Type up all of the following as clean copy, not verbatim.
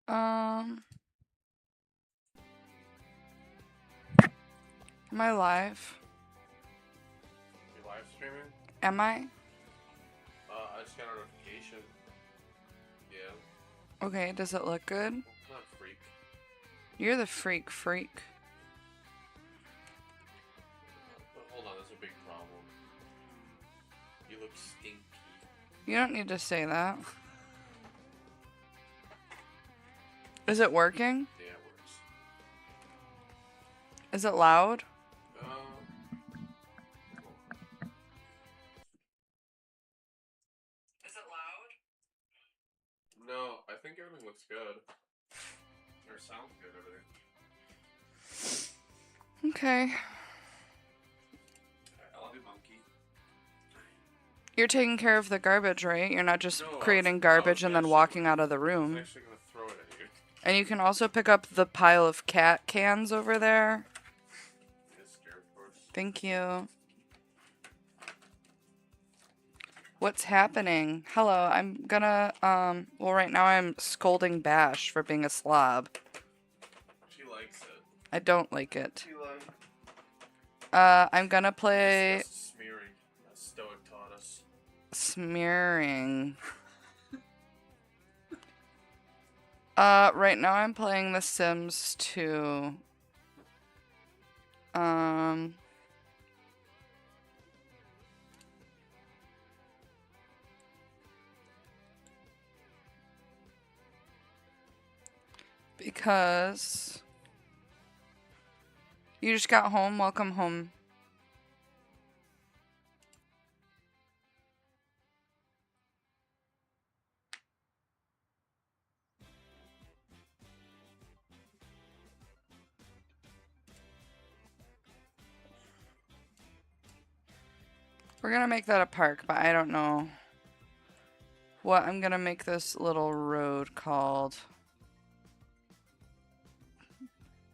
Am I live? You live streaming? Am I? I just got a notification. Yeah. Okay, does it look good? What kind of freak? You're the freak. But hold on, there's a big problem. You look stinky. You don't need to say that. Is it working? Yeah, it works. Is it loud? Is it loud? No, I think everything looks good. Or sounds good, everything. Okay. I love you, monkey. You're taking care of the garbage, right? You're not just No, creating garbage and then walking out of the I room. was actually gonna throw it at you. And you can also pick up the pile of cat cans over there. Yes, scared, of course. Thank you. What's happening? Hello, I'm gonna, well, right now I'm scolding Bash for being a slob. She likes it. I don't like it. She likes I'm gonna play... That's smearing. That Stoic taught us. Smearing. Right now I'm playing The Sims 2. Because you just got home. Welcome home. We're gonna make that a park, but I don't know what I'm gonna make this little road called.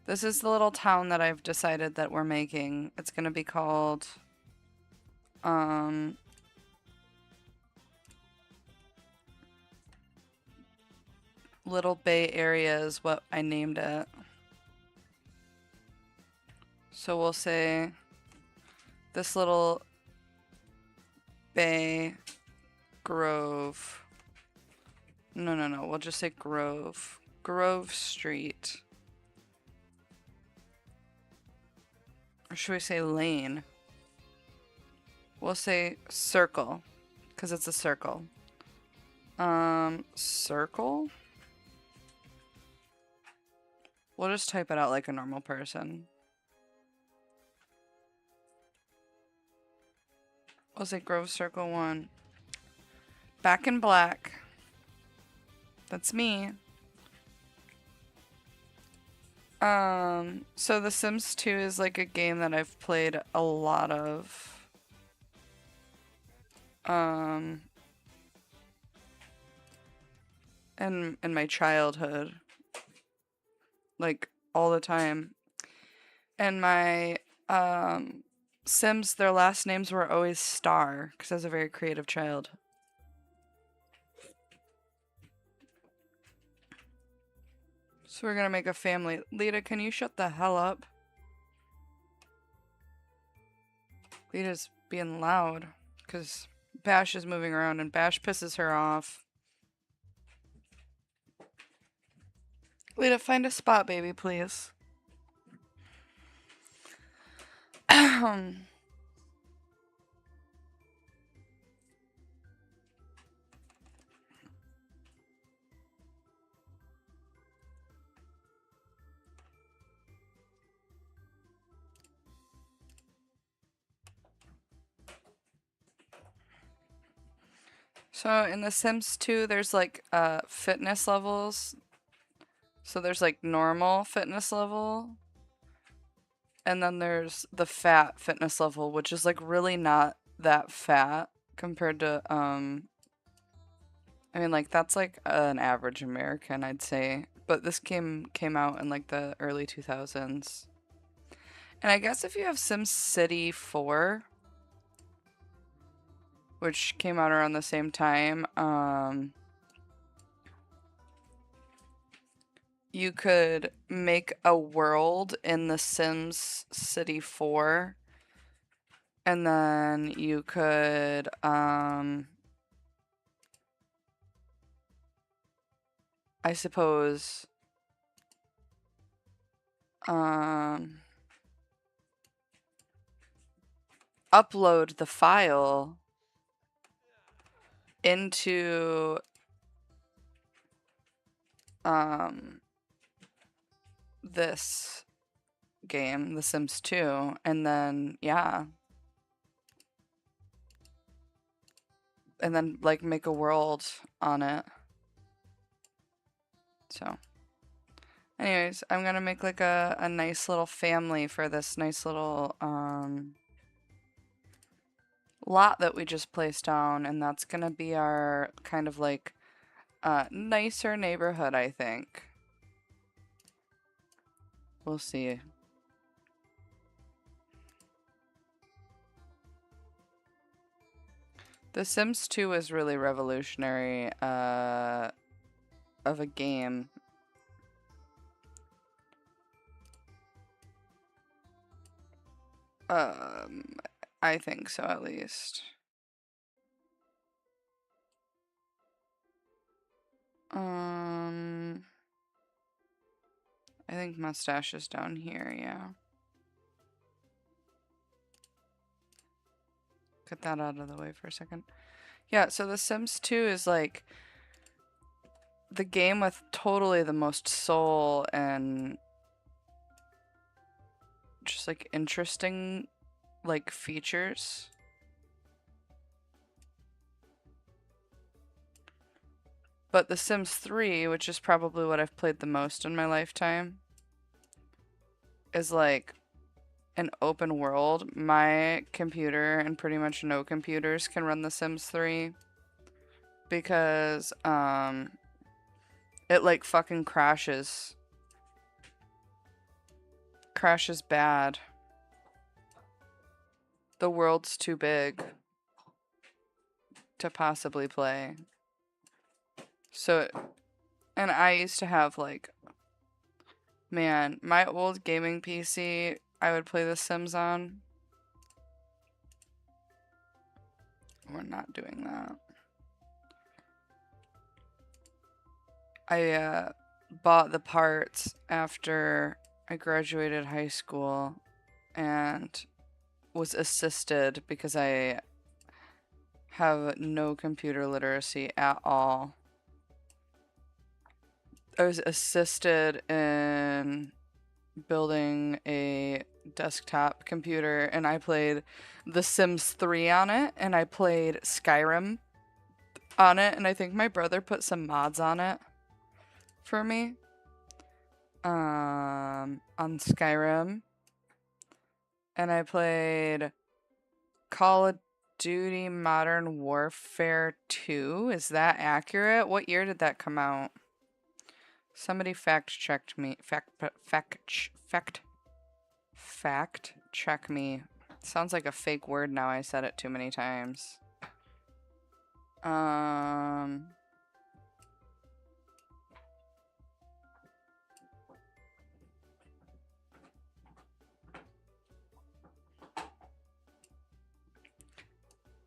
This is the little town that I've decided that we're making. It's gonna be called, Little Bay Area is what I named it. So we'll say this little Bay Grove. No. We'll just say Grove. Grove Street. Or should we say lane? We'll say circle, because it's a circle. Circle? We'll just type it out like a normal person. We'll say Grove Circle 1. Back in black. That's me. So The Sims 2 is like a game that I've played a lot of. In my childhood. Like, all the time. And my, Sims, their last names were always Star, because I was a very creative child. So we're gonna make a family. Lita, can you shut the hell up? Lita's being loud, because Bash is moving around, and Bash pisses her off. Lita, find a spot, baby, please. So in The Sims 2, there's like fitness levels. So there's like normal fitness level. And then there's the fat fitness level, which is like really not that fat compared to I mean, like, that's like an average American, I'd say. But this came out in like the early 2000s. And I guess if you have SimCity 4, which came out around the same time, you could make a world in The Sims City 4, and then you could I suppose upload the file into this game, The Sims 2, and then yeah. And then like make a world on it. So anyways, I'm gonna make like a nice little family for this nice little lot that we just placed down, and that's gonna be our kind of like nicer neighborhood, I think. We'll see. The Sims 2 is really revolutionary of a game. I think so, at least. I think mustache is down here, yeah. Get that out of the way for a second. Yeah, so The Sims 2 is like the game with totally the most soul and just like interesting like features. But The Sims 3, which is probably what I've played the most in my lifetime, is like an open world. My computer and pretty much no computers can run The Sims 3 because it like fucking crashes. Crashes bad. The world's too big to possibly play. So, and I used to have like, man, my old gaming PC, I would play The Sims on. We're not doing that. I bought the parts after I graduated high school and was assisted because I have no computer literacy at all. I was assisted in building a desktop computer, and I played The Sims 3 on it, and I played Skyrim on it, and I think my brother put some mods on it for me. On Skyrim. And I played Call of Duty Modern Warfare 2. Is that accurate? What year did that come out? Somebody fact checked me. Fact check me. Sounds like a fake word now. I said it too many times.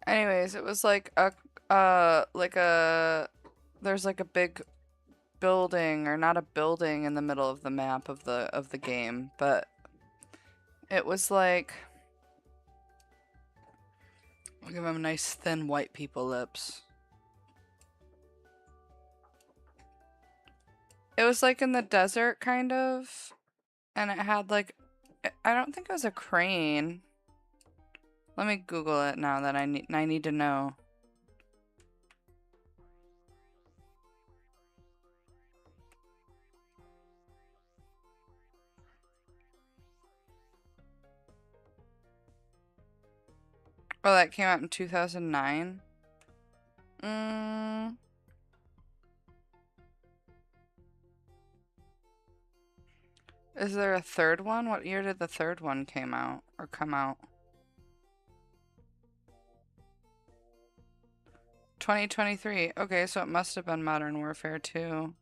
Anyways, it was like there's like a big building, or not a building, in the middle of the map of the game, but it was like, I'll give him nice thin white people lips. It was like in the desert kind of, and it had like, I don't think it was a crane. Let me Google it now that I need to know. Oh, that came out in 2009. Is there a third one? What year did the third one come out? 2023. Okay, so it must have been Modern Warfare 2.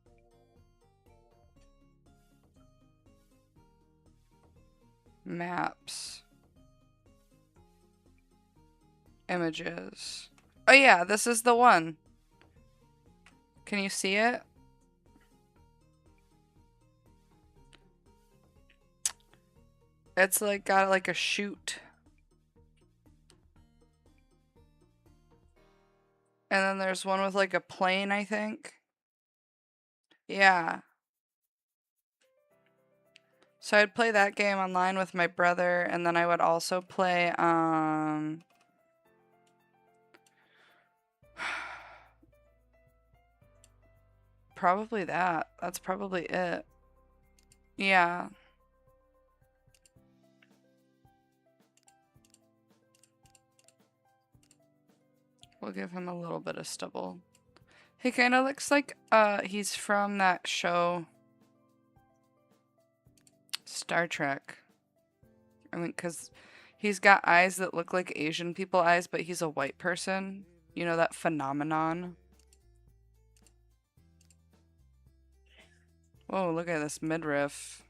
Maps. Images. Oh yeah, this is the one. Can you see it? It's like got like a chute. And then there's one with like a plane, I think. Yeah. So I'd play that game online with my brother, and then I would also play, probably that. That's probably it. Yeah. We'll give him a little bit of stubble. He kind of looks like, he's from that show, Star Trek. I mean, because he's got eyes that look like Asian people eyes, but he's a white person. You know that phenomenon? Whoa, look at this midriff.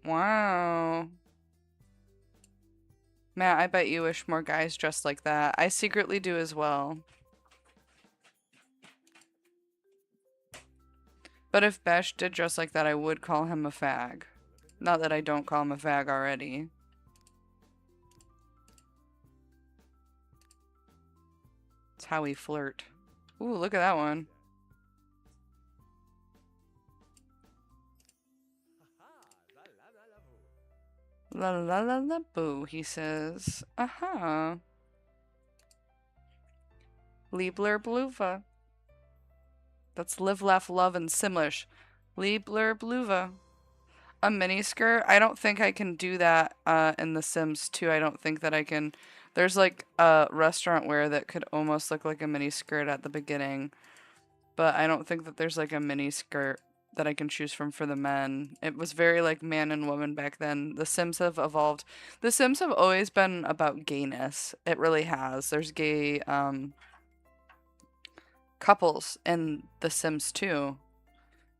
Wow. Matt, I bet you wish more guys dressed like that. I secretly do as well. But if Besh did dress like that, I would call him a fag. Not that I don't call him a fag already. It's how we flirt. Ooh, look at that one. La la la la boo, he says. Aha. Liebler Bluva. That's live, laugh, love in Simlish. Liebler Bluva. A mini skirt? I don't think I can do that in The Sims 2. I don't think that I can. There's like a restaurant wear that could almost look like a mini skirt at the beginning. But I don't think that there's like a mini skirt that I can choose from for the men. It was very like man and woman back then. The Sims have evolved. The Sims have always been about gayness. It really has. There's gay couples in The Sims too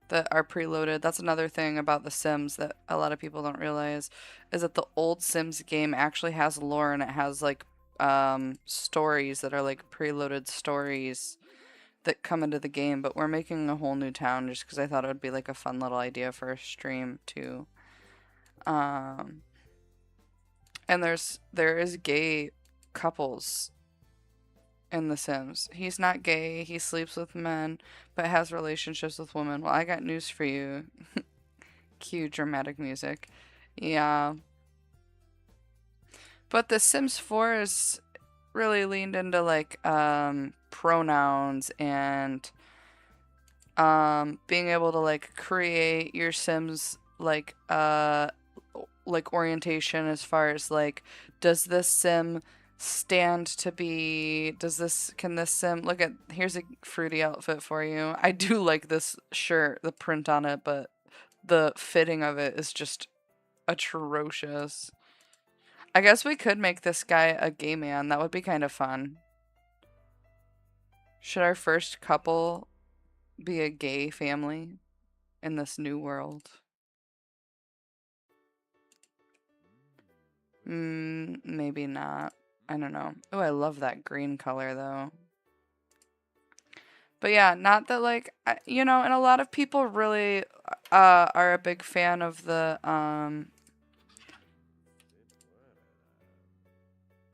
that are preloaded. That's another thing about The Sims that a lot of people don't realize is that the old Sims game actually has lore, and it has like stories that are like preloaded stories that come into the game, but we're making a whole new town just because I thought it would be like a fun little idea for a stream too. Um, and there is gay couples in The Sims. He's not gay, he sleeps with men, but has relationships with women. Well, I got news for you. Cue dramatic music. Yeah. But The Sims 4 is really leaned into like pronouns and being able to like create your Sims like orientation as far as like does this sim stand to be can this sim look at here's a fruity outfit for you. I do like this shirt, the print on it, but the fitting of it is just atrocious. I guess we could make this guy a gay man. That would be kind of fun. Should our first couple be a gay family in this new world? Maybe not. I don't know. Oh, I love that green color though. But yeah, not that like, you know, and a lot of people really are a big fan of the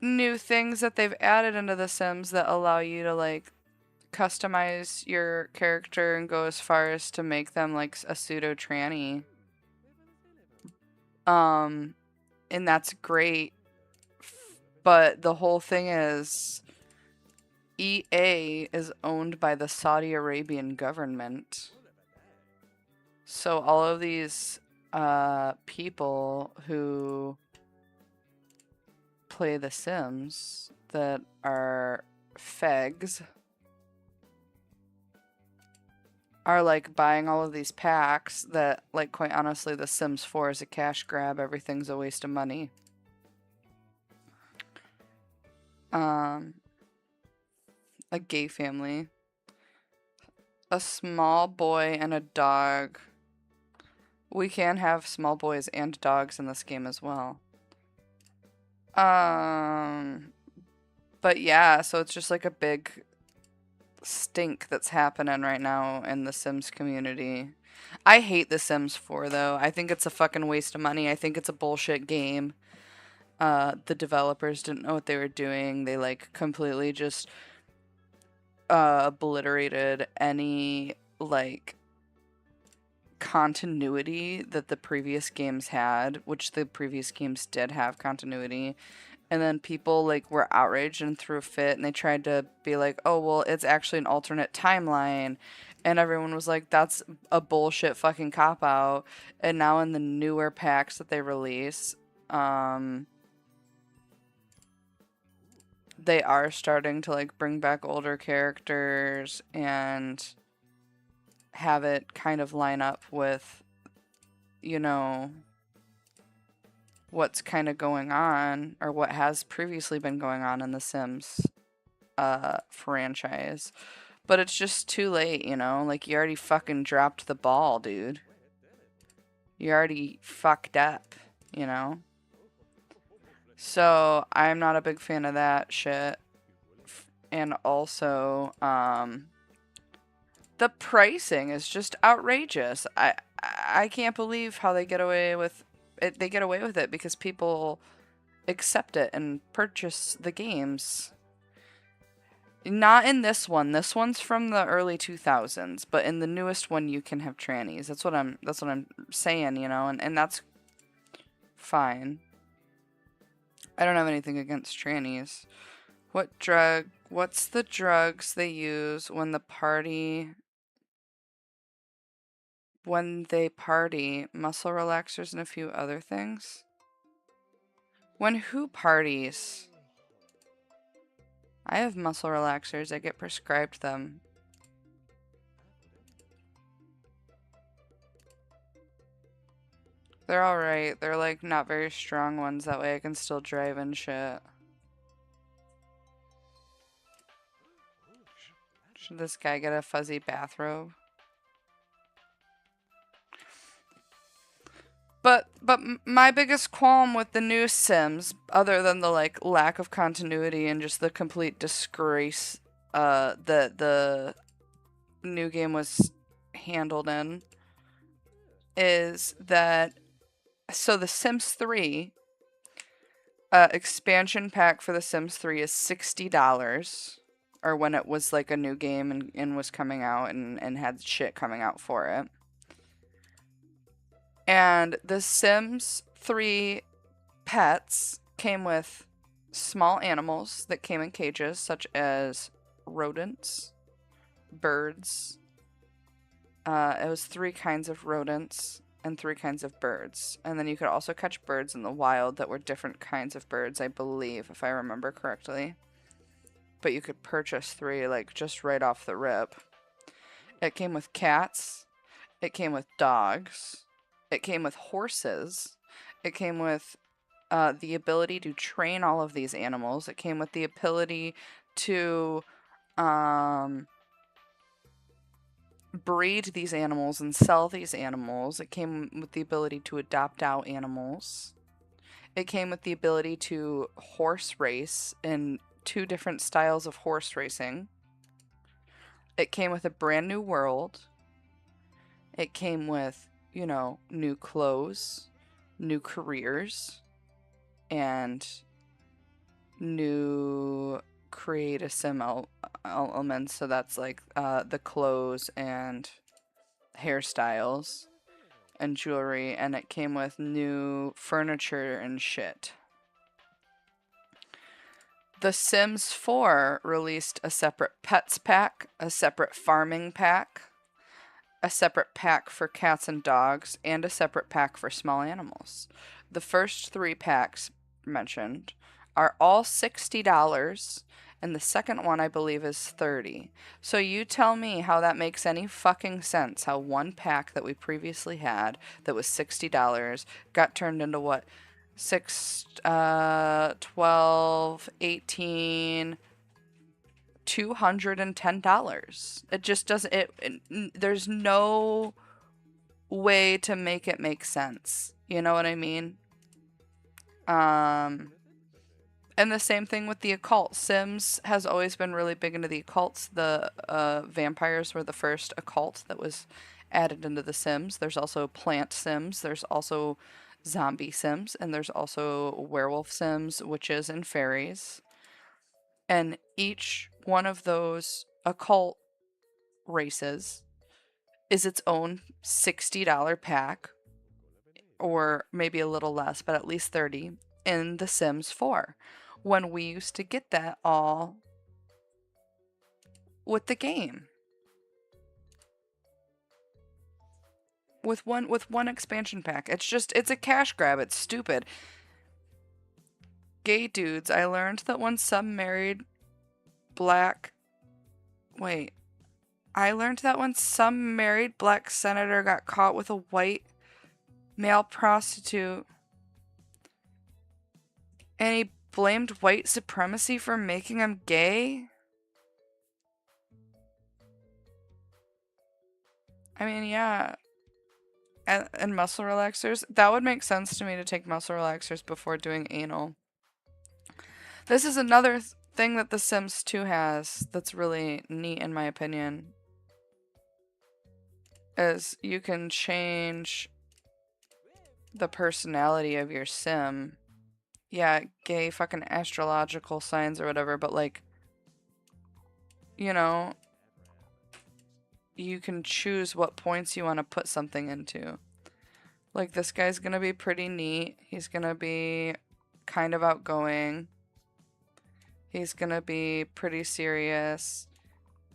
new things that they've added into The Sims that allow you to like customize your character and go as far as to make them like a pseudo tranny. And that's great. But the whole thing is EA is owned by the Saudi Arabian government. So all of these people who play The Sims that are fegs are like buying all of these packs that, like, quite honestly, The Sims 4 is a cash grab. Everything's a waste of money. A gay family. A small boy and a dog. We can have small boys and dogs in this game as well. Um, but yeah, so it's just like a big stink that's happening right now in the Sims community. I hate The Sims 4 though. I think it's a fucking waste of money. I think it's a bullshit game. The developers didn't know what they were doing. They like completely just obliterated any like continuity that the previous games had, which the previous games did have continuity. And then people like were outraged and threw a fit and they tried to be like, "Oh, well, it's actually an alternate timeline." And everyone was like, "That's a bullshit fucking cop out." And now in the newer packs that they release, um they are starting to like bring back older characters and have it kind of line up with, you know, what's kind of going on or what has previously been going on in the Sims franchise. But it's just too late, you know? Like, you already fucking dropped the ball, dude. You already fucked up, you know? So, I'm not a big fan of that shit. And also, the pricing is just outrageous. I can't believe how they get away with it. They get away with it because people accept it and purchase the games. Not in this one. This one's from the early 2000s, but in the newest one you can have trannies. That's what I'm saying, you know, and that's fine. I don't have anything against trannies. What's the drugs they use when they party? Muscle relaxers and a few other things. When who parties? I have muscle relaxers. I get prescribed them. They're alright. They're like not very strong ones. That way I can still drive and shit. Should this guy get a fuzzy bathrobe? But my biggest qualm with the new Sims, other than the like lack of continuity and just the complete disgrace that the new game was handled in, is that so the Sims 3 expansion pack for the Sims 3 is $60, or when it was like a new game and was coming out and had shit coming out for it. And the Sims 3 pets came with small animals that came in cages, such as rodents, birds. It was 3 kinds of rodents and 3 kinds of birds. And then you could also catch birds in the wild that were different kinds of birds, I believe, if I remember correctly. But you could purchase 3, like, just right off the rip. It came with cats. It came with dogs. It came with horses. It came with the ability to train all of these animals. It came with the ability to breed these animals and sell these animals. It came with the ability to adopt out animals. It came with the ability to horse race in 2 different styles of horse racing. It came with a brand new world. It came with, you know, new clothes, new careers, and new create a sim elements. So that's like the clothes and hairstyles and jewelry, and it came with new furniture and shit. The Sims 4 released a separate pets pack, a separate farming pack, a separate pack for cats and dogs, and a separate pack for small animals. The first 3 packs mentioned are all $60, and the second one I believe is $30. So you tell me how that makes any fucking sense, how one pack that we previously had that was $60 got turned into what? 6, 12, 18, $210. It just doesn't, there's no way to make it make sense. You know what I mean? And the same thing with the occult. Sims has always been really big into the occults. The vampires were the first occult that was added into the Sims. There's also plant Sims. There's also zombie Sims. And there's also werewolf Sims, witches, and fairies. And each one of those occult races is its own $60 pack, or maybe a little less, but at least 30 in The Sims 4. When we used to get that all with the game. With one expansion pack. It's a cash grab. It's stupid. Gay dudes, I learned that when some married black wait. I learned that when some married black senator got caught with a white male prostitute and he blamed white supremacy for making him gay. I mean, yeah. And muscle relaxers. That would make sense to me to take muscle relaxers before doing anal. This is another thing that The Sims 2 has that's really neat in my opinion. Is you can change the personality of your sim. Yeah, gay fucking astrological signs or whatever, but like, you know, you can choose what points you want to put something into. Like, this guy's gonna be pretty neat. He's gonna be kind of outgoing. He's gonna be pretty serious.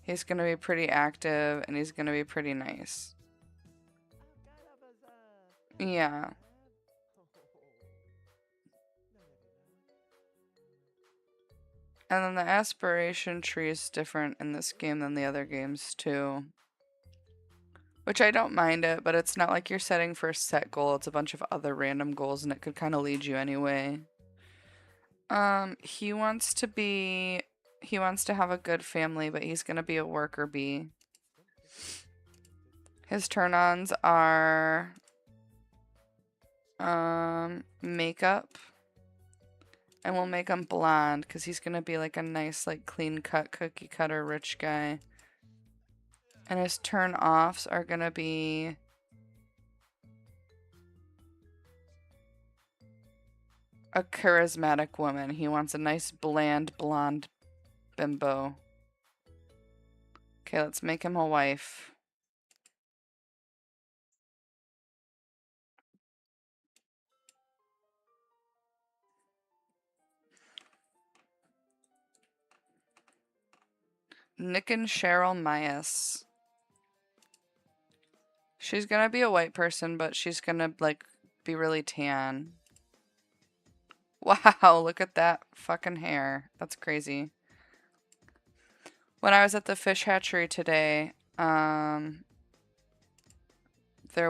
He's gonna be pretty active, and he's gonna be pretty nice. Yeah. And then the aspiration tree is different in this game than the other games, too. Which I don't mind it, but it's not like you're setting for a set goal. It's a bunch of other random goals, and it could kind of lead you anyway. He wants to have a good family, but he's gonna be a worker bee. His turn-ons are makeup. And we'll make him blonde because he's gonna be like a nice, like, clean-cut, cookie-cutter rich guy. And his turn-offs are gonna be a charismatic woman. He wants a nice, bland, blonde bimbo. Okay, let's make him a wife. Nick and Cheryl Myas. She's gonna be a white person, but she's gonna, like, be really tan. Wow, look at that fucking hair. That's crazy. When I was at the fish hatchery today, there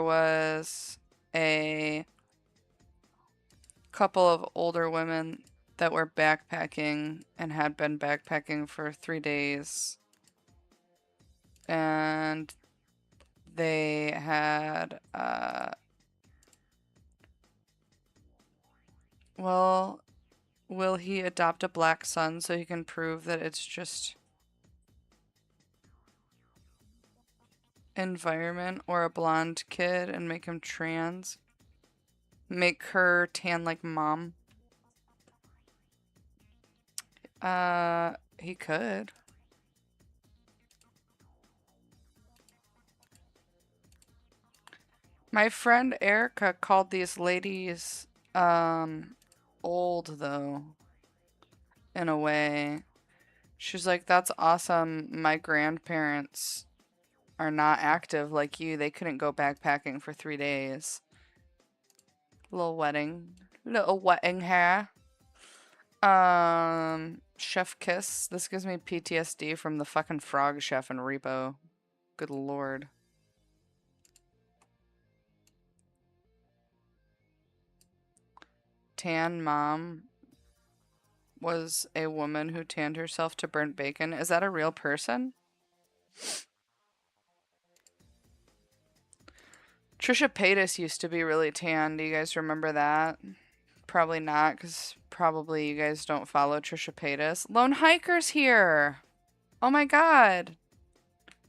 was a couple of older women that were backpacking and had been backpacking for 3 days. And they had, well, will he adopt a black son so he can prove that it's just environment, or a blonde kid and make him trans? Make her tan like mom? He could. My friend Erica called these ladies, old, though, in a way. She's like, that's awesome. My grandparents are not active like you. They couldn't go backpacking for 3 days. Little wedding. Little wedding hair. Chef kiss. This gives me PTSD from the fucking frog chef in Repo. Good lord. Tan mom was a woman who tanned herself to burnt bacon. Is that a real person? Trisha Paytas used to be really tan. Do you guys remember that? Probably not, because probably you guys don't follow Trisha Paytas. Lone Hiker's here. Oh my god.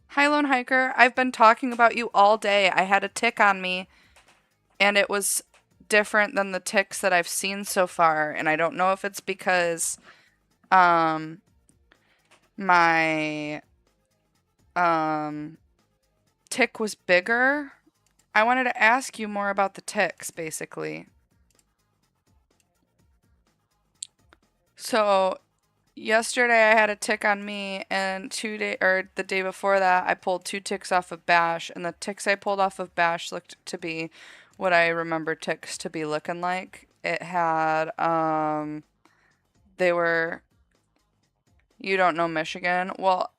Hi, Lone Hiker. I've been talking about you all day. I had a tick on me, and it was different than the ticks that I've seen so far. And I don't know if it's because my tick was bigger. I wanted to ask you more about the ticks, basically. So yesterday I had a tick on me, and the day before that I pulled 2 ticks off of Bash, and the ticks I pulled off of Bash looked to be what I remember ticks to be looking like. It had they were, you don't know Michigan. Well,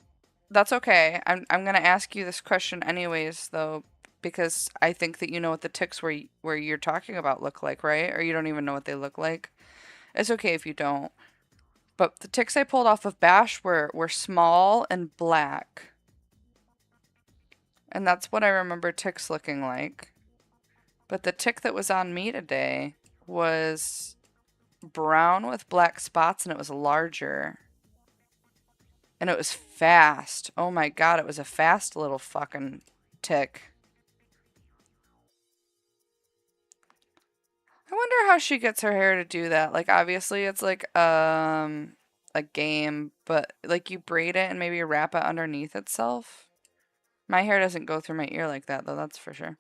that's okay. I'm gonna ask you this question anyways, though, because I think that you know what the ticks where you're talking about look like, right? Or you don't even know what they look like. It's okay if you don't. But the ticks I pulled off of Bash were small and black. And that's what I remember ticks looking like. But the tick that was on me today was brown with black spots, and it was larger. And it was fast. Oh my god, it was a fast little fucking tick. I wonder how she gets her hair to do that. Like, obviously it's like a game, but like you braid it and maybe wrap it underneath itself. My hair doesn't go through my ear like that, though, that's for sure.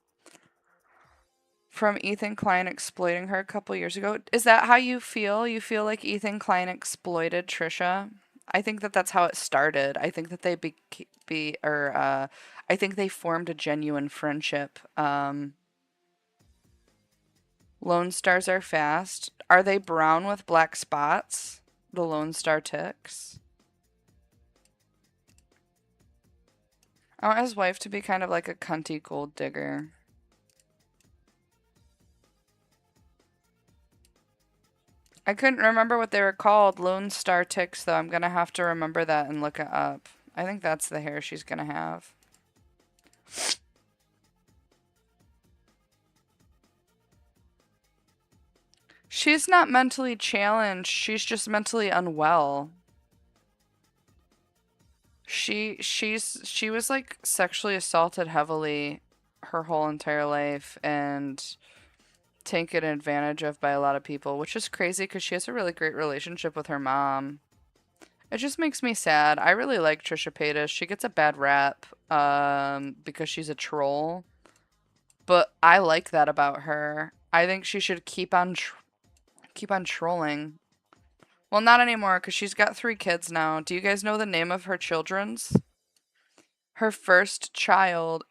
From Ethan Klein exploiting her a couple years ago. Is that how you feel? You feel like Ethan Klein exploited Trisha? I think that that's how it started. I think that they I think they formed a genuine friendship. Lone Stars are fast. Are they brown with black spots? The Lone Star ticks? I want his wife to be kind of like a cunty gold digger. I couldn't remember what they were called. Lone Star ticks, though. I'm gonna have to remember that and look it up. I think that's the hair she's gonna have. She's not mentally challenged. She's just mentally unwell. She was like sexually assaulted heavily her whole entire life and taken advantage of by a lot of people, which is crazy because she has a really great relationship with her mom. It just makes me sad. I really like Trisha Paytas. She gets a bad rap because she's a troll, but I like that about her. I think she should keep on trolling. Well, not anymore because she's got 3 kids now. Do you guys know the name of her children's? Her first child.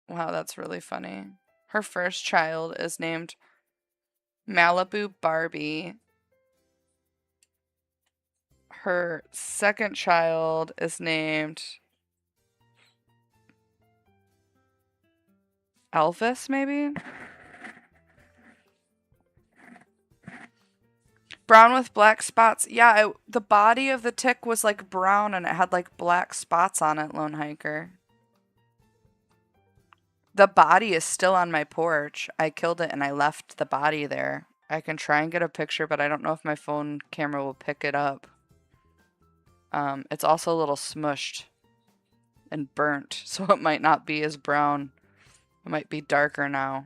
Wow, that's really funny. Her first child is named Malibu Barbie. Her second child is named Elvis, maybe? Brown with black spots. Yeah, the body of the tick was like brown and it had like black spots on it, Lone Hiker. The body is still on my porch. I killed it and I left the body there. I can try and get a picture, but I don't know if my phone camera will pick it up. It's also a little smushed and burnt, so it might not be as brown. It might be darker now.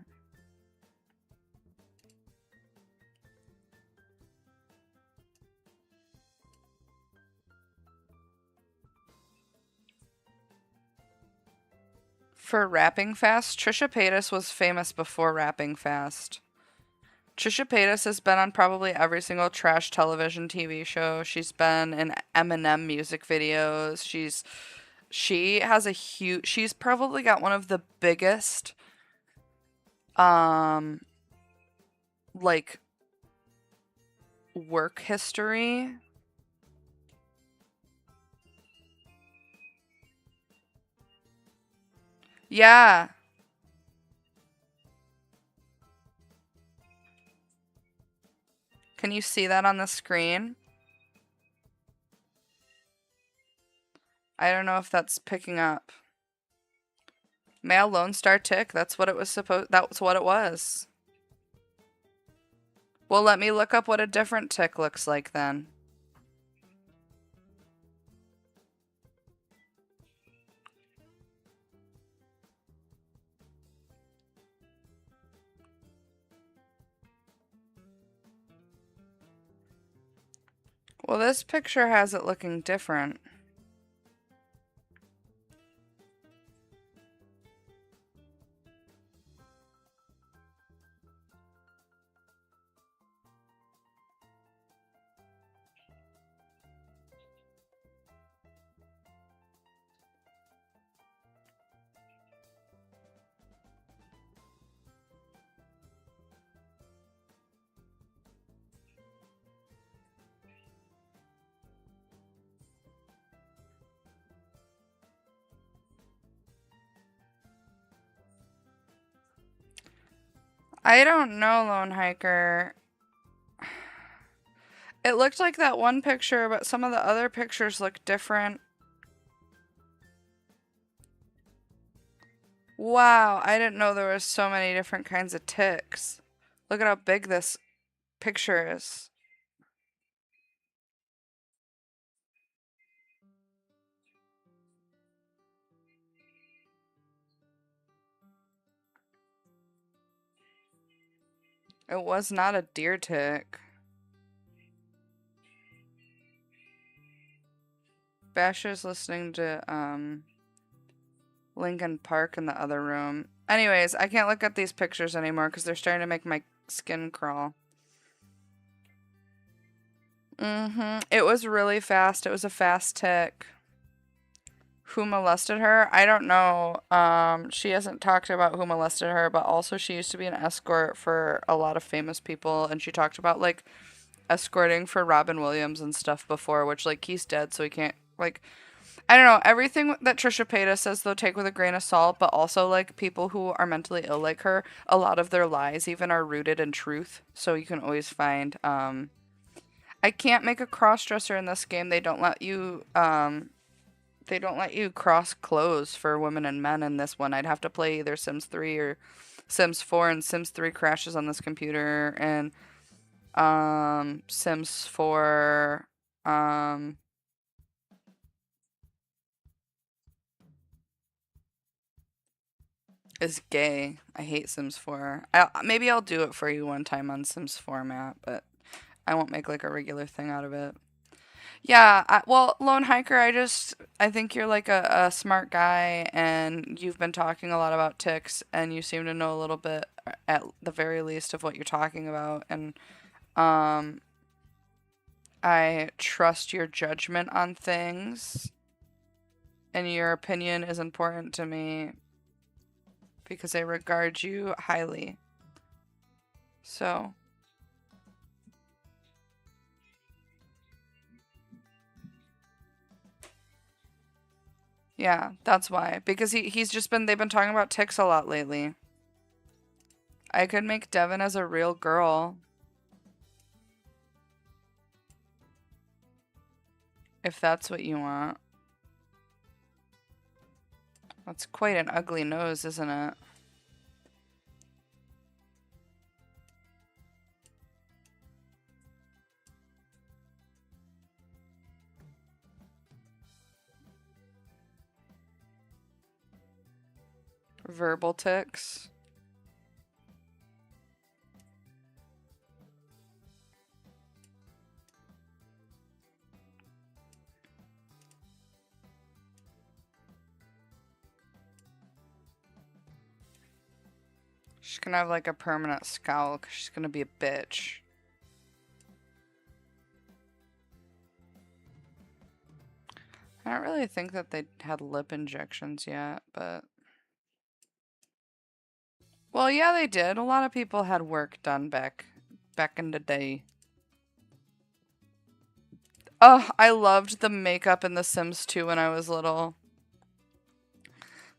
For rapping fast, Trisha Paytas was famous before rapping fast. Trisha Paytas has been on probably every single trash television TV show. She's been in Eminem music videos. She has a huge, she's probably got one of the biggest like work history. Yeah. Can you see that on the screen? I don't know if that's picking up. Male Lone Star Tick, that's what it was supposed, that was what it was. Well, let me look up what a different tick looks like then. Well, this picture has it looking different. I don't know, Lone Hiker. It looked like that one picture, but some of the other pictures look different. Wow, I didn't know there was so many different kinds of ticks. Look at how big this picture is. It was not a deer tick. Basher's listening to Linkin Park in the other room. Anyways, I can't look at these pictures anymore because they're starting to make my skin crawl. It was really fast. It was a fast tick. Who molested her? I don't know. She hasn't talked about who molested her, but also she used to be an escort for a lot of famous people, and she talked about like escorting for Robin Williams and stuff before, which like he's dead, so he can't like I don't know, everything that Trisha Paytas says though take with a grain of salt, but also like people who are mentally ill like her, a lot of their lies even are rooted in truth. So you can always find I can't make a cross dresser in this game. They don't let you cross clothes for women and men in this one. I'd have to play either Sims 3 or Sims 4, and Sims 3 crashes on this computer, and Sims 4 is gay. I hate Sims 4. Maybe I'll do it for you one time on Sims 4 map, but I won't make like a regular thing out of it. Yeah, well, Lone Hiker, I think you're like a smart guy, and you've been talking a lot about ticks, and you seem to know a little bit, at the very least, of what you're talking about, and um, I trust your judgment on things, and your opinion is important to me because I regard you highly. So, yeah, that's why. Because they've been talking about ticks a lot lately. I could make Devin as a real girl. If that's what you want. That's quite an ugly nose, isn't it? Verbal tics. She's gonna have like a permanent scowl because she's gonna be a bitch. I don't really think that they had lip injections yet, but... Well, yeah, they did. A lot of people had work done back in the day. Oh, I loved the makeup in The Sims 2 when I was little.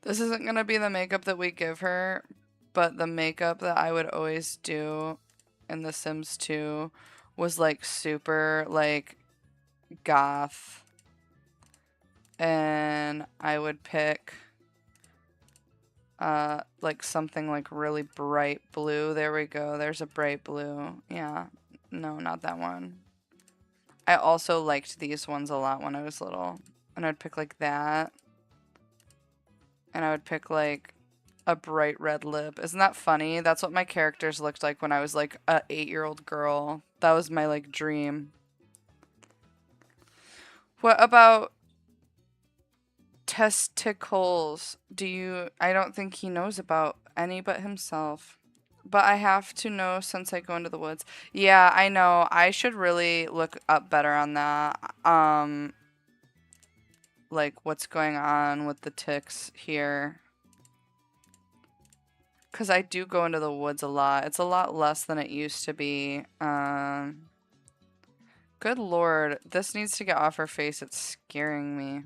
This isn't gonna be the makeup that we give her, but the makeup that I would always do in The Sims 2 was like super like goth. And I would pick like something like really bright blue. There we go. There's a bright blue. Yeah. No, not that one. I also liked these ones a lot when I was little. And I'd pick like that. And I would pick like a bright red lip. Isn't that funny? That's what my characters looked like when I was like a 8-year-old girl. That was my like dream. What about testicles? I don't think he knows about any but himself. But I have to know since I go into the woods. Yeah, I know. I should really look up better on that. Like what's going on with the ticks here. Because I do go into the woods a lot. It's a lot less than it used to be. Good lord. This needs to get off her face. It's scaring me.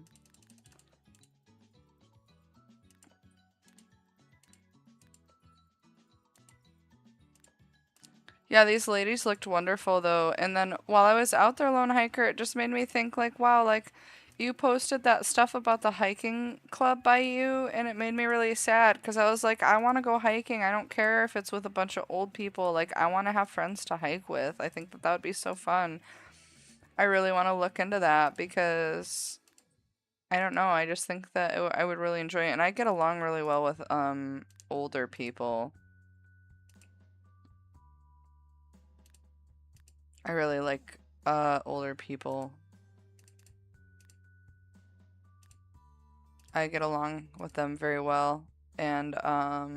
Yeah, these ladies looked wonderful though. And then while I was out there lone hiker, it just made me think like, wow, like you posted that stuff about the hiking club by you and it made me really sad because I was like, I want to go hiking. I don't care if it's with a bunch of old people. Like I want to have friends to hike with. I think that would be so fun. I really want to look into that because I don't know. I just think that I would really enjoy it and I get along really well with older people. I really like older people. I get along with them very well. And I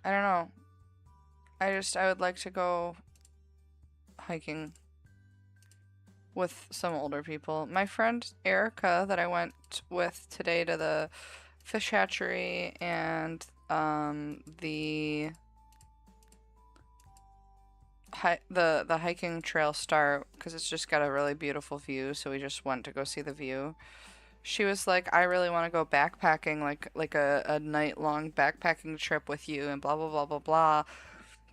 don't know. I would like to go hiking with some older people. My friend Erica that I went with today to the fish hatchery and the hiking trail start because it's just got a really beautiful view, so we just went to go see the view. She was like, I really want to go backpacking, like a night long backpacking trip with you and blah blah blah blah blah.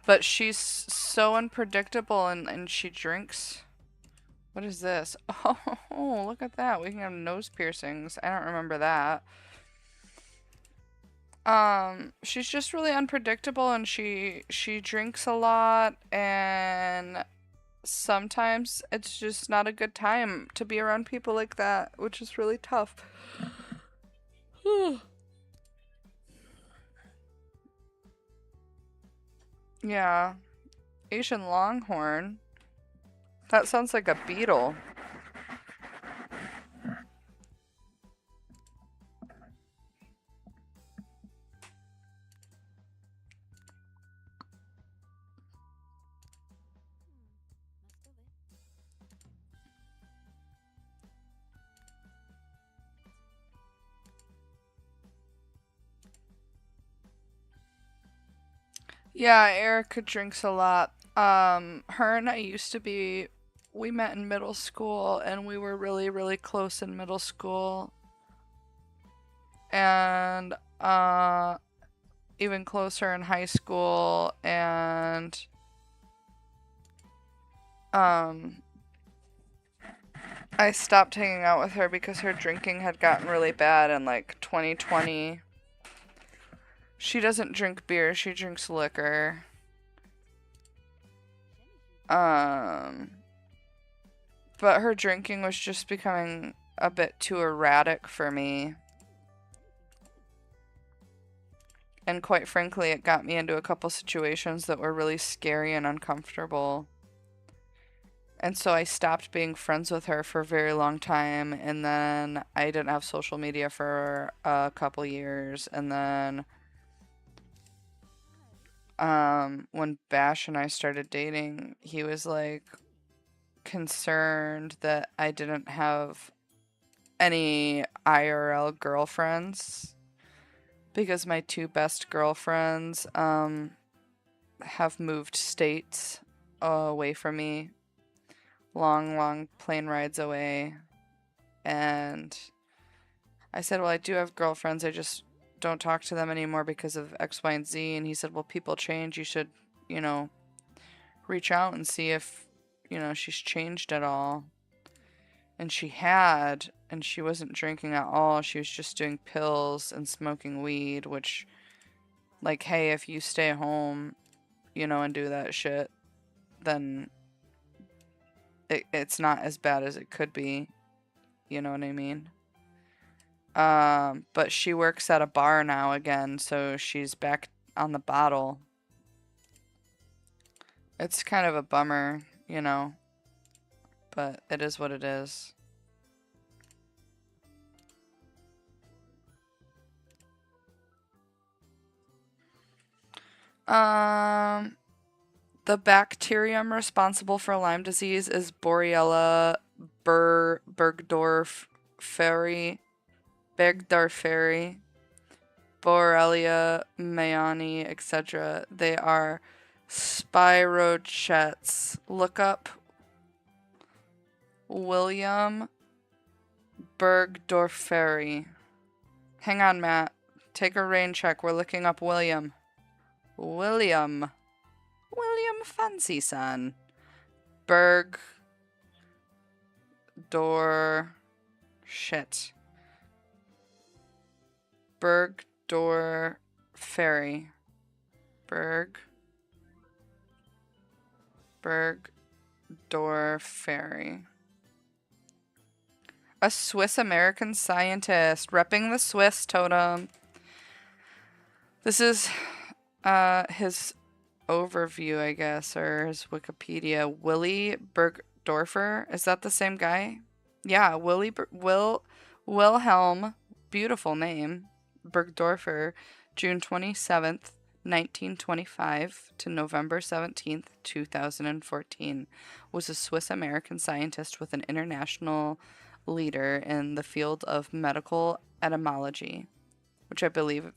But she's so unpredictable and she drinks. What is this? Oh, look at that. We can have nose piercings. I don't remember that. She's just really unpredictable and she drinks a lot and sometimes it's just not a good time to be around people like that, which is really tough. Yeah. Asian longhorn. That sounds like a beetle. Yeah, Erica drinks a lot. Her and I used to be, we met in middle school and we were really, really close in middle school. And, even closer in high school. And, um, I stopped hanging out with her because her drinking had gotten really bad in like 2020. She doesn't drink beer, she drinks liquor. Um, but her drinking was just becoming a bit too erratic for me. And quite frankly, it got me into a couple situations that were really scary and uncomfortable. And so I stopped being friends with her for a very long time. And then I didn't have social media for a couple years. And then when Bash and I started dating, he was like concerned that I didn't have any IRL girlfriends because my two best girlfriends have moved states away from me, long plane rides away. And I said, well, I do have girlfriends, I just don't talk to them anymore because of X, Y, and Z. And he said, well, people change, you should, you know, reach out and see if, she's changed at all. And she had, and she wasn't drinking at all. She was just doing pills and smoking weed, which, like, hey, if you stay home, and do that shit, then it's not as bad as it could be. You know what I mean? But she works at a bar now again, so she's back on the bottle. It's kind of a bummer, but it is what it is. The bacterium responsible for Lyme disease is Borrelia burgdorferi, Borrelia mayani, etc. They are spirochetes. Look up William Burgdorferi. Hang on, Matt. Take a rain check. We're looking up William. William Fancy Son. Shit. Burgdorferi. Burgdorferi. A Swiss-American scientist repping the Swiss totem. This is his overview, I guess, or his Wikipedia. Willy Burgdorfer. Is that the same guy? Yeah, Wilhelm, beautiful name, Burgdorfer, June 27th, 1925 to November 17th, 2014, was a Swiss-American scientist with an international leader in the field of medical etymology, which I believe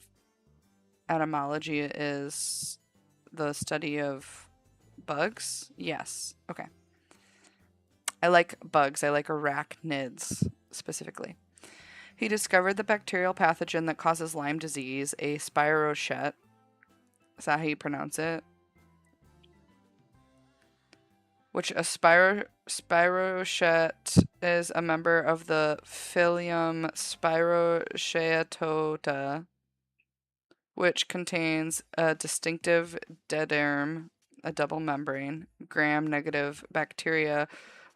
etymology is the study of bugs? Yes. Okay. I like bugs. I like arachnids specifically. He discovered the bacterial pathogen that causes Lyme disease, a spirochete. Is that how you pronounce it? Which a spirochete is a member of the phylum Spirochaetota, which contains a distinctive diderm, a double membrane, gram-negative bacteria,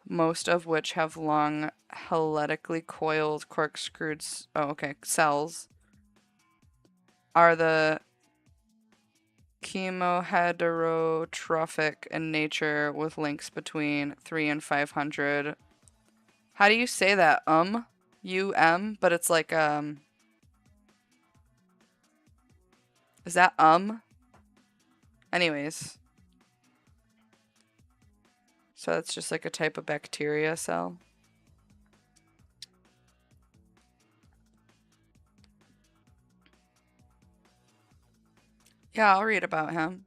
most of which have long, helitically coiled, corkscrewed cells, are the chemoheterotrophic in nature with links between 3 and 500. How do you say that? U-M? But it's like, is that Anyways. So that's just like a type of bacteria cell. Yeah, I'll read about him.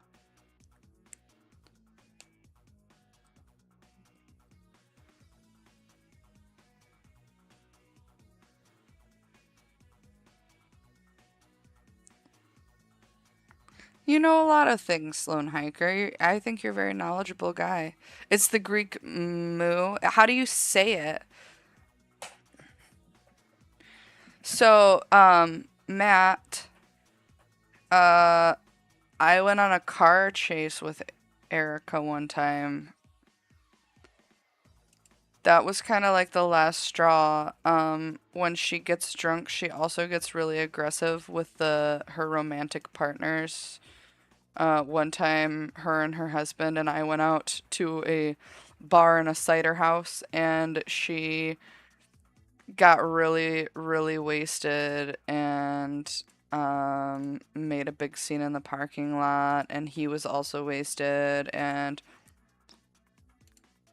You know a lot of things, Sloan Hiker. I think you're a very knowledgeable guy. It's the Greek mu. How do you say it? So, Matt, I went on a car chase with Erica one time. That was kind of like the last straw. When she gets drunk, she also gets really aggressive with her romantic partners. One time, her and her husband and I went out to a bar and a cider house, and she got really, really wasted and made a big scene in the parking lot, and he was also wasted, and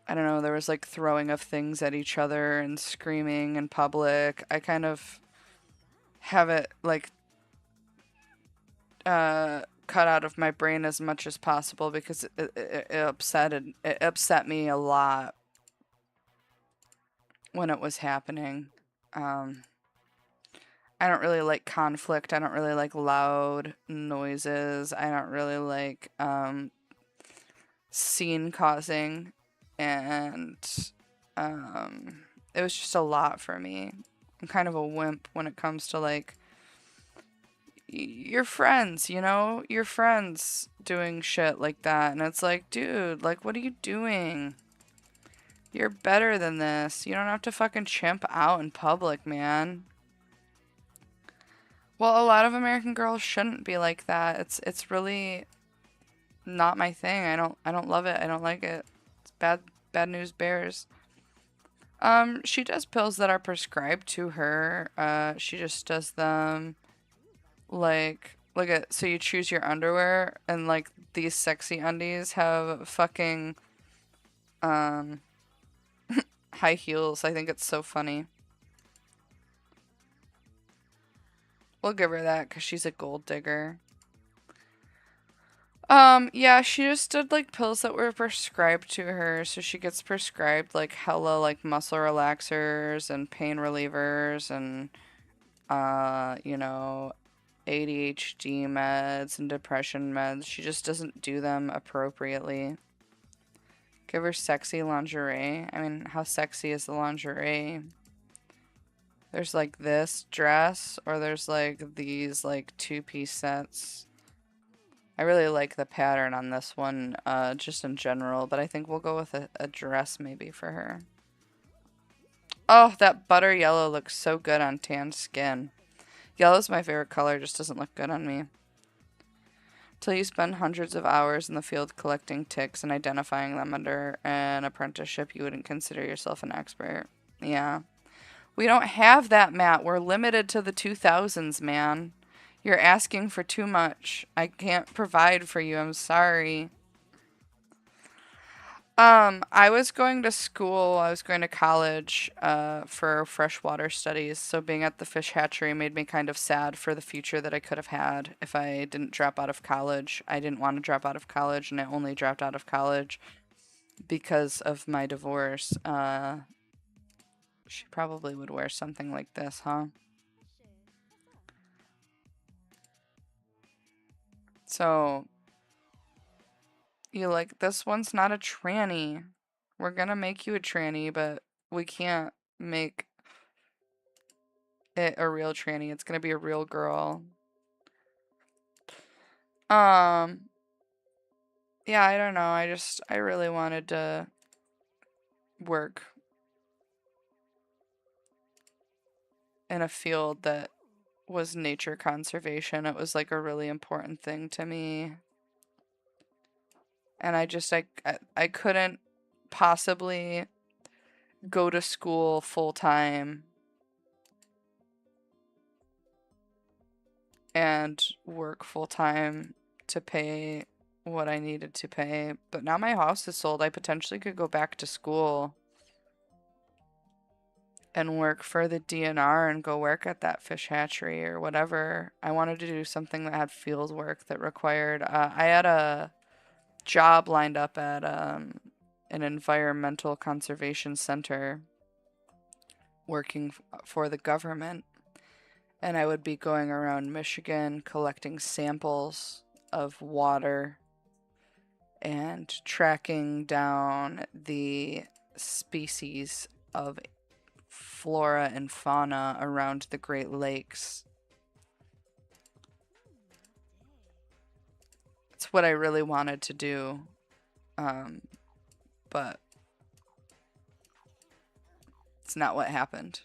I don't know, there was like throwing of things at each other and screaming in public. I kind of have it like cut out of my brain as much as possible because it upset me a lot when it was happening. I don't really like conflict. I don't really like loud noises. I don't really like scene causing, and it was just a lot for me. I'm kind of a wimp when it comes to like your friends, you know, your friends doing shit like that, and it's like, dude, like, what are you doing? You're better than this. You don't have to fucking chimp out in public, man. Well, a lot of American girls shouldn't be like that. It's really not my thing. I don't love it. I don't like it. It's bad news bears. She does pills that are prescribed to her. She just does them like look at so you choose your underwear and like these sexy undies have fucking um high heels. I think it's so funny. We'll give her that because she's a gold digger. Yeah, she just did like pills that were prescribed to her, so she gets prescribed like hella like muscle relaxers and pain relievers and you know, ADHD meds and depression meds. She just doesn't do them appropriately. Give her sexy lingerie. I mean, how sexy is the lingerie? There's like this dress, or there's like these like two-piece sets. I really like the pattern on this one, just in general, but I think we'll go with a dress maybe for her. Oh, that butter yellow looks so good on tan skin. Yellow's my favorite color, just doesn't look good on me. Till you spend hundreds of hours in the field collecting ticks and identifying them under an apprenticeship, you wouldn't consider yourself an expert. Yeah. We don't have that, Matt. We're limited to the 2000s, man. You're asking for too much. I can't provide for you. I'm sorry. I was going to school, I was going to college, for freshwater studies, so being at the fish hatchery made me kind of sad for the future that I could have had if I didn't drop out of college. I didn't want to drop out of college, and I only dropped out of college because of my divorce. She probably would wear something like this, huh? So, you like, this one's not a tranny. We're gonna make you a tranny, but we can't make it a real tranny. It's gonna be a real girl. Um, yeah, I don't know. I really wanted to work in a field that was nature conservation. It was like a really important thing to me. And I couldn't possibly go to school full time and work full time to pay what I needed to pay. But now my house is sold. I potentially could go back to school and work for the DNR and go work at that fish hatchery or whatever. I wanted to do something that had field work that required. I had a job lined up at an environmental conservation center working for the government. And I would be going around Michigan collecting samples of water and tracking down the species of flora and fauna around the Great Lakes. It's what I really wanted to do, but it's not what happened.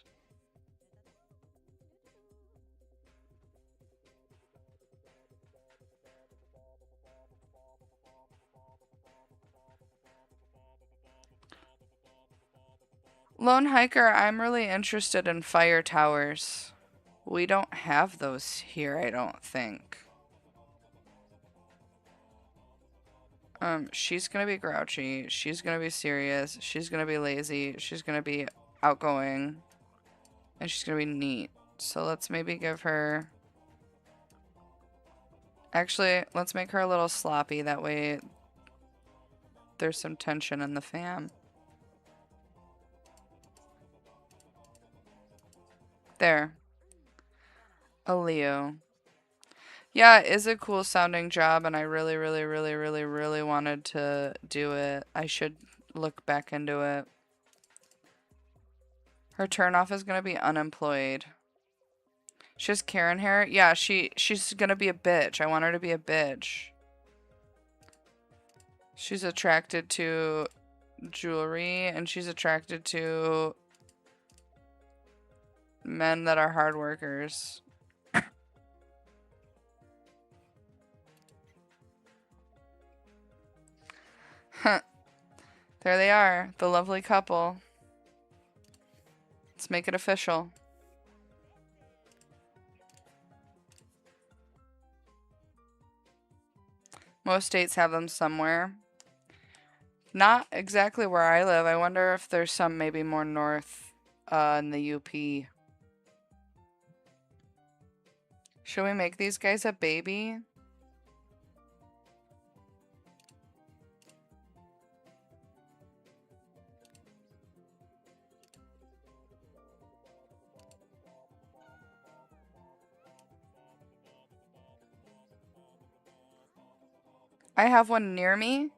Lone hiker, I'm really interested in fire towers. We don't have those here, I don't think. She's gonna be grouchy. She's gonna be serious. She's gonna be lazy. She's gonna be outgoing. And she's gonna be neat. So let's maybe give her... Actually, let's make her a little sloppy. That way there's some tension in the fam. There. A Leo. Yeah, it is a cool sounding job, and I really, really, really, really, really wanted to do it. I should look back into it. Her turnoff is gonna be unemployed. She has Karen hair? Yeah, she's gonna be a bitch. I want her to be a bitch. She's attracted to jewelry, and she's attracted to men that are hard workers. Huh. There they are, the lovely couple. Let's make it official. Most states have them somewhere. Not exactly where I live. I wonder if there's some maybe more north in the UP. Should we make these guys a baby? I have one near me.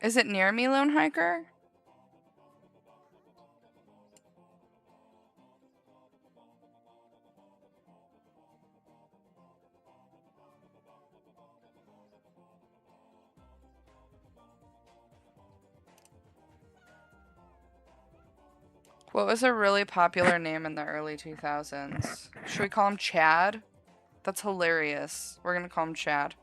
Is it near me, Lone Hiker? What was a really popular name in the early 2000s? Should we call him Chad? That's hilarious. We're gonna call him Chad.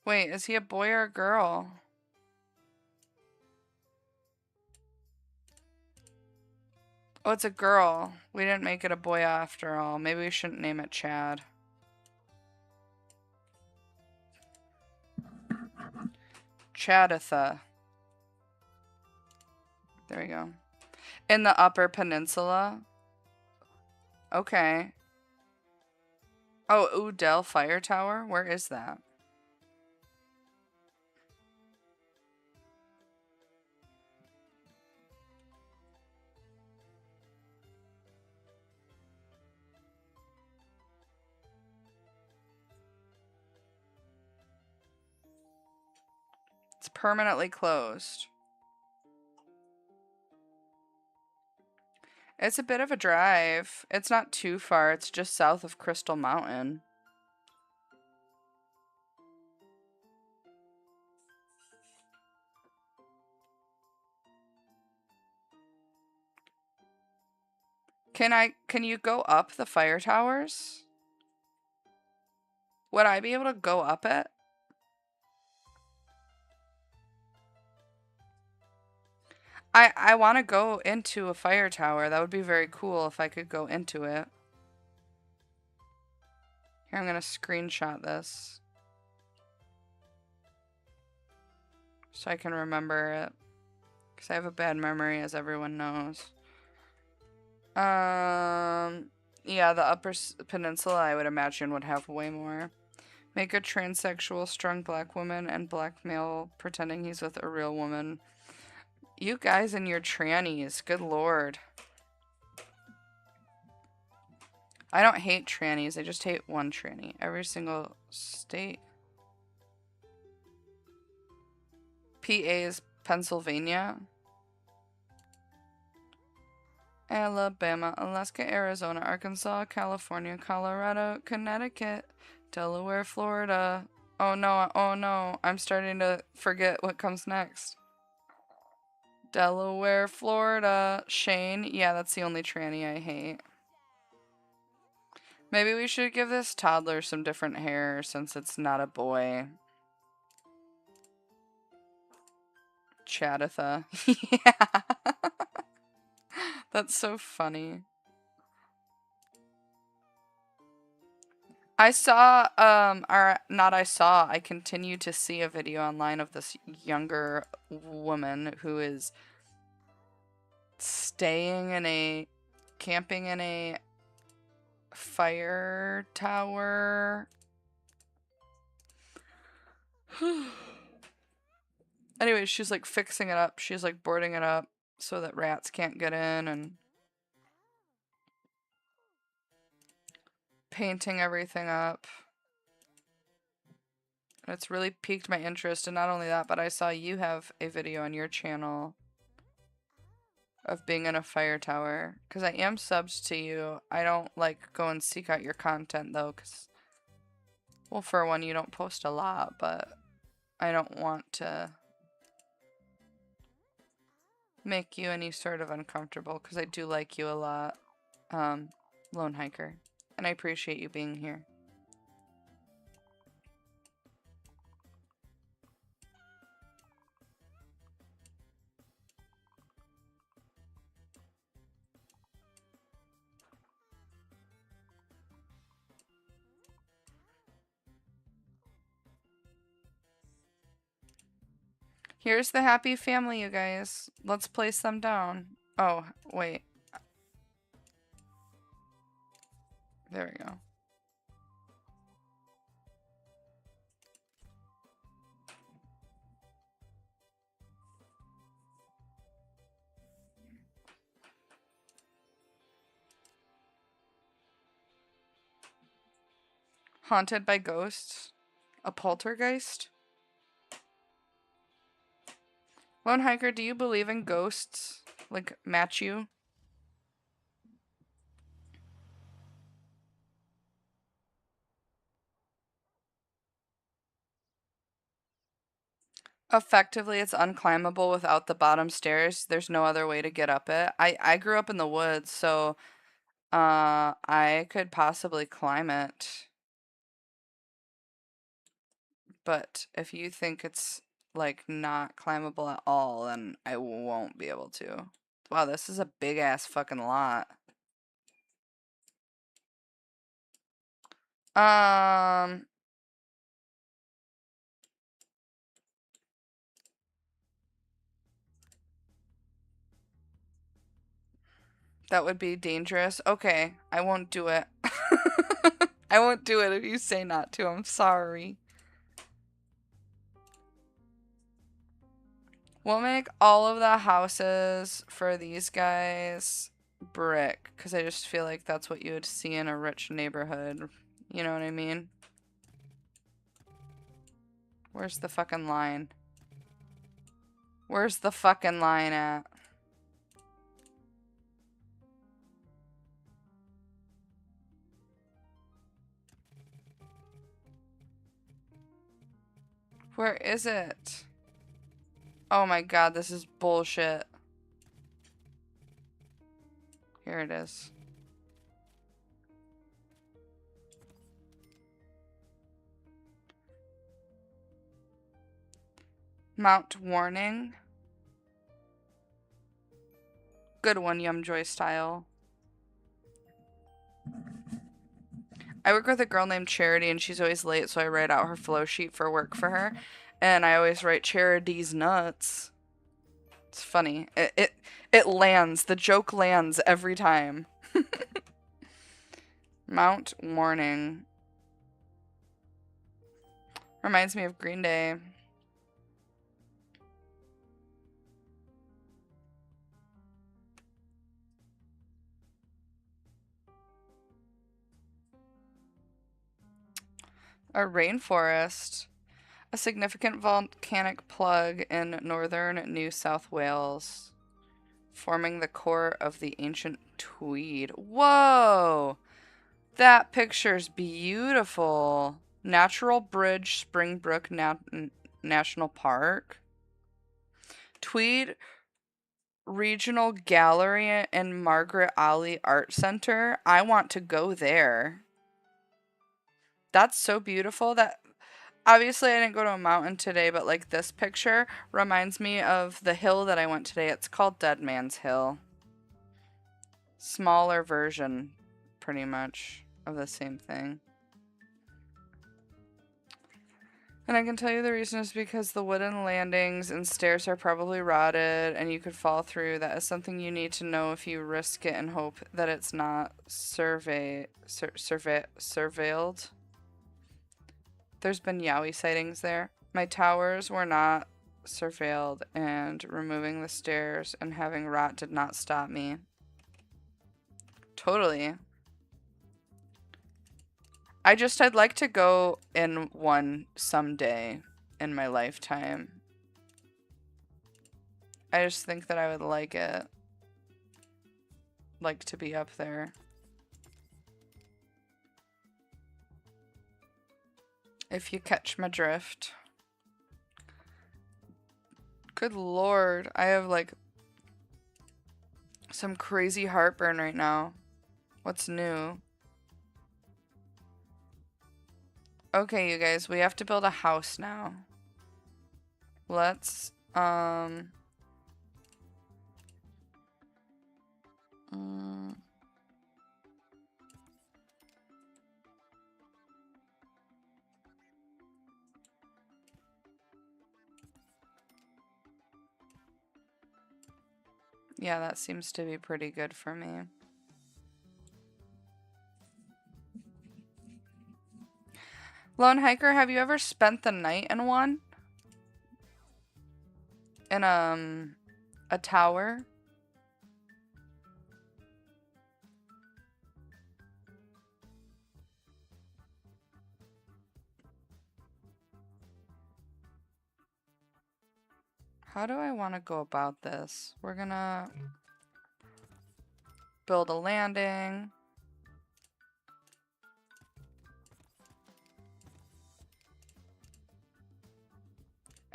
Wait, is he a boy or a girl? Oh, it's a girl. We didn't make it a boy after all. Maybe we shouldn't name it Chad. Chadatha. There we go. In the Upper Peninsula. Okay. Oh, Udell Fire Tower? Where is that? It's permanently closed. It's a bit of a drive. It's not too far. It's just south of Crystal Mountain. Can you go up the fire towers? Would I be able to go up it? I want to go into a fire tower. That would be very cool if I could go into it. Here, I'm going to screenshot this. So I can remember it. Because I have a bad memory, as everyone knows. Yeah, the Upper Peninsula, I would imagine, would have way more. Make a transsexual strong black woman and black male pretending he's with a real woman. You guys and your trannies, good lord. I don't hate trannies, I just hate one tranny. Every single state. PA is Pennsylvania. Alabama, Alaska, Arizona, Arkansas, California, Colorado, Connecticut, Delaware, Florida. Oh no, I'm starting to forget what comes next. Delaware, Florida, Shane. Yeah, that's the only tranny I hate. Maybe we should give this toddler some different hair since it's not a boy. Chadatha. Yeah. That's so funny. I continue to see a video online of this younger woman who is camping in a fire tower. Anyways, she's like fixing it up. She's like boarding it up so that rats can't get in and painting everything up. And it's really piqued my interest. And not only that, but I saw you have a video on your channel of being in a fire tower. Because I am subbed to you. I don't like go and seek out your content though. Because, well, for one, you don't post a lot, but I don't want to make you any sort of uncomfortable. Because I do like you a lot, Lone Hiker. And I appreciate you being here. Here's the happy family, you guys. Let's place them down. Oh, wait. There we go. Haunted by ghosts? A poltergeist? Lone Hiker, do you believe in ghosts? Like, match you? Effectively, it's unclimbable without the bottom stairs. There's no other way to get up it. I grew up in the woods, so I could possibly climb it. But if you think it's like not climbable at all, then I won't be able to. Wow, this is a big ass fucking lot. Um, that would be dangerous. Okay, I won't do it. I won't do it if you say not to. I'm sorry. We'll make all of the houses for these guys brick, because I just feel like that's what you would see in a rich neighborhood. You know what I mean? Where's the fucking line? Where's the fucking line at? Where is it? Oh my god, this is bullshit. Here it is. Mount Warning. Good one, Yumjoy style. I work with a girl named Charity, and she's always late, so I write out her flow sheet for work for her. And I always write Charity's nuts. It's funny. It lands. The joke lands every time. Mount Warning. Reminds me of Green Day. A rainforest. A significant volcanic plug in northern New South Wales, forming the core of the ancient Tweed. Whoa! That picture's beautiful. Natural Bridge Springbrook National Park. Tweed Regional Gallery and Margaret Alley Art Center. I want to go there. That's so beautiful. That obviously I didn't go to a mountain today, but like this picture reminds me of the hill that I went today. It's called Dead Man's Hill. Smaller version, pretty much, of the same thing. And I can tell you the reason is because the wooden landings and stairs are probably rotted and you could fall through. That is something you need to know if you risk it and hope that it's not surveilled. There's been Yowie sightings there. My towers were not surveilled and removing the stairs and having rot did not stop me. Totally. I'd like to go in one someday in my lifetime. I just think that I would like it. Like to be up there. If you catch my drift. Good lord, I have like some crazy heartburn right now. What's new? Okay, you guys, we have to build a house now. Let's, yeah, that seems to be pretty good for me. Lone Hiker, have you ever spent the night in one? In, a tower? How do I want to go about this? We're gonna build a landing.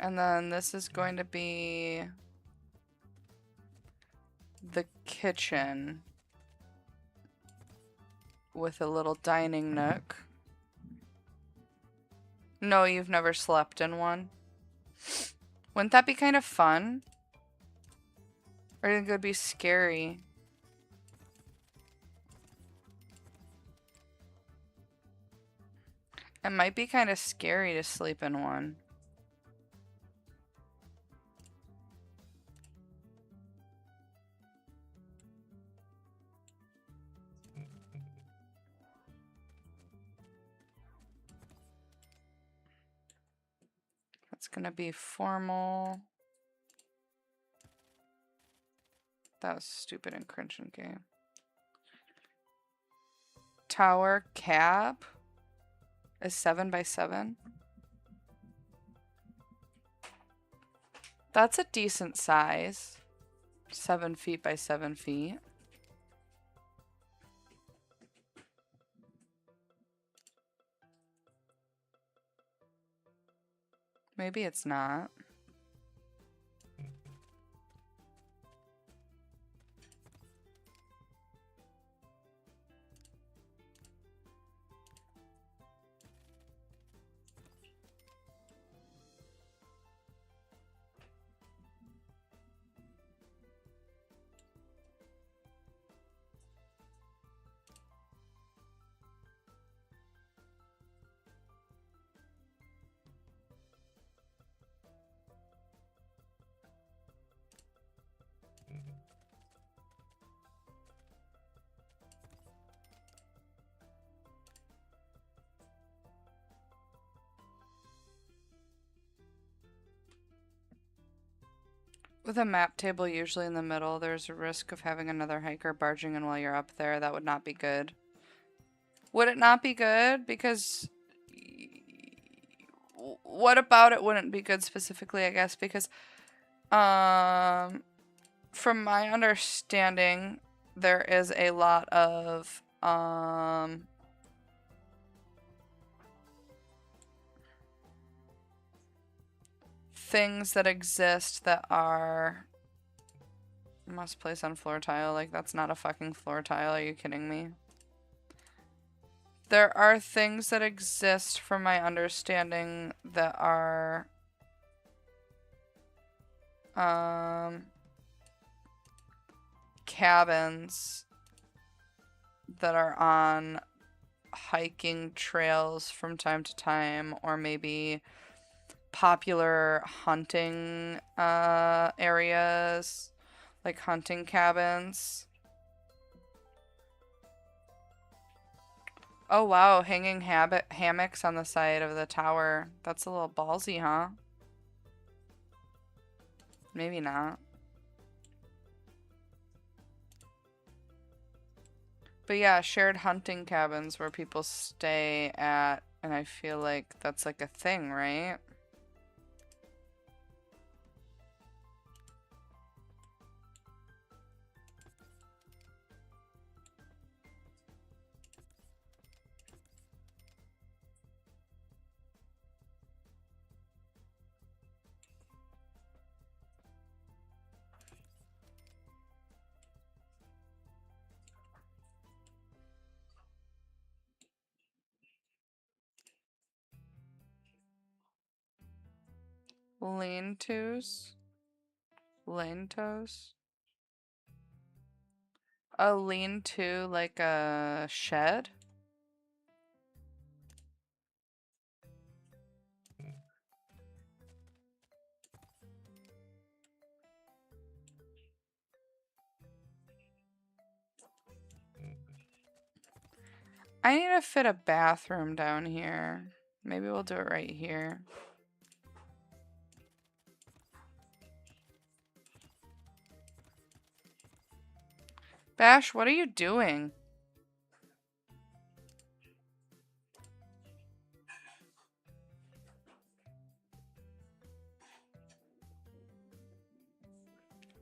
And then this is going to be the kitchen with a little dining nook. No, you've never slept in one? Wouldn't that be kind of fun? Or do you think it would be scary? It might be kind of scary to sleep in one. It's gonna be formal. That was stupid encryption game. Tower cap is 7 by 7. That's a decent size. 7 feet by 7 feet. Maybe it's not. With a map table usually in the middle, there's a risk of having another hiker barging in while you're up there. That would not be good. Would it not be good? Because what about it wouldn't be good specifically, I guess? Because from my understanding, there is a lot of things that exist that are must place on floor tile. Like, that's not a fucking floor tile. Are you kidding me? There are things that exist from my understanding that are cabins that are on hiking trails from time to time, or maybe popular hunting areas, like hunting cabins. Oh wow, hanging hammocks on the side of the tower. That's a little ballsy, huh? Maybe not. But yeah, shared hunting cabins where people stay at, and I feel like that's like a thing, right? Lean-tos? Lean-tos? A lean-to like a shed? I need to fit a bathroom down here. Maybe we'll do it right here. Bash, what are you doing?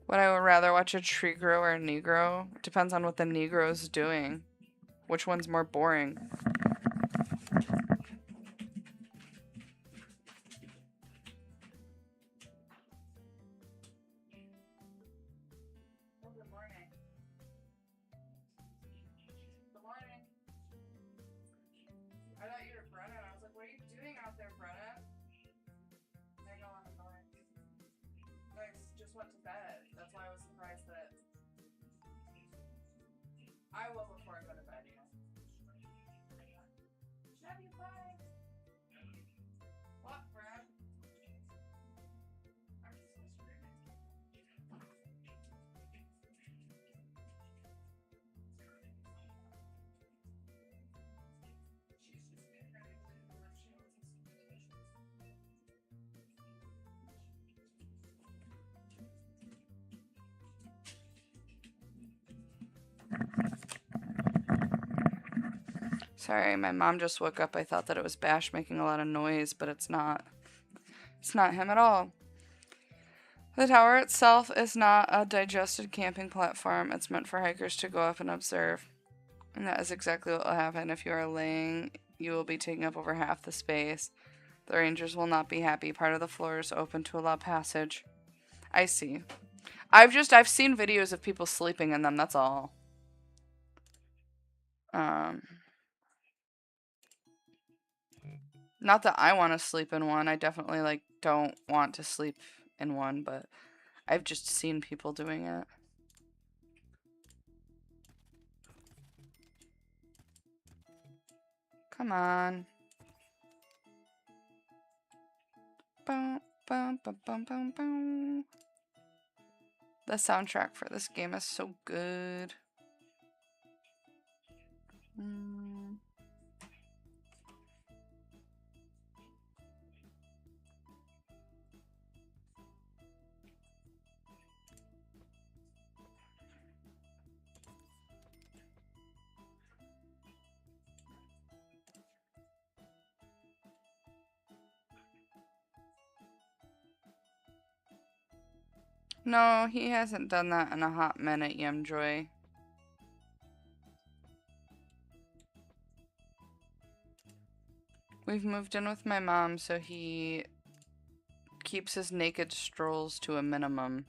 Would I rather watch a tree grow or a Negro? Depends on what the Negro's doing. Which one's more boring? Good morning. Good morning. I thought you were Brennan. I was like, what are you doing out there, Brennan? I go on the morning. I just went to bed. That's why I was surprised that I will before I go to bed, yeah. Love you, bye. What, Brad? I'm just gonna scream it. She's just getting ready to do what she wants to see. Sorry, my mom just woke up. I thought that it was Bash making a lot of noise, but it's not. It's not him at all. The tower itself is not a digested camping platform. It's meant for hikers to go up and observe. And that is exactly what will happen. If you are laying, you will be taking up over half the space. The rangers will not be happy. Part of the floor is open to allow passage. I see. I've seen videos of people sleeping in them, that's all. Not that I want to sleep in one. I definitely like don't want to sleep in one, but I've just seen people doing it. Come on. Boom, boom, boom, boom, boom, boom. The soundtrack for this game is so good. No, he hasn't done that in a hot minute, Yemjoy. We've moved in with my mom, so he keeps his naked strolls to a minimum.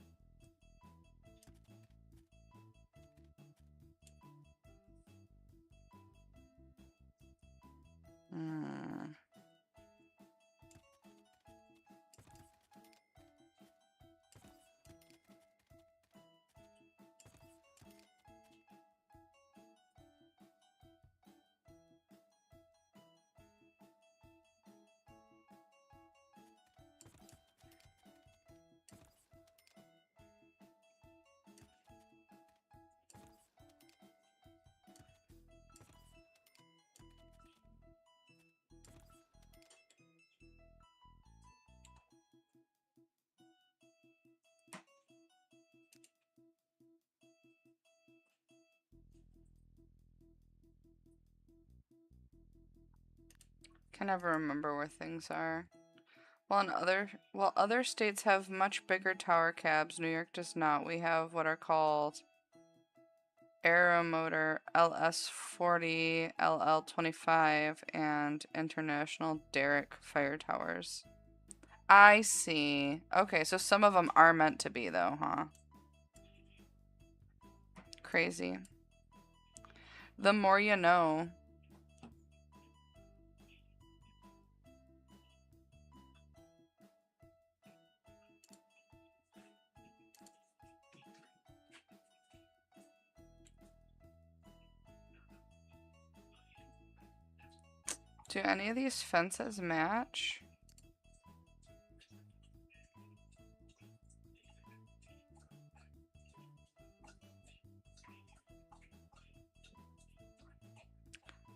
Can never remember where things are. While other states have much bigger tower cabs, New York does not. We have what are called Aeromotor LS40, LL25, and International Derrick fire towers. I see. Okay, so some of them are meant to be, though, huh? Crazy. The more you know. Do any of these fences match?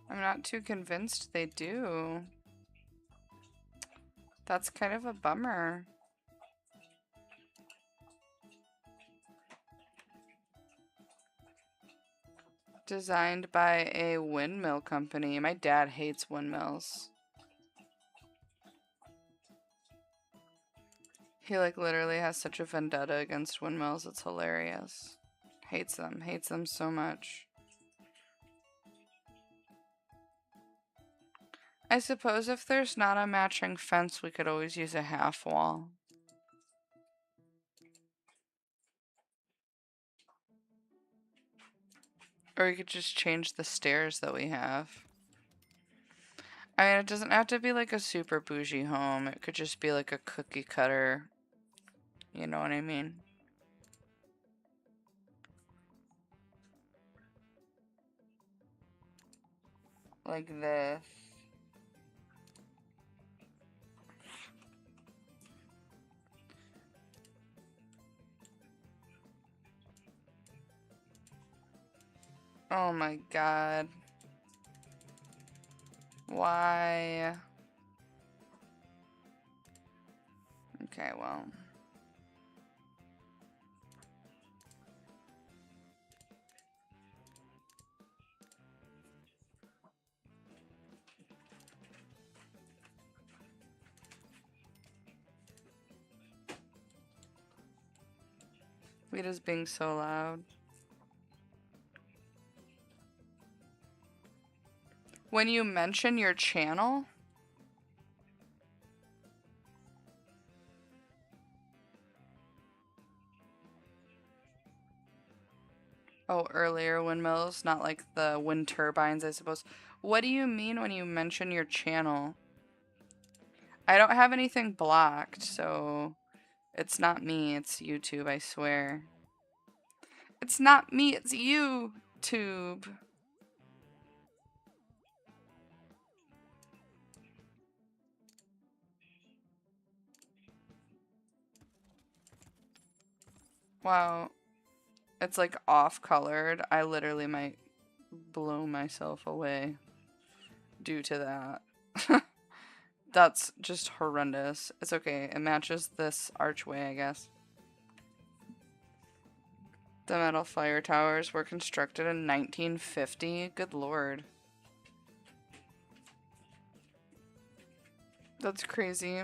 I'm not too convinced they do. That's kind of a bummer. Designed by a windmill company. My dad hates windmills. He like literally has such a vendetta against windmills. It's hilarious. Hates them so much. I suppose if there's not a matching fence, we could always use a half wall. Or we could just change the stairs that we have. I mean, it doesn't have to be like a super bougie home. It could just be like a cookie cutter. You know what I mean? Like this. Oh my god. Why? Okay, well. Vita's being so loud. When you mention your channel? Oh, earlier windmills, not like the wind turbines, I suppose. What do you mean when you mention your channel? I don't have anything blocked, so it's not me, it's YouTube, I swear. It's not me, it's YouTube. Wow. It's like off-colored. I literally might blow myself away due to that. That's just horrendous. It's okay. It matches this archway, I guess. The metal fire towers were constructed in 1950. Good lord. That's crazy.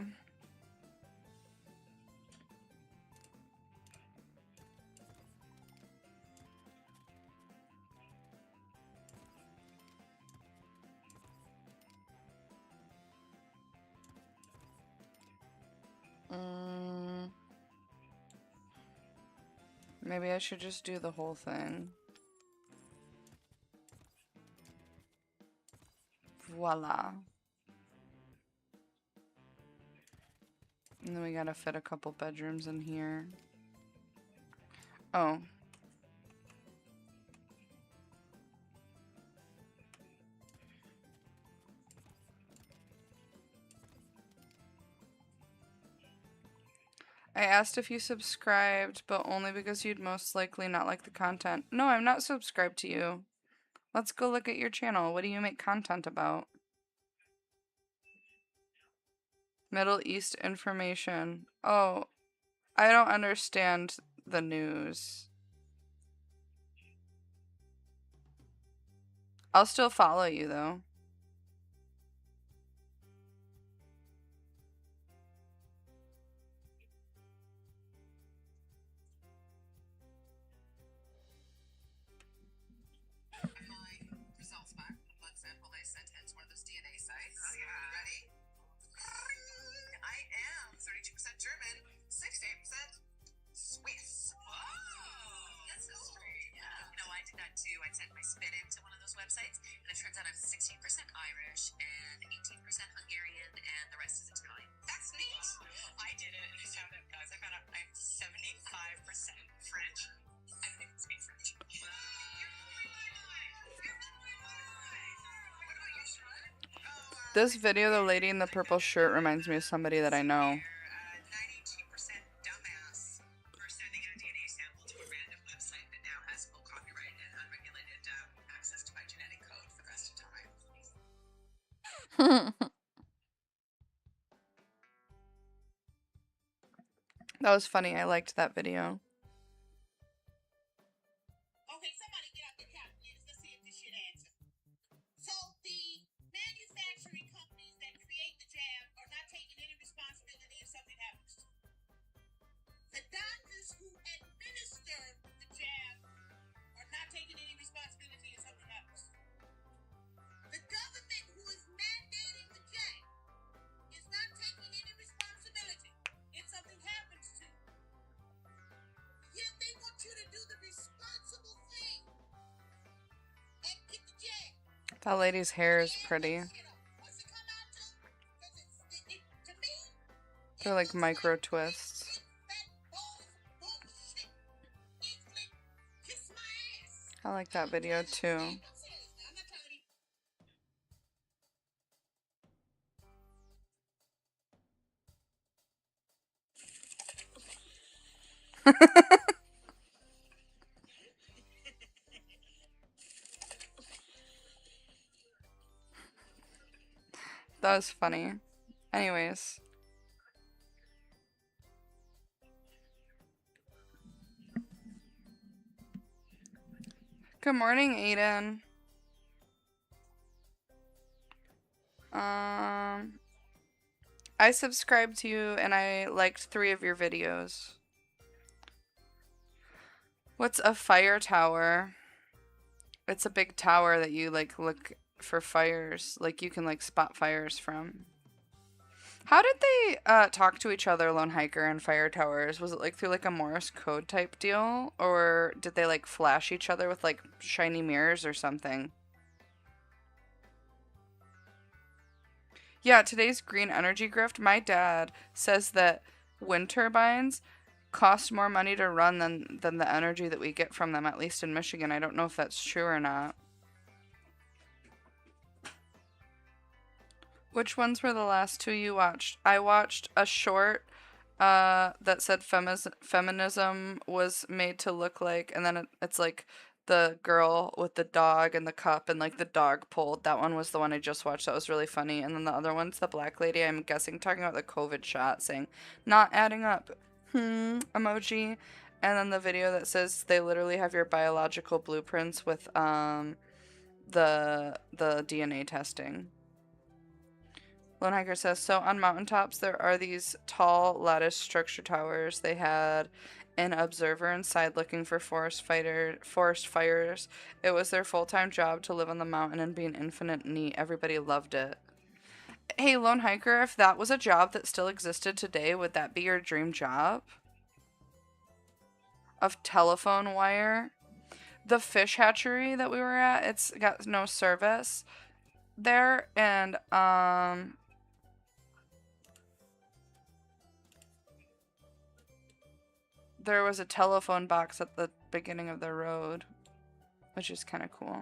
Maybe I should just do the whole thing. Voila. And then we gotta fit a couple bedrooms in here. Oh. I asked if you subscribed, but only because you'd most likely not like the content. No, I'm not subscribed to you. Let's go look at your channel. What do you make content about? Middle East information. Oh, I don't understand the news. I'll still follow you, though. 16% Irish and 18% Hungarian, and the rest is Italian. That's neat. I did it, and I found out, guys. I found out I'm 75% French. I don't even speak French. You're blowing my mind. You're blowing my mind. What about you, Sean? This video, the lady in the purple shirt, reminds me of somebody that I know. 92% dumbass for sending a DNA sample to a random website that now has full copyright and unregulated access to my genetic code for the rest of time. That was funny. I liked that video. Okay, somebody get out the calculators. Let's see if this shit answers. So the manufacturing companies that create the jab are not taking any responsibility if something happens to them. The doctors who administer the jab are not taking any responsibility if something happens to them. The government who is mandating the jab is not taking any responsibility if something happens to them. Yet they want you to do the responsible thing and get the jab. That lady's hair is pretty. What's it come out to? 'Cause to me, They're like micro twists. big fat balls of bullshit. Inkling, kiss my ass. I like that video too. I'm serious now. I'm not trying to be. That was funny. Anyways. Good morning, Aiden. I subscribed to you and I liked 3 of your videos. What's a fire tower? It's a big tower that you like look for fires. Like you can like spot fires from. How did they talk to each other, Lone Hiker and Fire Towers? Was it like through like a Morse code type deal? Or did they like flash each other with like shiny mirrors or something? Yeah, today's green energy grift. My dad says that wind turbines cost more money to run than the energy that we get from them, at least in Michigan. I don't know if that's true or not. Which ones were the last 2 you watched? I watched a short that said feminism was made to look like, and then it's like the girl with the dog and the cup and like the dog pulled. That one was the one I just watched. That was really funny. And then the other one's the black lady, I'm guessing, talking about the COVID shot, saying not adding up emoji. And then the video that says they literally have your biological blueprints with the DNA testing. Lone Hiker says, so on mountaintops there are these tall lattice structure towers. They had an observer inside looking for forest fires. It was their full-time job to live on the mountain and be an infinite neat. Everybody loved it. Hey, Lone Hiker, if that was a job that still existed today, would that be your dream job? Of telephone wire? The fish hatchery that we were at, it's got no service there, and there was a telephone box at the beginning of the road, which is kind of cool.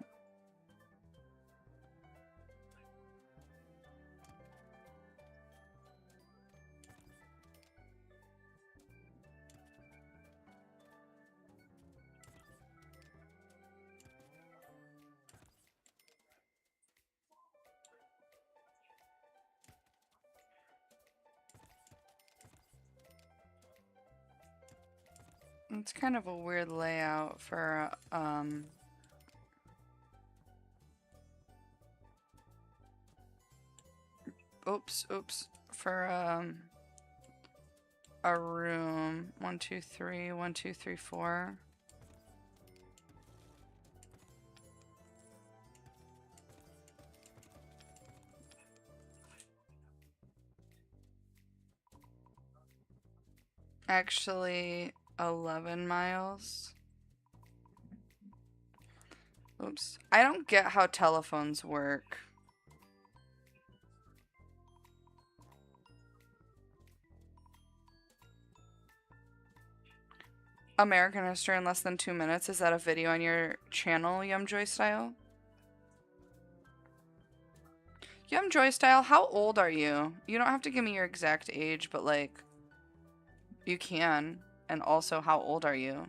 It's kind of a weird layout for oops, for a room. 1 2 3 1 2 3 4. Actually 11 miles. Oops. I don't get how telephones work. American History in less than 2 minutes. Is that a video on your channel, Yumjoy Style? Yumjoy Style, how old are you? You don't have to give me your exact age, but like, you can. And also, how old are you?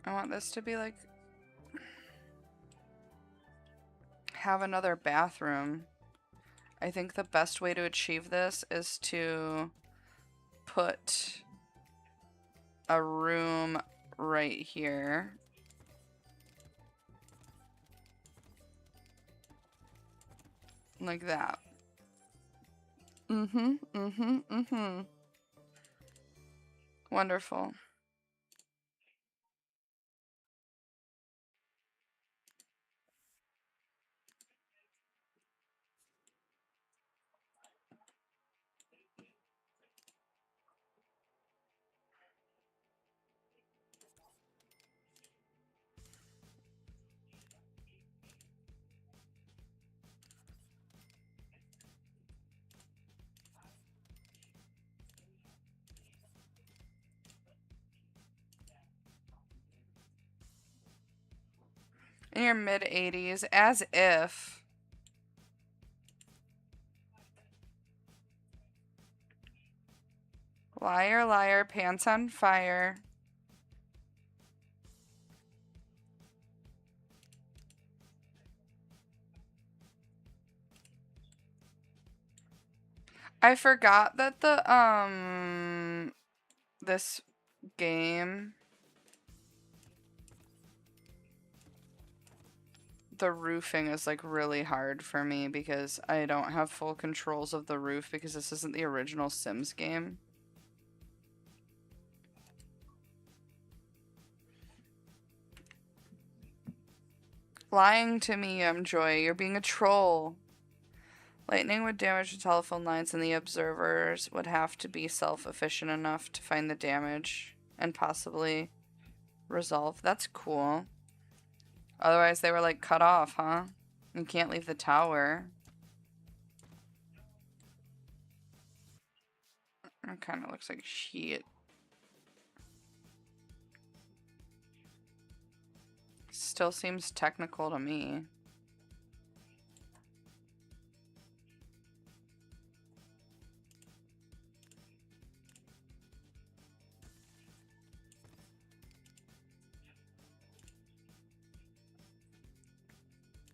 I want this to be like, have another bathroom. I think the best way to achieve this is to put a room right here. Like that. Wonderful. In your mid-80s, as if. Liar, liar, pants on fire. I forgot that this game, the roofing is like really hard for me because I don't have full controls of the roof because this isn't the original Sims game. Lying to me, Joy. You're being a troll. Lightning would damage the telephone lines and the observers would have to be self-efficient enough to find the damage and possibly resolve. That's cool. Otherwise they were like cut off, huh? You can't leave the tower. It kind of looks like shit. Still seems technical to me.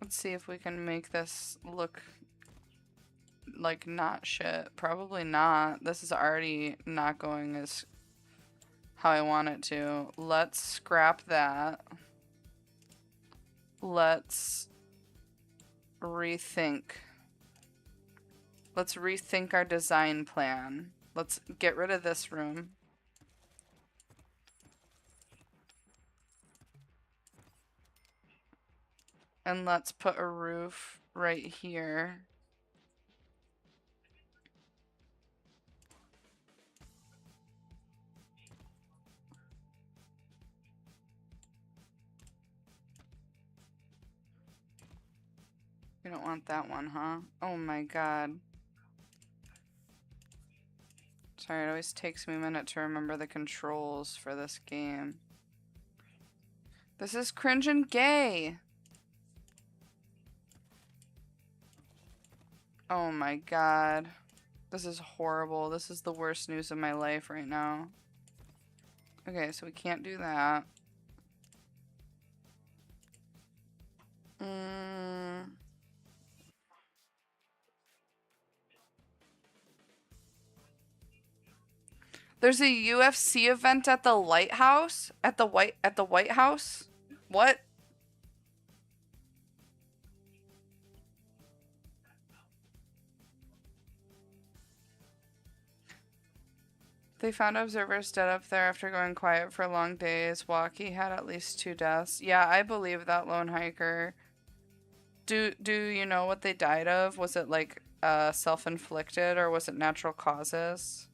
Let's see if we can make this look like not shit. Probably not. This is already not going as how I want it to. Let's scrap that. Let's rethink. Let's rethink our design plan. Let's get rid of this room. And let's put a roof right here. You don't want that one, huh? Oh my god. Sorry, it always takes me a minute to remember the controls for this game. This is cringe and gay! Oh my god. This is horrible. This is the worst news of my life right now. Okay, so we can't do that. There's a UFC event at the lighthouse? At the White House? What? They found observers dead up there after going quiet for long days. Walkie had at least 2 deaths. Yeah, I believe that lone hiker Do you know what they died of? Was it like self-inflicted or was it natural causes?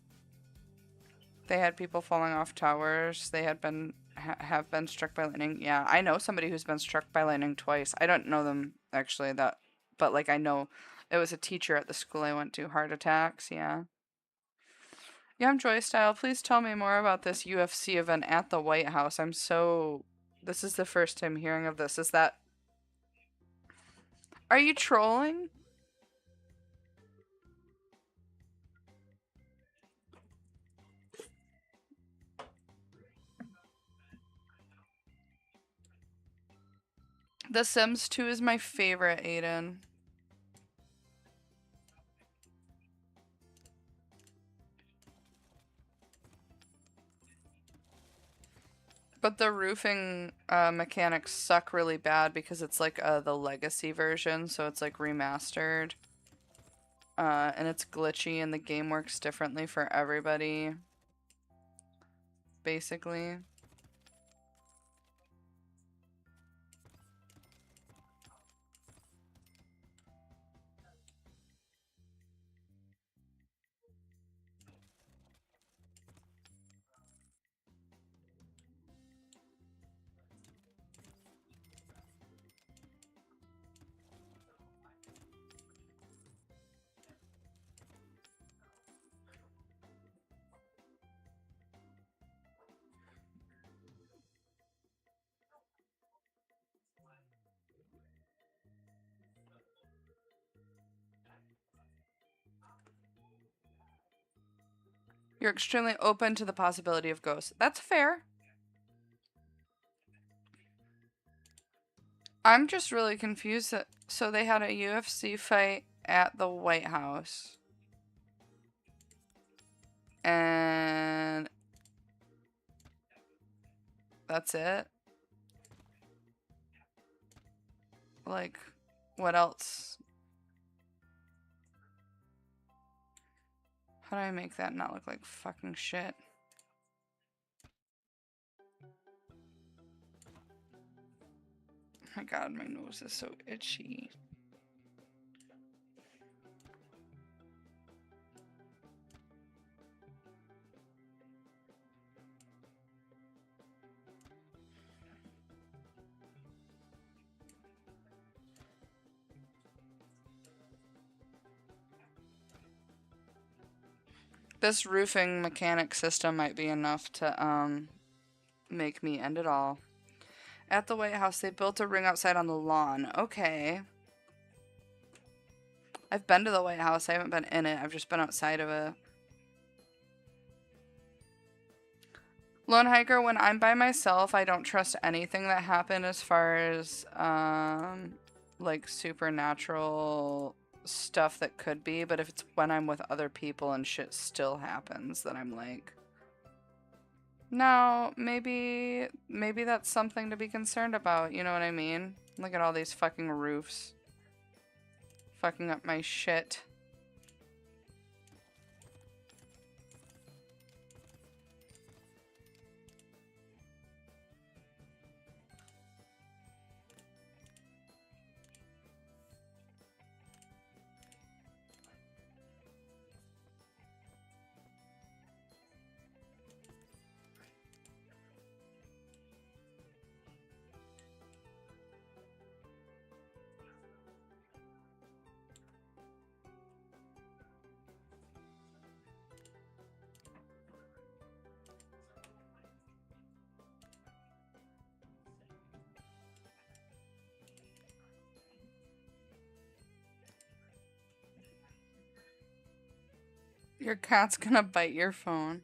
They had people falling off towers. They had been have been struck by lightning. Yeah, I know somebody who's been struck by lightning twice. I don't know them actually that, but like I know it was a teacher at the school I went to. Heart attacks. Yeah. Yeah, I'm Joy Style. Please tell me more about this UFC event at the White House. I'm so. This is the first time hearing of this. Is that. Are you trolling? The Sims 2 is my favorite, Aiden. But the roofing mechanics suck really bad because it's like the legacy version, so it's like remastered. And it's glitchy and the game works differently for everybody. Basically. You're extremely open to the possibility of ghosts. That's fair. I'm just really confused that so they had a UFC fight at the White House. And that's it. Like, what else? How do I make that not look like fucking shit? Oh my god, my nose is so itchy. This roofing mechanic system might be enough to, make me end it all. At the White House, they built a ring outside on the lawn. Okay. I've been to the White House. I haven't been in it. I've just been outside of it. Lone Hiker, when I'm by myself, I don't trust anything that happened as far as, like, supernatural stuff that could be. But if it's when I'm with other people and shit still happens, then I'm like... No, maybe that's something to be concerned about, you know what I mean? Look at all these fucking roofs. Fucking up my shit. Your cat's gonna bite your phone.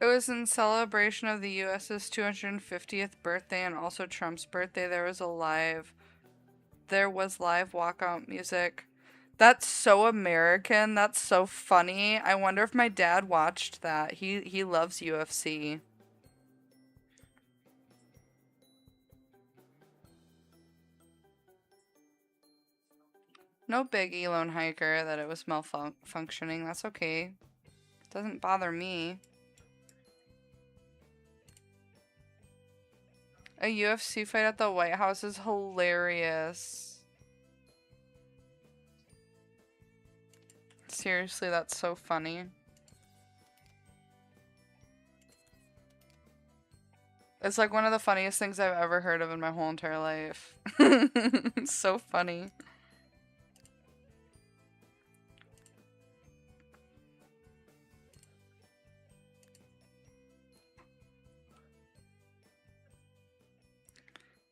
It was in celebration of the US's 250th birthday and also Trump's birthday. There was live walkout music. That's so American. That's so funny. I wonder if my dad watched that. He loves UFC. No biggie, Lone Hiker, that it was malfunctioning. That's okay. Doesn't bother me. A UFC fight at the White House is hilarious. Seriously, that's so funny. It's like one of the funniest things I've ever heard of in my whole entire life. It's so funny.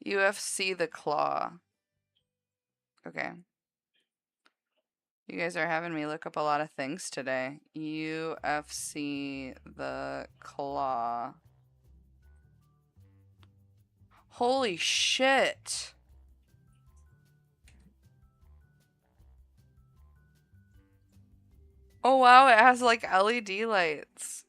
UFC the Claw. Okay. You guys are having me look up a lot of things today. UFC the Claw. Holy shit. Oh wow, it has like LED lights.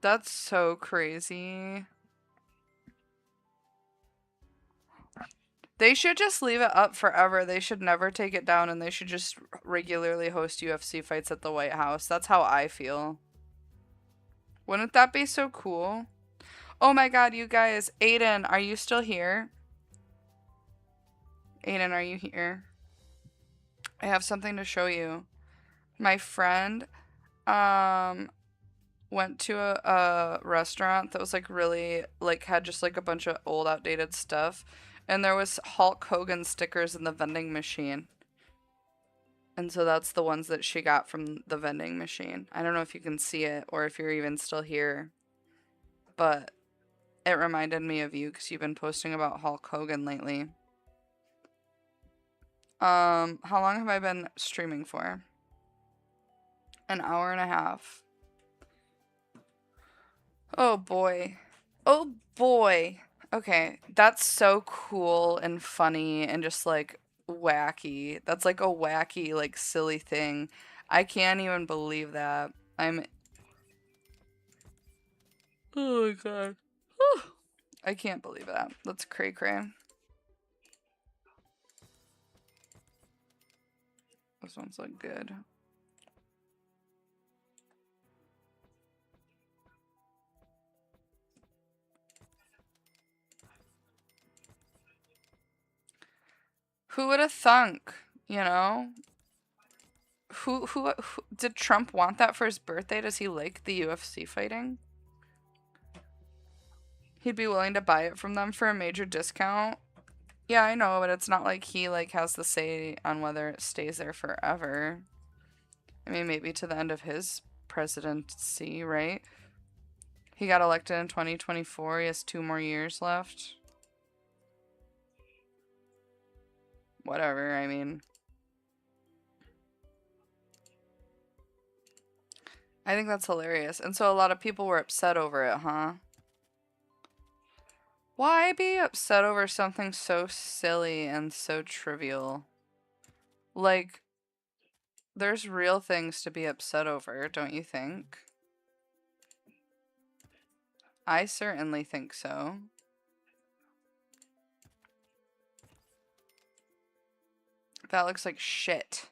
That's so crazy. They should just leave it up forever. They should never take it down, and they should just regularly host UFC fights at the White House. That's how I feel. Wouldn't that be so cool? Oh my god, you guys. Aiden, are you still here? Aiden, are you here? I have something to show you. My friend went to a restaurant that was like really like had just like a bunch of old outdated stuff, and there was Hulk Hogan stickers in the vending machine. And so that's the ones that she got from the vending machine. I don't know if you can see it or if you're even still here, but it reminded me of you because you've been posting about Hulk Hogan lately. How long have I been streaming for? An hour and a half. Oh boy. Oh boy. Okay, that's so cool and funny and just like wacky. That's like a wacky, like silly thing. I can't even believe that. Oh my god. I can't believe that. That's cray cray. This one's like good. Who would have thunk, you know? Who did Trump want that for his birthday? Does he like the UFC fighting? He'd be willing to buy it from them for a major discount. Yeah, I know, but it's not like he like has the say on whether it stays there forever. I mean, maybe to the end of his presidency, right? He got elected in 2024. He has 2 more years left. Whatever, I mean. I think that's hilarious. And so a lot of people were upset over it, huh? Why be upset over something so silly and so trivial? Like, there's real things to be upset over, don't you think? I certainly think so. That looks like shit.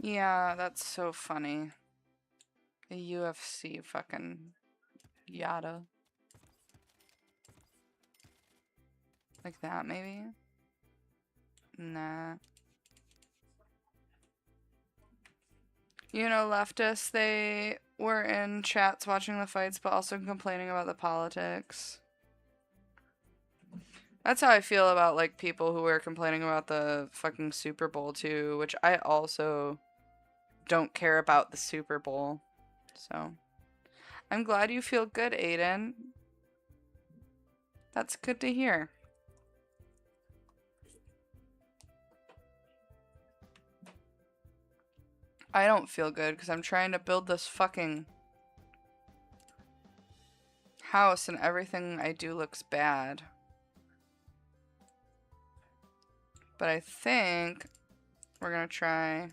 Yeah, that's so funny. A UFC fucking yada. Like that, maybe? Nah. You know, leftists, they were in chats watching the fights, but also complaining about the politics. That's how I feel about, like, people who were complaining about the fucking Super Bowl, too, which I also don't care about the Super Bowl. So, I'm glad you feel good, Aiden. That's good to hear. I don't feel good because I'm trying to build this fucking house and everything I do looks bad. But I think we're gonna try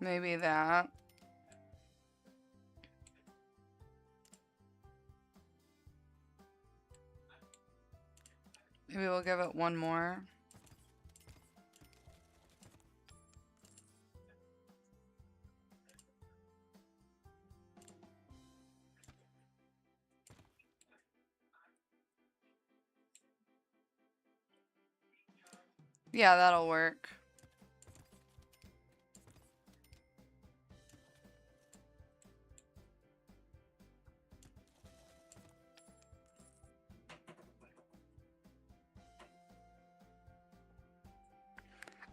maybe that. Maybe we'll give it one more. Yeah, that'll work.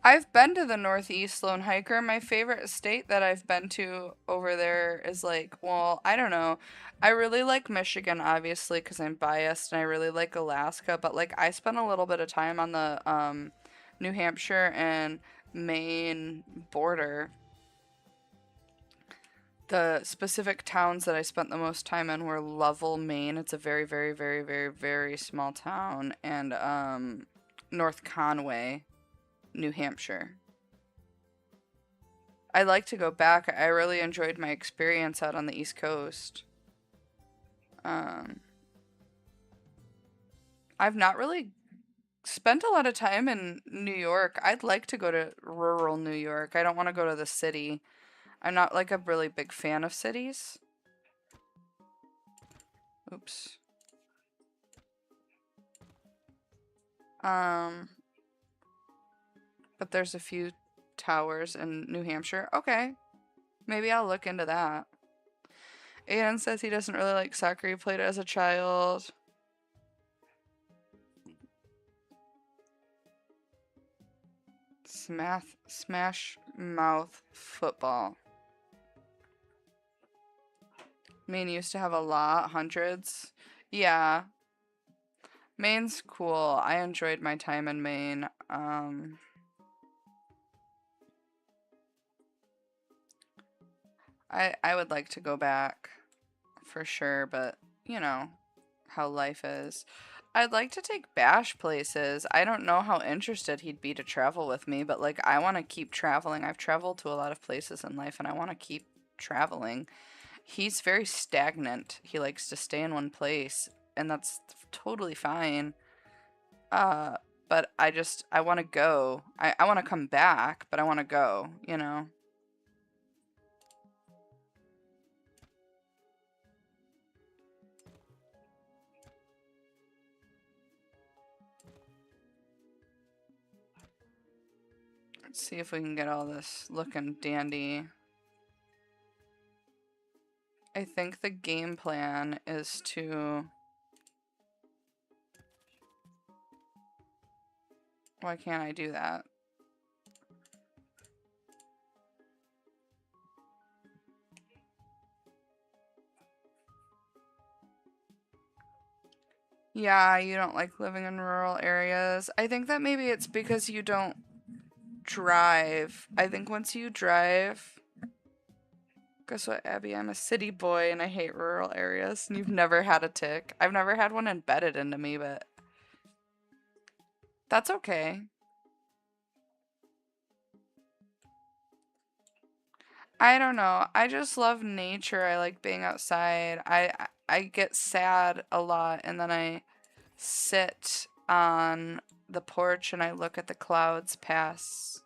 I've been to the Northeast Lone Hiker. My favorite state that I've been to over there is like, well, I don't know. I really like Michigan, obviously, because I'm biased, and I really like Alaska. But like, I spent a little bit of time on the New Hampshire and Maine border. The specific towns that I spent the most time in were Lovell, Maine. It's a very, very, very, very, very small town, and North Conway, New Hampshire. I'd like to go back. I really enjoyed my experience out on the East Coast. I've not really spent a lot of time in New York. I'd like to go to rural New York. I don't want to go to the city. I'm not like a really big fan of cities. Oops. But there's a few towers in New Hampshire. Okay. Maybe I'll look into that. Aiden says he doesn't really like soccer. He played it as a child. Smash mouth football. Maine used to have a lot, hundreds. Yeah. Maine's cool. I enjoyed my time in Maine. I would like to go back for sure, but you know how life is. I'd like to take Bash places. I don't know how interested he'd be to travel with me, but like I want to keep traveling. I've traveled to a lot of places in life and I want to keep traveling. He's very stagnant. He likes to stay in one place, and that's totally fine. Uh, but I want to go. I want to come back, but I want to go, you know? Let's see if we can get all this looking dandy. I think the game plan is to... Why can't I do that? Yeah, you don't like living in rural areas. I think that maybe it's because you don't drive. I think once you drive... Guess what, Abby? I'm a city boy and I hate rural areas. And you've never had a tick. I've never had one embedded into me, but... That's okay. I don't know. I just love nature. I like being outside. I get sad a lot and then I sit on the porch and I look at the clouds pass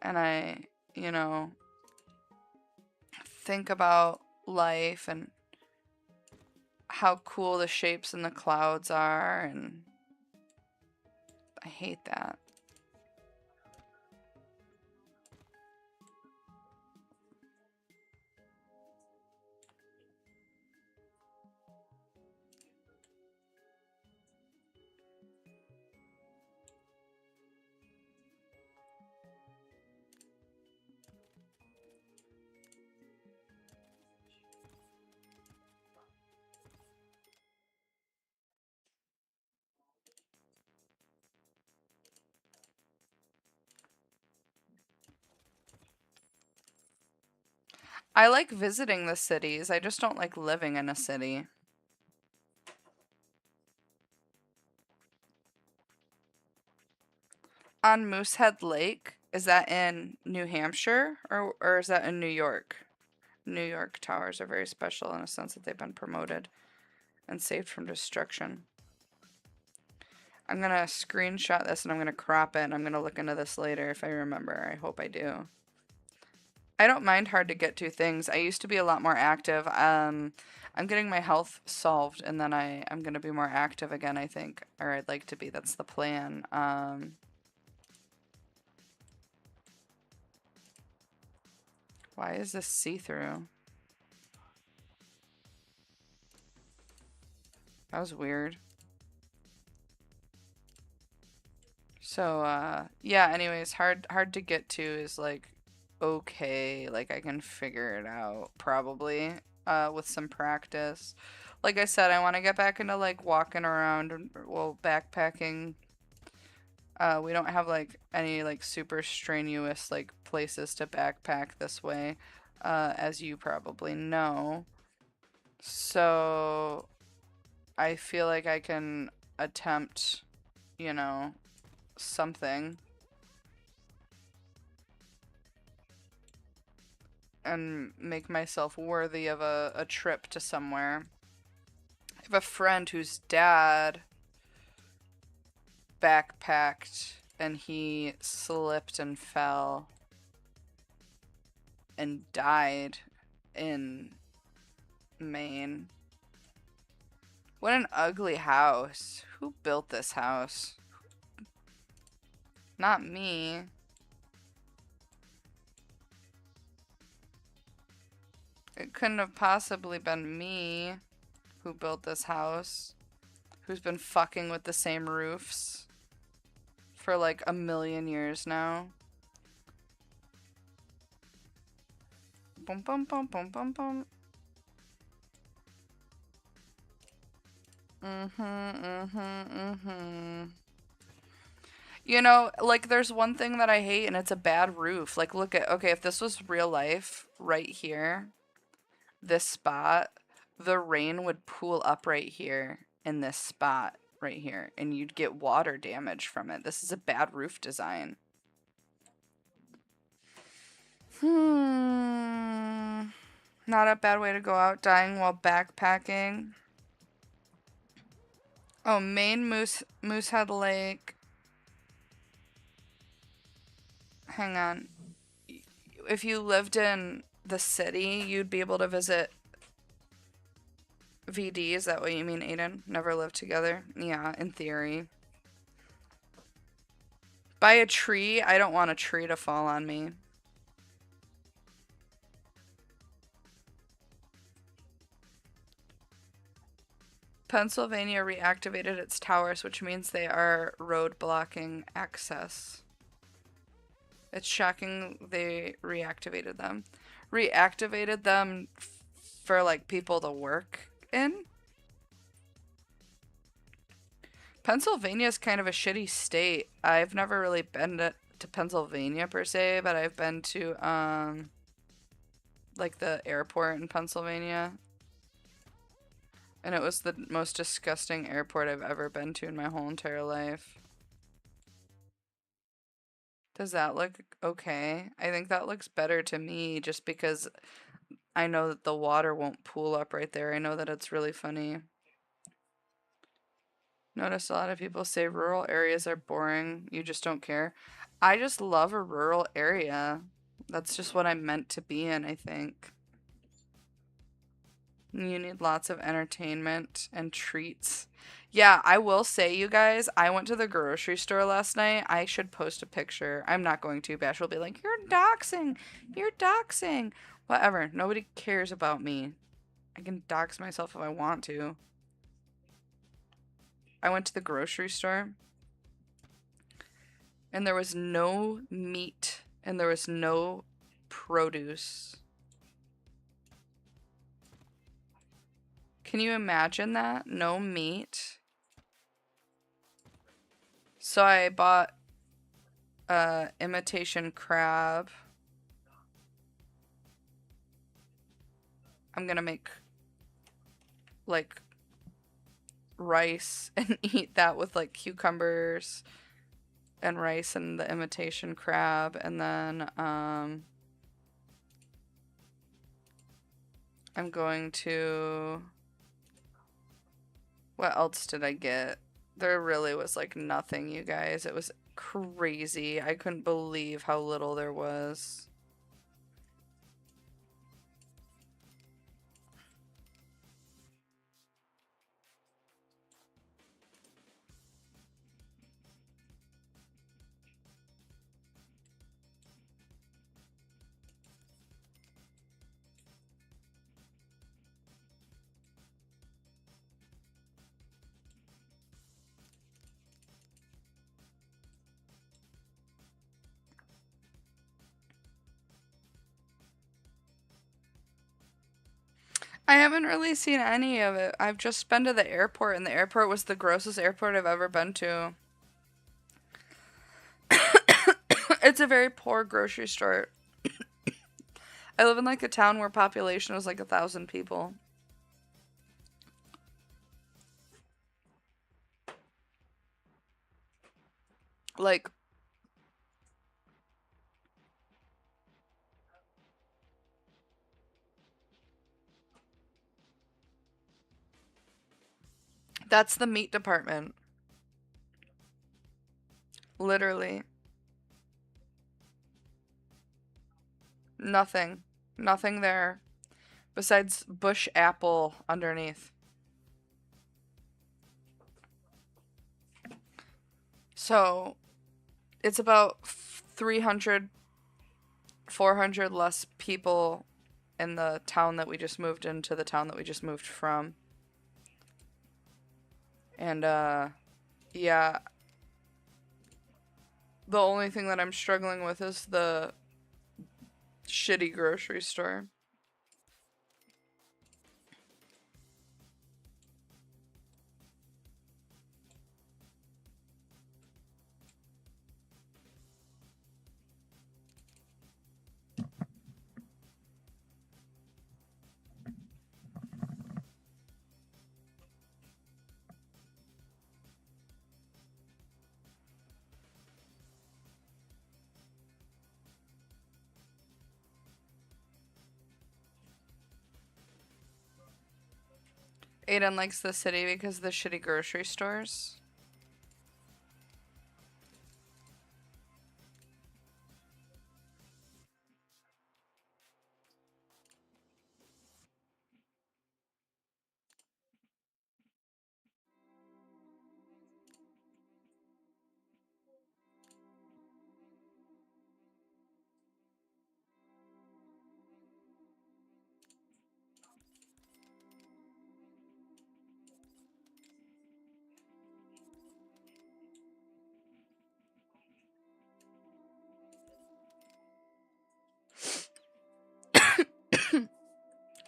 and I, you know, think about life and how cool the shapes in the clouds are, and I hate that. I like visiting the cities. I just don't like living in a city. On Moosehead Lake, is that in New Hampshire or is that in New York? New York towers are very special in a sense that they've been promoted and saved from destruction. I'm gonna screenshot this and I'm gonna crop it and I'm gonna look into this later if I remember. I hope I do. I don't mind hard to get to things. I used to be a lot more active. I'm getting my health solved and then I'm gonna be more active again, I think. Or I'd like to be. That's the plan. Why is this see-through? That was weird. So, yeah, anyways, hard to get to is like okay, like I can figure it out probably with some practice. Like I said, I want to get back into like walking around and well, backpacking. We don't have like any like super strenuous like places to backpack this way, as you probably know. So, I feel like I can attempt, you know, something and make myself worthy of a trip to somewhere. I have a friend whose dad backpacked and he slipped and fell and died in Maine. What an ugly house. Who built this house? Not me. It couldn't have possibly been me who built this house, who's been fucking with the same roofs for like a million years now. Bum bum bum bum bum bum. You know, like there's one thing that I hate and it's a bad roof. Like look at, okay, if this was real life right here, this spot, the rain would pool up right here in this spot right here and you'd get water damage from it. This is a bad roof design. Not a bad way to go out dying while backpacking. Oh, Maine Moosehead Lake. Hang on. If you lived in the city, you'd be able to visit VD. Is that what you mean, Aiden? Never lived together? Yeah, in theory. By a tree? I don't want a tree to fall on me. Pennsylvania reactivated its towers, which means they are road blocking access. It's shocking they reactivated them. Reactivated them for like people to work in? Pennsylvania is kind of a shitty state. I've never really been to Pennsylvania per se, but I've been to like the airport in Pennsylvania. And it was the most disgusting airport I've ever been to in my whole entire life. Does that look okay? I think that looks better to me just because I know that the water won't pool up right there. I know that it's really funny. Notice a lot of people say rural areas are boring. You just don't care. I just love a rural area. That's just what I'm meant to be in, I think. You need lots of entertainment and treats. Yeah, I will say, you guys, I went to the grocery store last night. I should post a picture. I'm not going to. Bash will be like, you're doxing. You're doxing. Whatever. Nobody cares about me. I can dox myself if I want to. I went to the grocery store and there was no meat and there was no produce. Can you imagine that? No meat. So I bought imitation crab. I'm gonna make like rice and eat that with like cucumbers and rice and the imitation crab, and then I'm going to, what else did I get? There really was like nothing, you guys. It was crazy. I couldn't believe how little there was. I haven't really seen any of it. I've just been to the airport, and the airport was the grossest airport I've ever been to. It's a very poor grocery store. I live in like a town where population was like 1,000 people. Like, that's the meat department. Literally. Nothing. Nothing there. Besides bush apple underneath. So, it's about 300, 400 less people in the town that we just moved into, the town that we just moved from. And, yeah. The only thing that I'm struggling with is the shitty grocery store. Aiden likes the city because of the shitty grocery stores.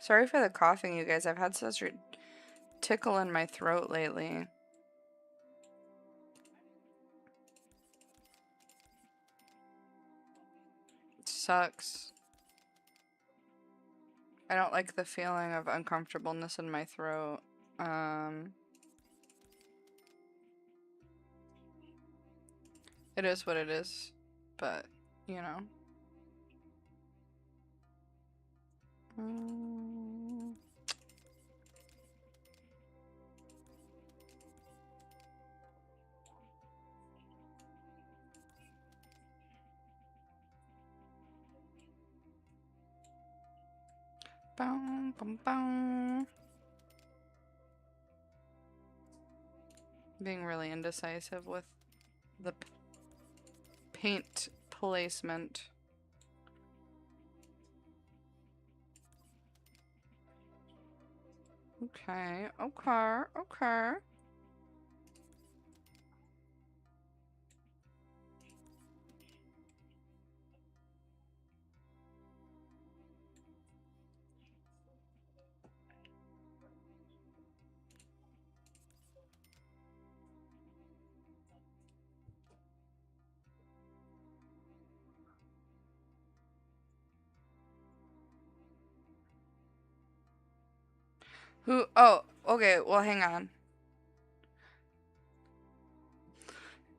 Sorry for the coughing, you guys. I've had such a tickle in my throat lately. It sucks. I don't like the feeling of uncomfortableness in my throat. It is what it is, but, you know. Bow, bow, bow. Being really indecisive with the paint placement. Okay, okay, okay. Who? Oh, okay. Well, hang on.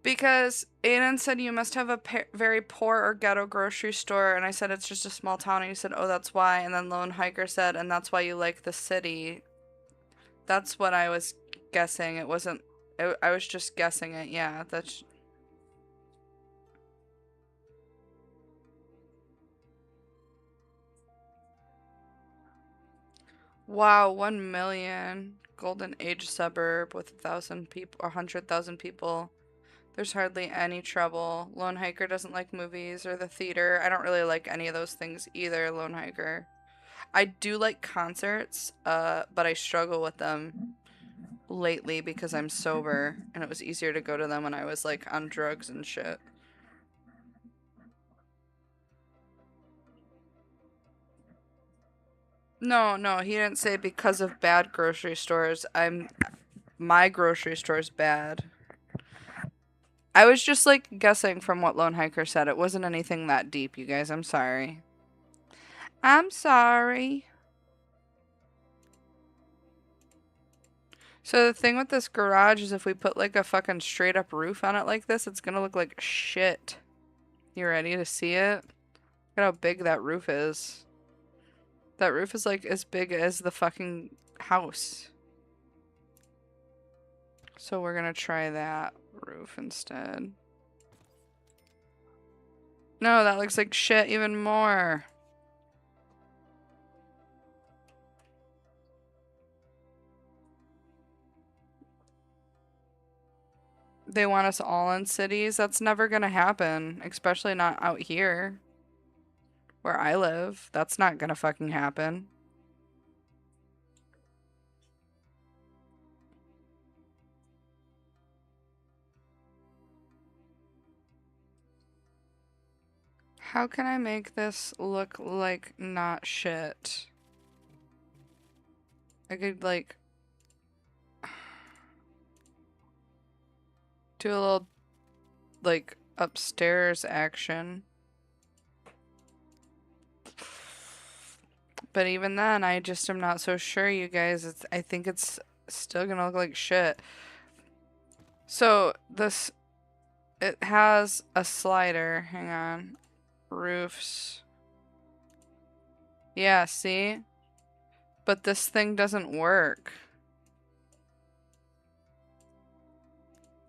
Because Aiden said you must have a very poor or ghetto grocery store, and I said it's just a small town, and he said, oh, that's why. And then Lone Hiker said, and that's why you like the city. That's what I was guessing. It wasn't. I was just guessing it. Yeah, that's. Wow, 1 million. Golden Age suburb with 1,000 people, or 100,000 people. There's hardly any trouble. Lone Hiker doesn't like movies or the theater. I don't really like any of those things either, Lone Hiker. I do like concerts, but I struggle with them lately because I'm sober, and it was easier to go to them when I was like on drugs and shit. No, he didn't say because of bad grocery stores. My grocery store's bad. I was just like guessing from what Lone Hiker said. It wasn't anything that deep, you guys. I'm sorry. I'm sorry. So the thing with this garage is if we put like a fucking straight up roof on it like this, it's gonna look like shit. You ready to see it? Look at how big that roof is. That roof is like as big as the fucking house. So we're gonna try that roof instead. No, that looks like shit even more. They want us all in cities. That's never gonna happen, especially not out here where I live. That's not gonna fucking happen. How can I make this look like not shit? I could like do a little like upstairs action. But even then, I just am not so sure, you guys. I think it's still gonna look like shit. So this, it has a slider. Hang on. Roofs. Yeah, see? But this thing doesn't work.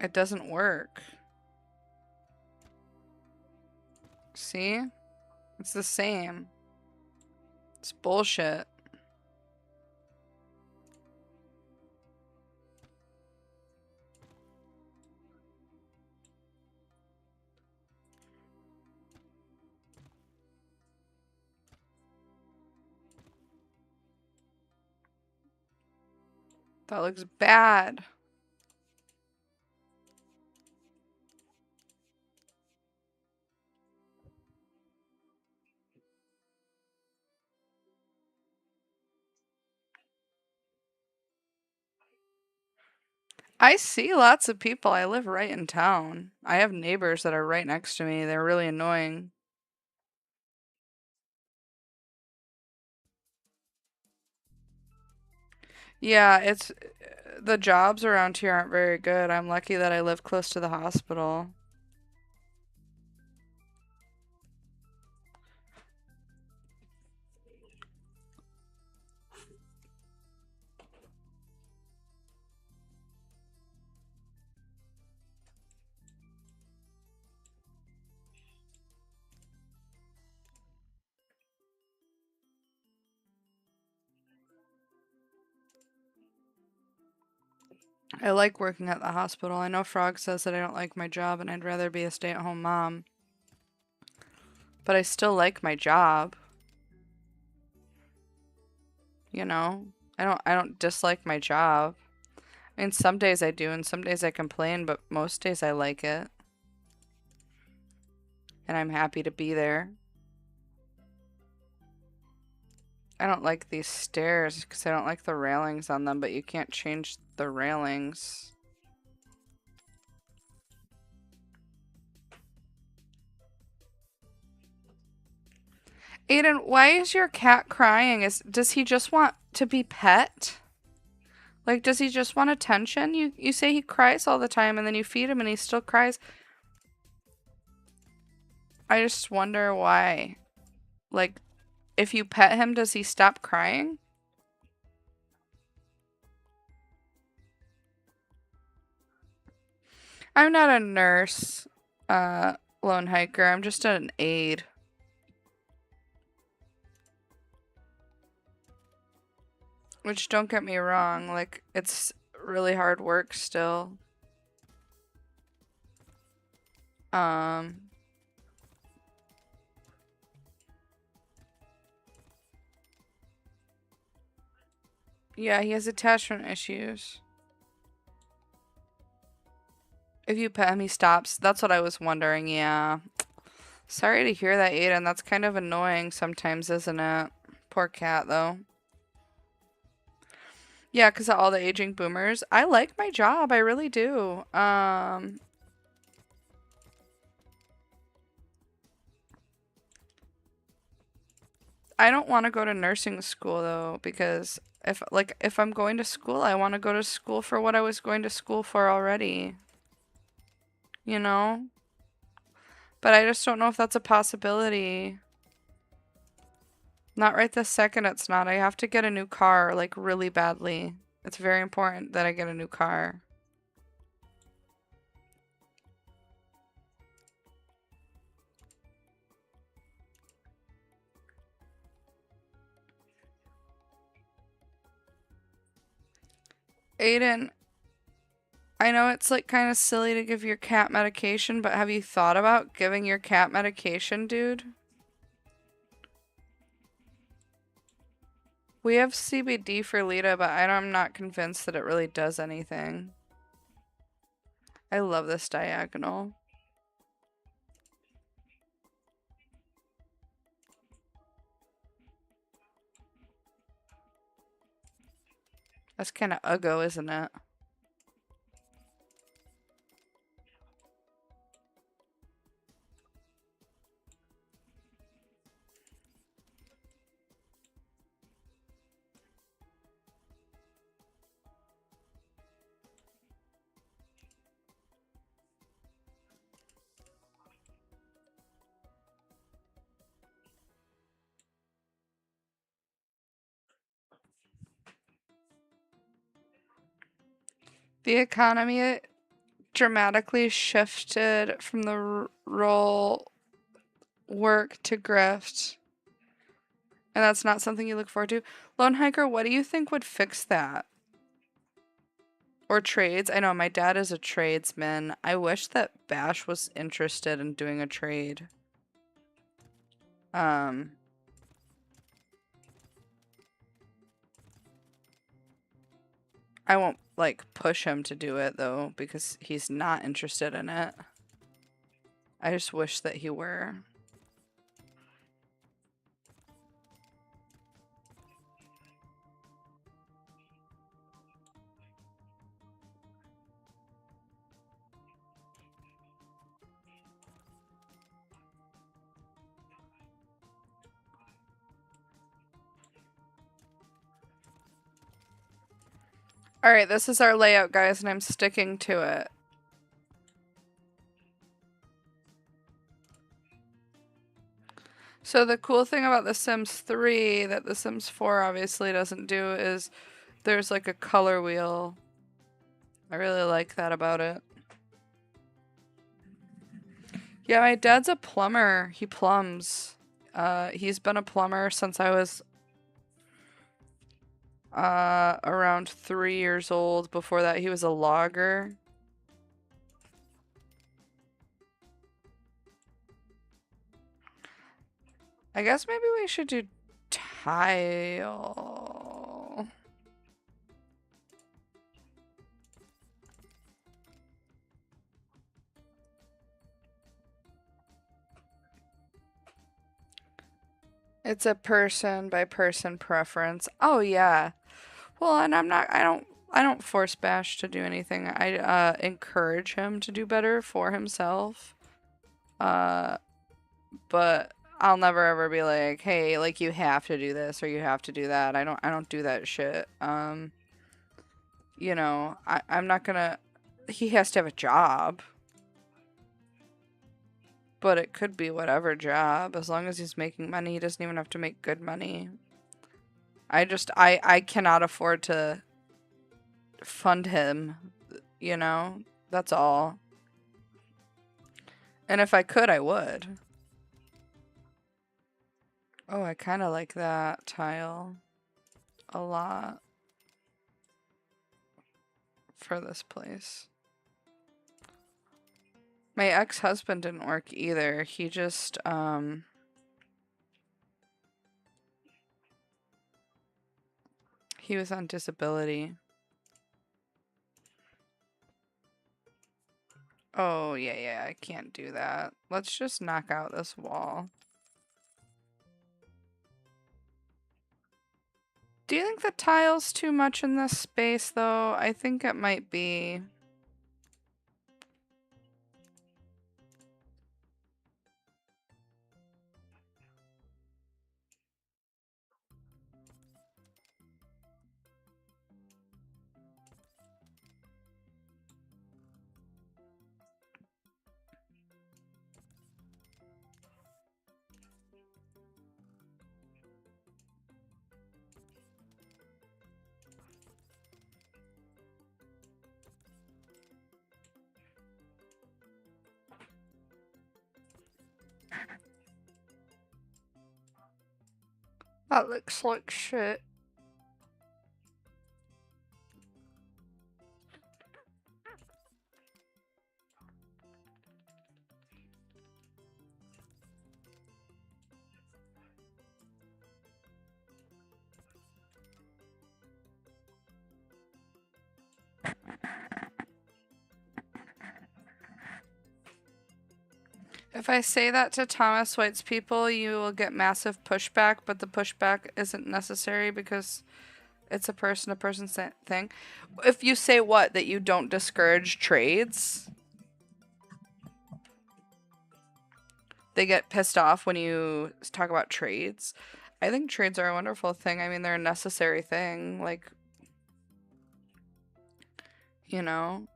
It doesn't work. See? It's the same. It's bullshit. That looks bad. I see lots of people. I live right in town. I have neighbors that are right next to me. They're really annoying. Yeah, it's the jobs around here aren't very good. I'm lucky that I live close to the hospital. I like working at the hospital. I know Frog says that I don't like my job and I'd rather be a stay-at-home mom. But I still like my job. You know? I don't dislike my job. I mean, some days I do and some days I complain, but most days I like it. And I'm happy to be there. I don't like these stairs because I don't like the railings on them, but you can't change the railings. Aiden, why is your cat crying? Does he just want to be pet? Like, does he just want attention? You say he cries all the time and then you feed him and he still cries. I just wonder why. Like, if you pet him, does he stop crying? I'm not a nurse, lone hiker. I'm just an aide. Which, don't get me wrong, like, it's really hard work still. Yeah, he has attachment issues. If you pet him, he stops. That's what I was wondering, yeah. Sorry to hear that, Aiden. That's kind of annoying sometimes, isn't it? Poor cat, though. Yeah, because of all the aging boomers. I like my job. I really do. I don't want to go to nursing school, though, because if I'm going to school, I want to go to school for what I was going to school for already. You know? But I just don't know if that's a possibility. Not right this second, it's not. I have to get a new car, like, really badly. It's very important that I get a new car. Aiden, I know it's like kind of silly to give your cat medication, but have you thought about giving your cat medication, dude? We have CBD for Lita, but I'm not convinced that it really does anything. I love this diagonal. That's kind of uggo, isn't it? The economy dramatically shifted from the role work to grift. And that's not something you look forward to. Lone Hiker, what do you think would fix that? Or trades? I know my dad is a tradesman. I wish that Bash was interested in doing a trade. I won't like push him to do it though because he's not interested in it. I just wish that he were. Alright, this is our layout, guys, and I'm sticking to it. So the cool thing about The Sims 3 that The Sims 4 obviously doesn't do is there's like a color wheel. I really like that about it. Yeah, my dad's a plumber. He plumbs. He's been a plumber since I was around 3 years old. Before that, he was a logger. I guess maybe we should do tile. It's a person by person preference. Oh yeah. Well, and I don't force Bash to do anything. I encourage him to do better for himself. But I'll never ever be like, "Hey, like you have to do this or you have to do that." I don't do that shit. you know, I'm not gonna. He has to have a job. But it could be whatever job. As long as he's making money, he doesn't even have to make good money. I cannot afford to fund him, you know? That's all. And if I could, I would. Oh, I kind of like that tile a lot for this place. My ex-husband didn't work either. He just, he was on disability. Oh, yeah, I can't do that. Let's just knock out this wall. Do you think the tile's too much in this space, though? I think it might be. That looks like shit. If I say that to Thomas White's people, you will get massive pushback, but the pushback isn't necessary because it's a person-to-person thing. If you say what? That you don't discourage trades? They get pissed off when you talk about trades. I think trades are a wonderful thing. I mean, they're a necessary thing. Like, you know?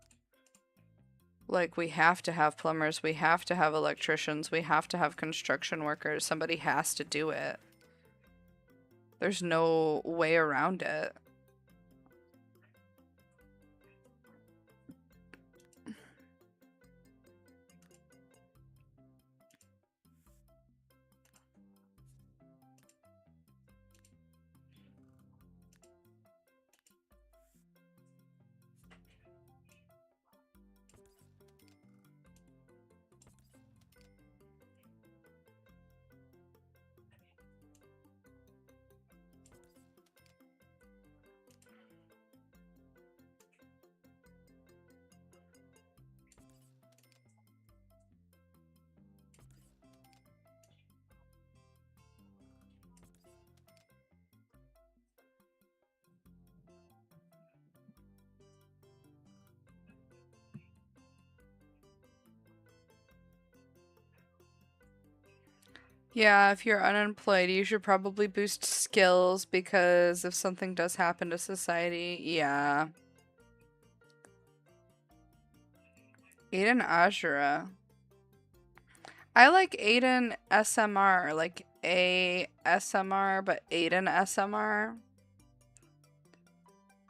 Like, we have to have plumbers, we have to have electricians, we have to have construction workers. Somebody has to do it. There's no way around it. Yeah, if you're unemployed, you should probably boost skills because if something does happen to society, yeah. Aiden Ashura. I like Aiden SMR, like ASMR, but Aiden SMR.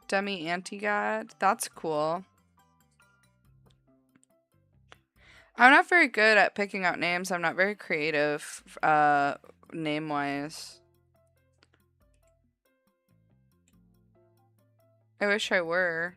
Demi Anti-God. That's cool. I'm not very good at picking out names. I'm not very creative, name-wise. I wish I were.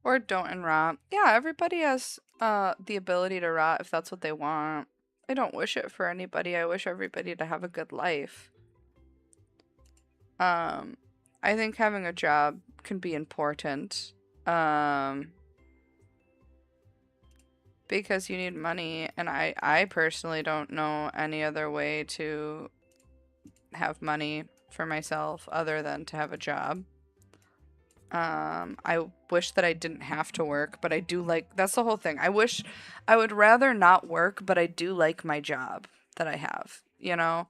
Or don't rot. Yeah, everybody has the ability to rot if that's what they want. I don't wish it for anybody. I wish everybody to have a good life. I think having a job can be important. Because you need money, and I personally don't know any other way to have money for myself other than to have a job. I wish that I didn't have to work, but I do like, that's the whole thing. I wish I would rather not work, but I do like my job that I have, you know?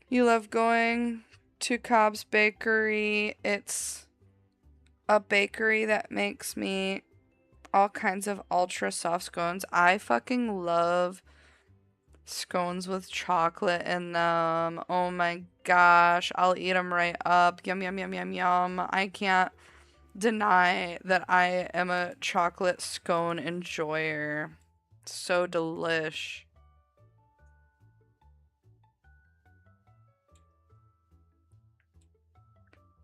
You love going to Cobb's Bakery. It's a bakery that makes me all kinds of ultra soft scones. I fucking love scones with chocolate in them. Oh my gosh. I'll eat them right up. Yum, yum, yum, yum, yum. I can't deny that I am a chocolate scone enjoyer. So delish.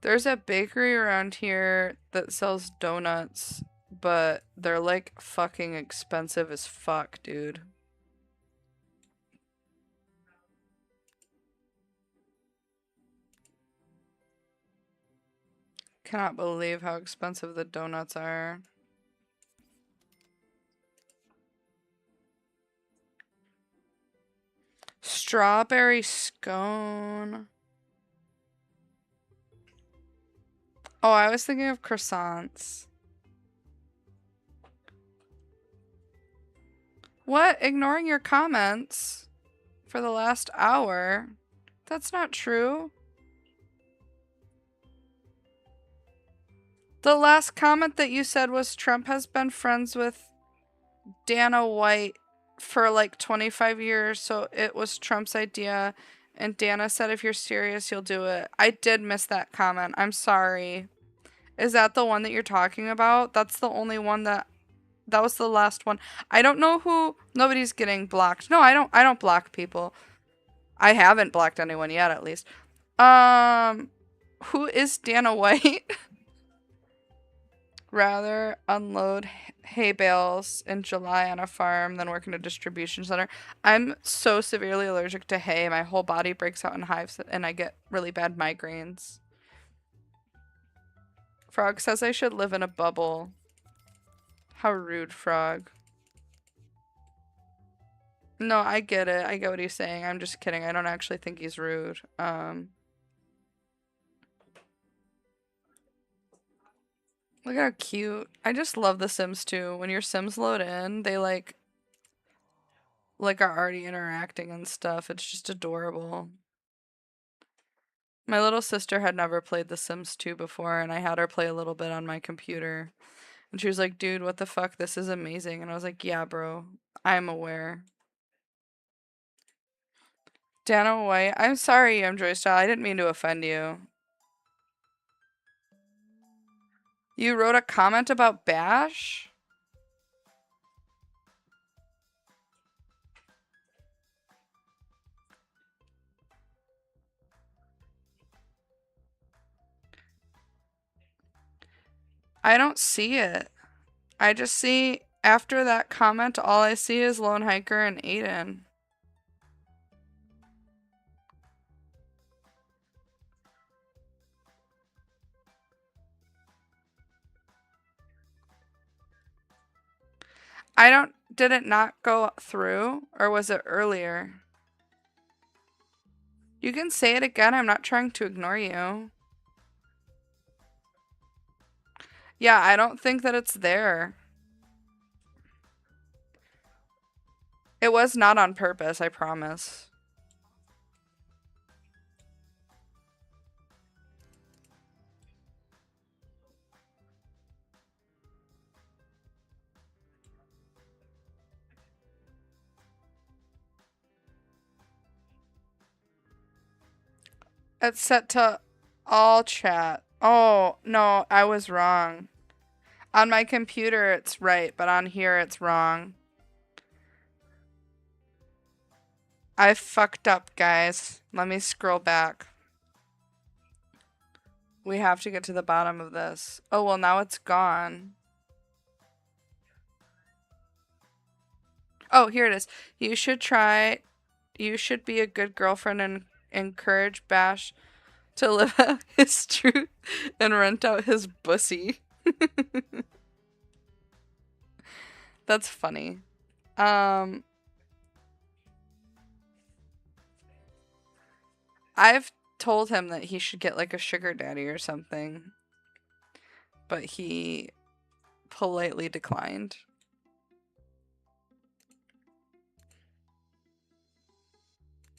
There's a bakery around here that sells donuts, but they're like fucking expensive as fuck, dude. Cannot believe how expensive the donuts are. Strawberry scone. Oh, I was thinking of croissants. What? Ignoring your comments for the last hour? That's not true. The last comment that you said was Trump has been friends with Dana White for like 25 years, so it was Trump's idea. And Dana said, if you're serious, you'll do it. I did miss that comment. I'm sorry. Is that the one that you're talking about? That's the only one that was the last one. I don't know who. Nobody's getting blocked. No, I don't block people. I haven't blocked anyone yet, at least. Who is Dana White? Rather unload hay bales in July on a farm than work in a distribution center. I'm so severely allergic to hay. My whole body breaks out in hives and I get really bad migraines. Frog says I should live in a bubble. How rude, Frog. No, I get it. I get what he's saying. I'm just kidding. I don't actually think he's rude. Look how cute. I just love The Sims 2. When your Sims load in, they like are already interacting and stuff. It's just adorable. My little sister had never played The Sims 2 before, and I had her play a little bit on my computer. And she was like, dude, what the fuck? This is amazing. And I was like, yeah, bro. I'm aware. Dana White. I'm sorry, Joy Style. I didn't mean to offend you. You wrote a comment about Bash? I don't see it. I just see, after that comment, all I see is Lone Hiker and Aiden. Did it not go through? Or was it earlier? You can say it again. I'm not trying to ignore you. Yeah, I don't think that it's there. It was not on purpose, I promise. It's set to all chat. Oh, no, I was wrong. On my computer, it's right, but on here, it's wrong. I fucked up, guys. Let me scroll back. We have to get to the bottom of this. Oh, well, now it's gone. Oh, here it is. You should be a good girlfriend and encourage Bash to live out his truth and rent out his pussy. That's funny. I've told him that he should get like a sugar daddy or something, but he politely declined.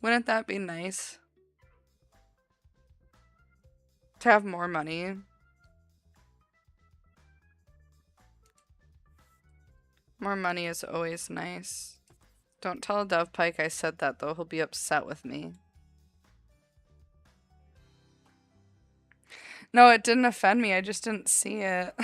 Wouldn't that be nice? To have more money. More money is always nice. Don't tell Dove Pike I said that, though. He'll be upset with me. No, it didn't offend me. I just didn't see it.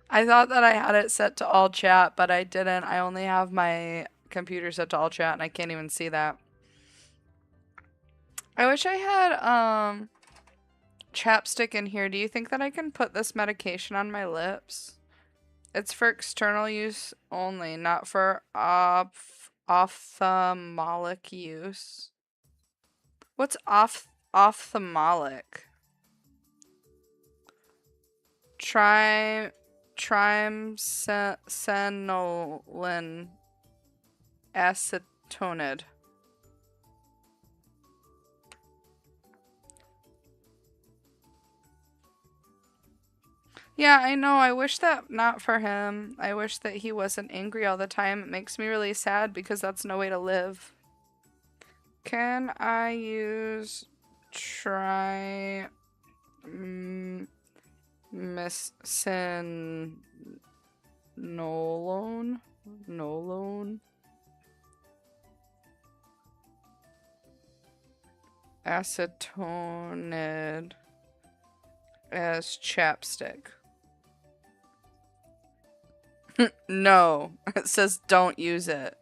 I thought that I had it set to all chat, but I didn't. I only have my computer set to all chat, and I can't even see that. I wish I had, chapstick in here. Do you think that I can put this medication on my lips? It's for external use only, not for ophthalmic use. What's ophthalmic? Triamcinolone acetonide. Yeah, I know. I wish that not for him. I wish that he wasn't angry all the time. It makes me really sad because that's no way to live. Can I use triamcinolone acetonide as chapstick? No, it says don't use it.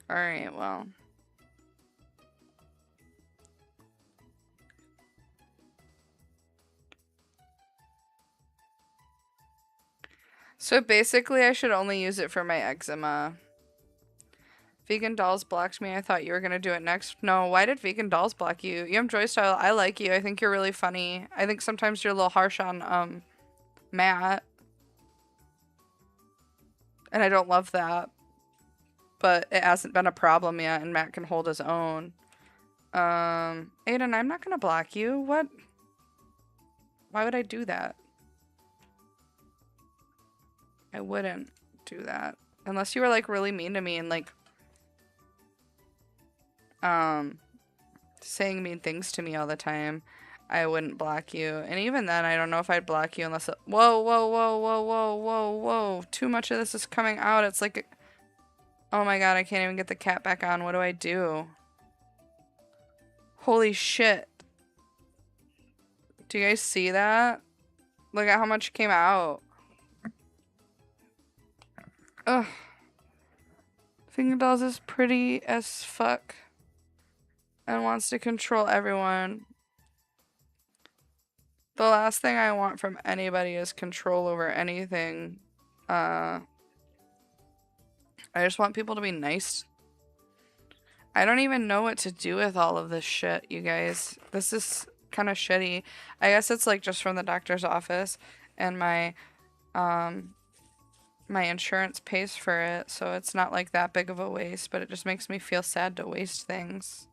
Alright, well. So basically I should only use it for my eczema. Vegan Dolls blocked me. I thought you were gonna do it next. No, why did Vegan Dolls block you? Yum Joy Style, I like you. I think you're really funny. I think sometimes you're a little harsh on, Matt. And I don't love that. But it hasn't been a problem yet, and Matt can hold his own. Aiden, I'm not gonna block you. What? Why would I do that? I wouldn't do that. Unless you were, like, really mean to me and, like, saying mean things to me all the time, I wouldn't block you. And even then, I don't know if I'd block you unless whoa, whoa, whoa, whoa, whoa, whoa, whoa. Too much of this is coming out. It's like, oh my god, I can't even get the cat back on. What do I do? Holy shit. Do you guys see that? Look at how much came out. Ugh. Finger Dolls is pretty as fuck. And wants to control everyone. The last thing I want from anybody is control over anything. I just want people to be nice. I don't even know what to do with all of this shit, you guys. This is kind of shitty. I guess it's like just from the doctor's office, and my insurance pays for it, so it's not like that big of a waste, but it just makes me feel sad to waste things.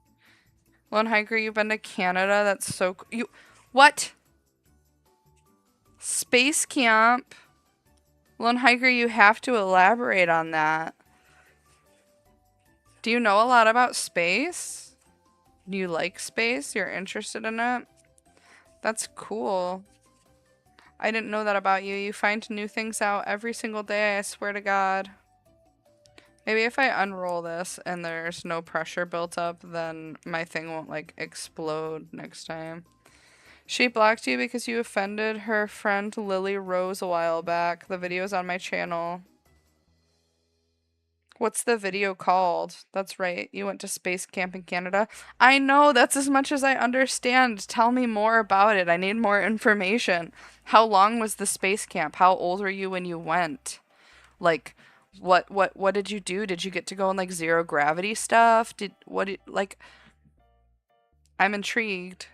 Lone Hiker, you've been to Canada? That's so you what? Space camp? Lone Hiker, you have to elaborate on that. Do you know a lot about space? Do you like space? You're interested in it? That's cool. I didn't know that about you. You find new things out every single day, I swear to God. Maybe if I unroll this and there's no pressure built up, then my thing won't, like, explode next time. She blocked you because you offended her friend Lily Rose a while back. The video's on my channel. What's the video called? That's right. You went to space camp in Canada. I know. That's as much as I understand. Tell me more about it. I need more information. How long was the space camp? How old were you when you went? Like, what did you do? Did you get to go on, like, zero gravity stuff? Like, I'm intrigued.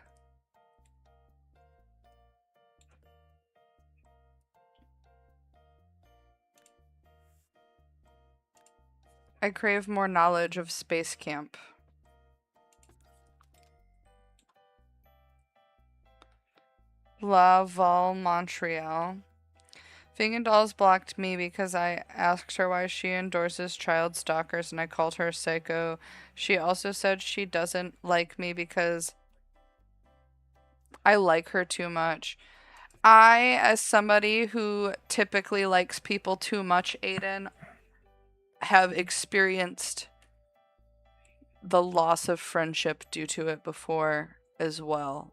I crave more knowledge of Space Camp. Laval, Montreal. Vegan Dolls blocked me because I asked her why she endorses child stalkers and I called her psycho. She also said she doesn't like me because I like her too much. I, as somebody who typically likes people too much, Aiden, have experienced the loss of friendship due to it before as well.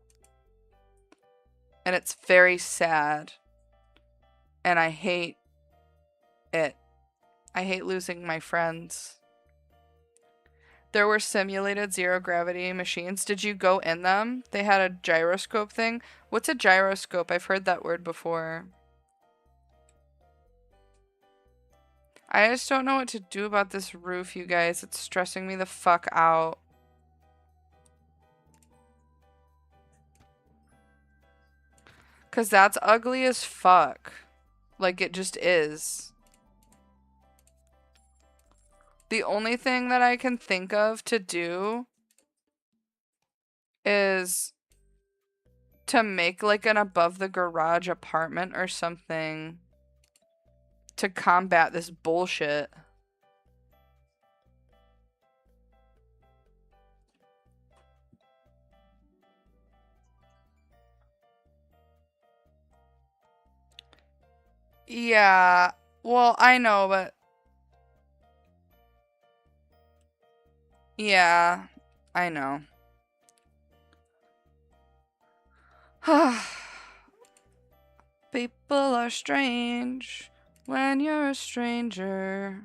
And it's very sad. And I hate it. I hate losing my friends. There were simulated zero gravity machines. Did you go in them? They had a gyroscope thing. What's a gyroscope? I've heard that word before. I just don't know what to do about this roof, you guys. It's stressing me the fuck out. Cause that's ugly as fuck. Like, it just is. The only thing that I can think of to do is to make like an above the garage apartment or something to combat this bullshit. Yeah, well, I know, but yeah, I know. People are strange when you're a stranger.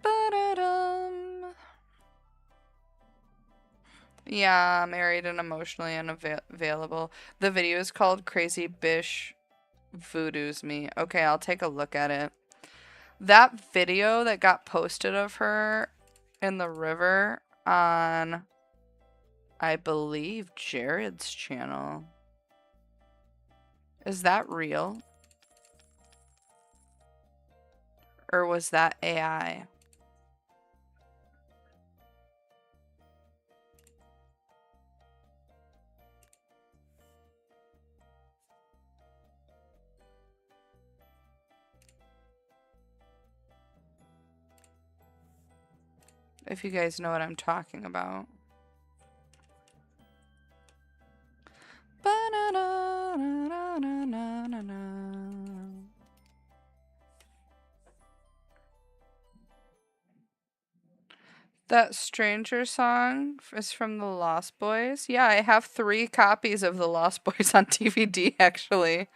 Ba-da-dum. Yeah, married and emotionally unavailable. The video is called Crazy Bish Voodoo's Me. Okay, I'll take a look at it. That video that got posted of her in the river on, I believe, Jared's channel. Is that real? Or was that AI? If you guys know what I'm talking about. That Stranger song is from the Lost Boys. Yeah, I have 3 copies of the Lost Boys on DVD, actually.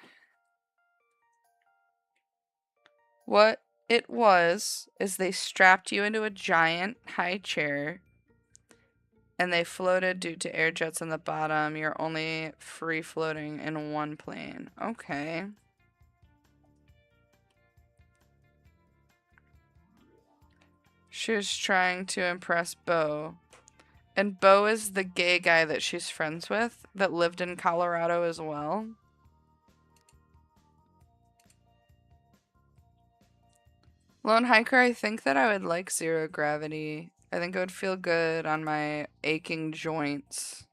What it was is they strapped you into a giant high chair and they floated due to air jets on the bottom. You're only free floating in one plane. Okay. She was trying to impress Bo. And Bo is the gay guy that she's friends with that lived in Colorado as well. Lone Hiker, I think that I would like zero gravity. I think it would feel good on my aching joints.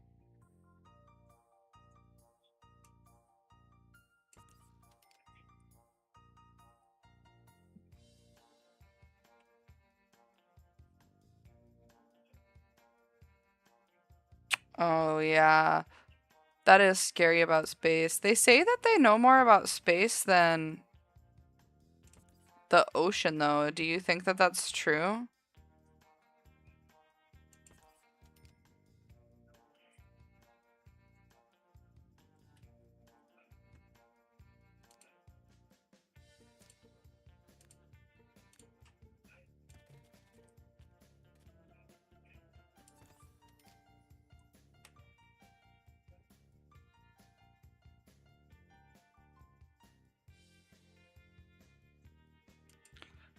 Oh, yeah. That is scary about space. They say that they know more about space than the ocean, though. Do you think that that's true?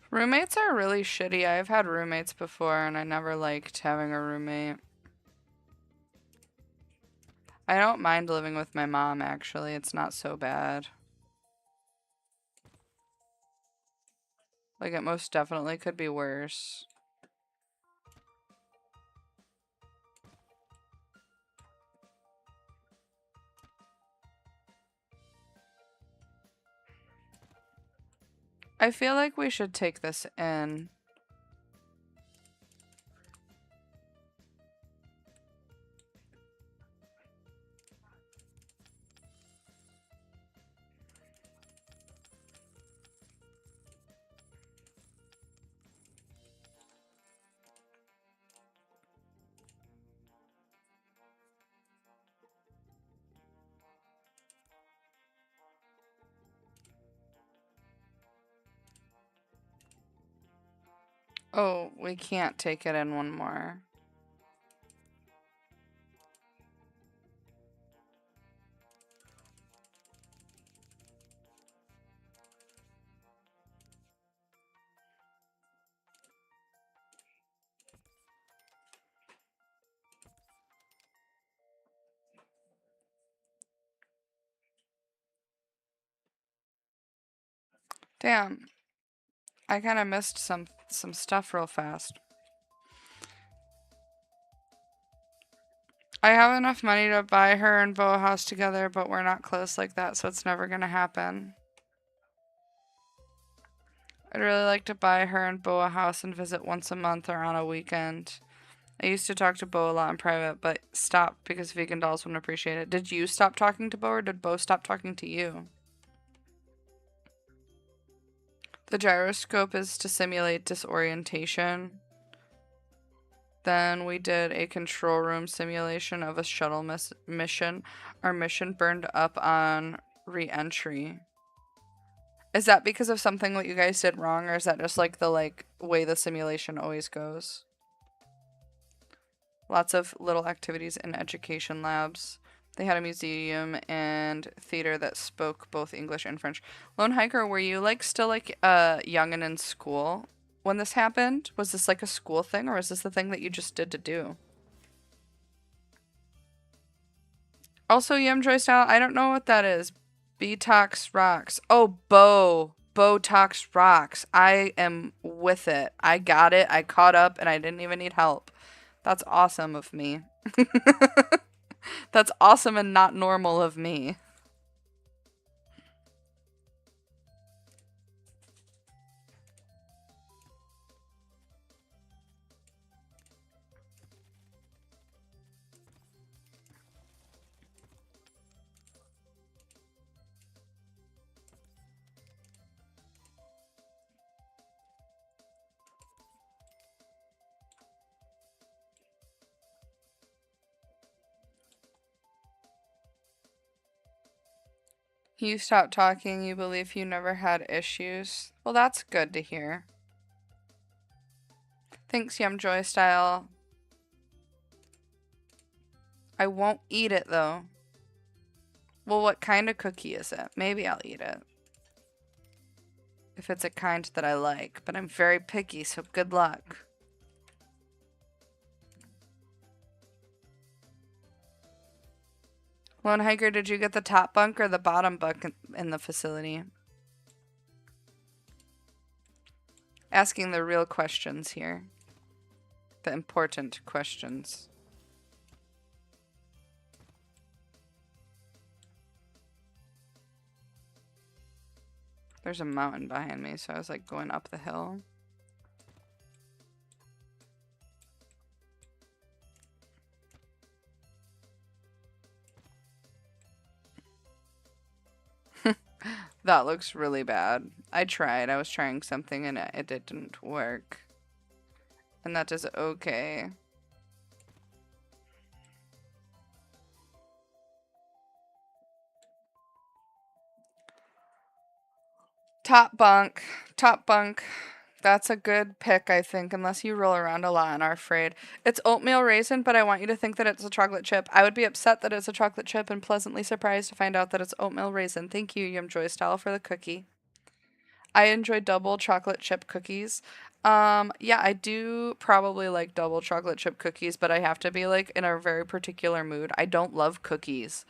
Roommates are really shitty. I've had roommates before, and I never liked having a roommate. I don't mind living with my mom, actually. It's not so bad. Like, it most definitely could be worse. I feel like we should take this in. Oh, we can't take it in one more. Damn. I kind of missed some stuff real fast. I have enough money to buy her and Bo a house together, but we're not close like that, so it's never gonna happen. I'd really like to buy her and Bo a house and visit once a month or on a weekend. I used to talk to Bo a lot in private, but stopped because vegan dolls wouldn't appreciate it. Did you stop talking to Bo, or did Bo stop talking to you? The gyroscope is to simulate disorientation. Then we did a control room simulation of a shuttle mission. Our mission burned up on re-entry. Is that because of something that you guys did wrong, or is that just like the way the simulation always goes? Lots of little activities in education labs. They had a museum and theater that spoke both English and French. Lone Hiker, were you still young and in school when this happened? Was this like a school thing, or was this the thing that you just did to do? Also, Yum Joy Style, I don't know what that is. Botox rocks. Oh, Botox rocks. I am with it. I got it. I caught up and I didn't even need help. That's awesome of me. That's awesome and not normal of me. You stopped talking. You believe you never had issues. Well, that's good to hear. Thanks, Yum Joy Style. I won't eat it, though. Well, what kind of cookie is it? Maybe I'll eat it. If it's a kind that I like. But I'm very picky, so good luck. Lone Hiker, did you get the top bunk or the bottom bunk in the facility? Asking the real questions here. The important questions. There's a mountain behind me, so I was going up the hill. That looks really bad. I tried. I was trying something and it didn't work. And that is okay. Top bunk. Top bunk. That's a good pick, I think, unless you roll around a lot and are afraid. It's oatmeal raisin, but I want you to think that it's a chocolate chip. I would be upset that it's a chocolate chip and pleasantly surprised to find out that it's oatmeal raisin. Thank you, Yum Joy Style, for the cookie. I enjoy double chocolate chip cookies. Yeah, I do probably like double chocolate chip cookies, but I have to be in a very particular mood. I don't love cookies.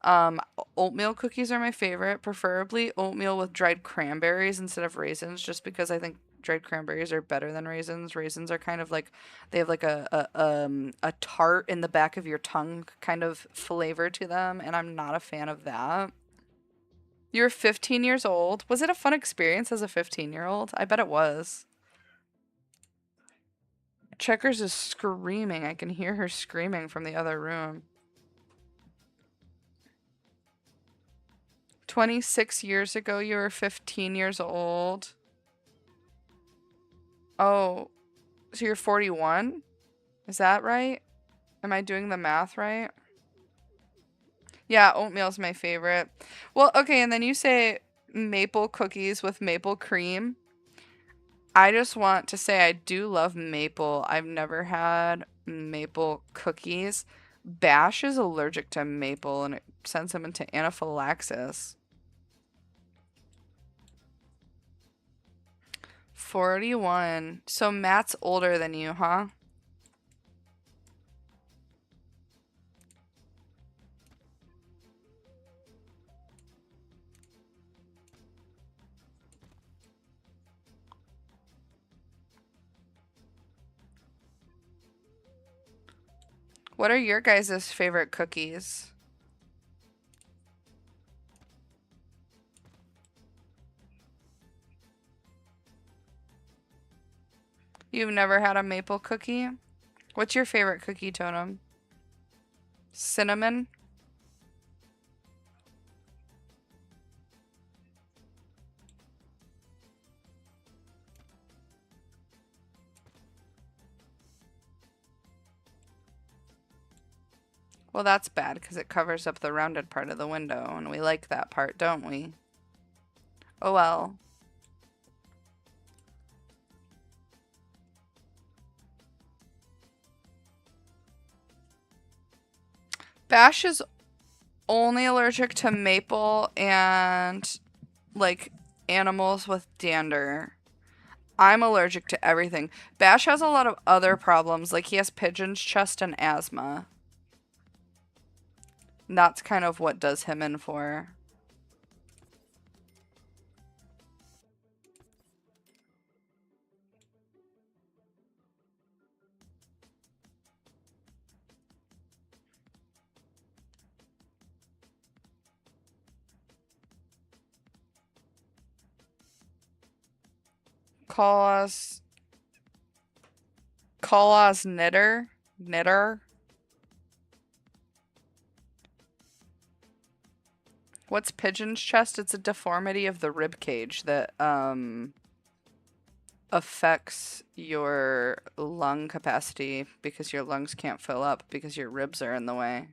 Oatmeal cookies are my favorite, preferably oatmeal with dried cranberries instead of raisins, just because I think dried cranberries are better than raisins. Raisins are kind of like they have like a tart in the back of your tongue kind of flavor to them, and I'm not a fan of that. You were 15 years old. Was it a fun experience as a 15-year-old? I bet it was. Checkers is screaming. I can hear her screaming from the other room. 26 years ago, you were 15 years old. Oh, so you're 41? Is that right? Am I doing the math right? Yeah, oatmeal's my favorite. Well, okay, and then you say maple cookies with maple cream. I just want to say I do love maple. I've never had maple cookies. Bash is allergic to maple and it sends him into anaphylaxis. 41. So Matt's older than you, huh? What are your guys' favorite cookies? You've never had a maple cookie? What's your favorite cookie, Totem? Cinnamon? Well, that's bad because it covers up the rounded part of the window, and we like that part, don't we? Oh well. Bash is only allergic to maple and, like, animals with dander. I'm allergic to everything. Bash has a lot of other problems, like he has pigeon's chest and asthma. And that's kind of what does him in for. Call us knitter. What's pigeon's chest? It's a deformity of the rib cage that affects your lung capacity because your lungs can't fill up because your ribs are in the way.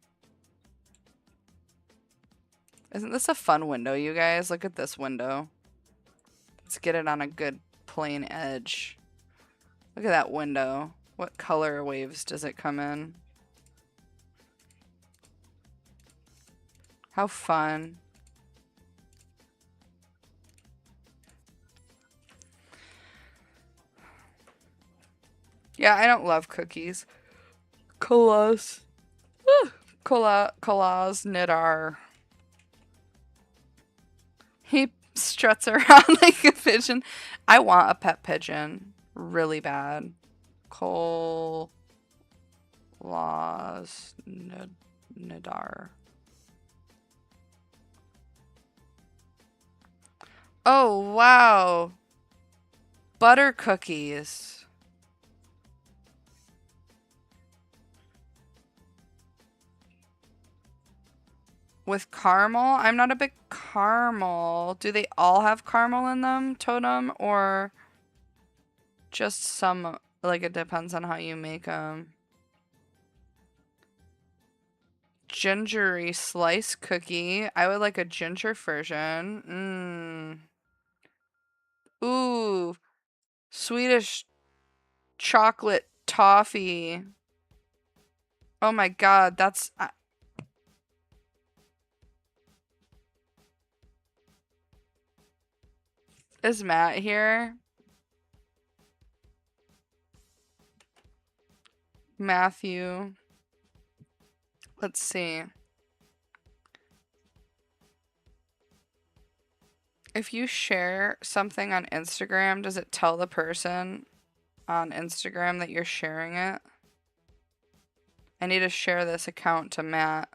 Isn't this a fun window, you guys? Look at this window. Let's get it on a good plain edge. Look at that window. What color waves does it come in? How fun. Yeah, I don't love cookies. Kolas. Kolas Nidar. He struts around like a pigeon. I want a pet pigeon. Really bad. Kolas Nidar. Oh, wow. Butter cookies. With caramel? I'm not a big caramel. Do they all have caramel in them, Totem? Or just some, like it depends on how you make them. Gingery slice cookie. I would like a ginger version. Ooh. Swedish chocolate toffee. Oh my god, that's... Is Matt here? Matthew. Let's see. If you share something on Instagram, does it tell the person on Instagram that you're sharing it? I need to share this account to Matt.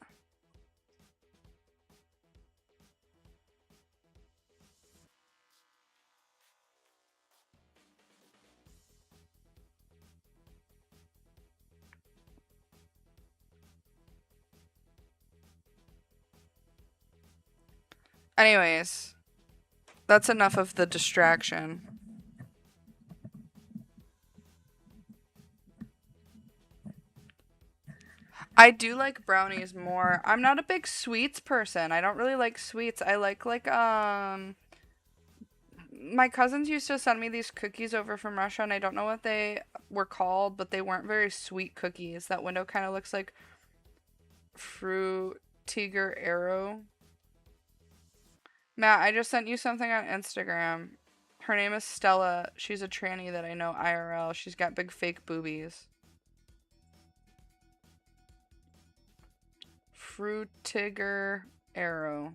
Anyways, that's enough of the distraction. I do like brownies more. I'm not a big sweets person. I don't really like sweets. I like my cousins used to send me these cookies over from Russia, and I don't know what they were called, but they weren't very sweet cookies. That window kind of looks like Fruit Tiger Arrow. Matt, I just sent you something on Instagram. Her name is Stella. She's a tranny that I know IRL. She's got big fake boobies. Frutiger Arrow.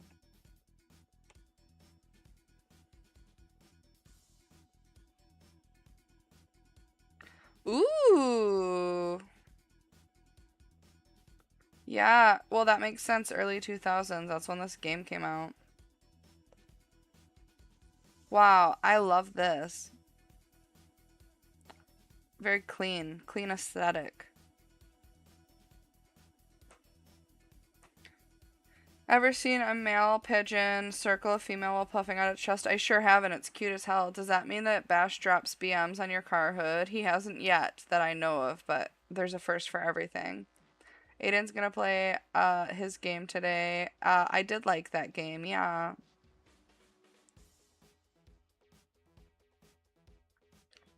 Ooh. Yeah, well that makes sense. Early 2000s. That's when this game came out. Wow, I love this. Very clean. Clean aesthetic. Ever seen a male pigeon circle a female while puffing out its chest? I sure have, and it's cute as hell. Does that mean that Bash drops BMs on your car hood? He hasn't yet that I know of, but there's a first for everything. Aiden's gonna play his game today. I did like that game, yeah.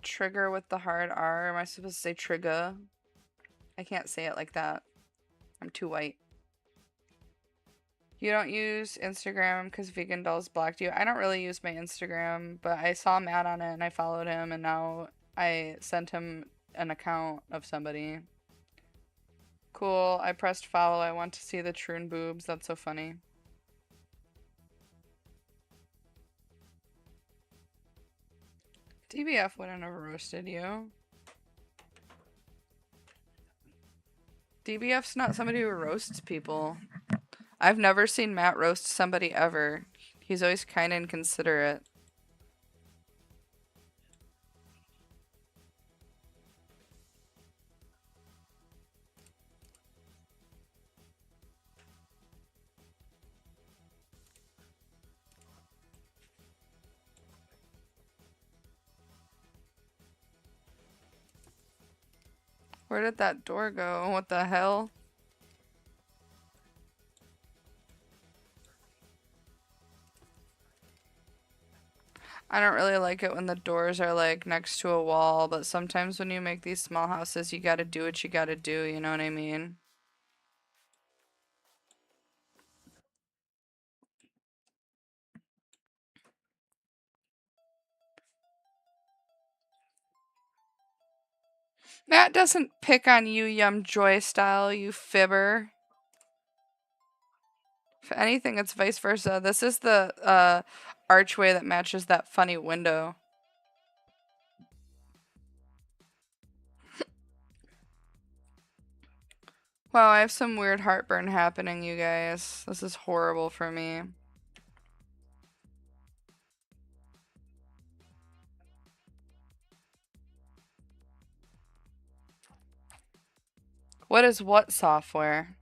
Trigger with the hard R. Am I supposed to say trigger? I can't say it like that. I'm too white. You don't use Instagram because Vegan Dolls blocked you. I don't really use my Instagram, but I saw Matt on it and I followed him, and now I sent him an account of somebody. Cool. I pressed follow. I want to see the Troon boobs. That's so funny. DBF wouldn't have roasted you. DBF's not somebody who roasts people. I've never seen Matt roast somebody ever. He's always kind and considerate. Where did that door go? What the hell? I don't really like it when the doors are like next to a wall, but sometimes when you make these small houses, you gotta do what you gotta do, you know what I mean? Matt doesn't pick on you, Yum Joy style, you fibber. If anything, it's vice versa. This is the archway that matches that funny window. Wow, I have some weird heartburn happening, you guys. This is horrible for me. What is what software?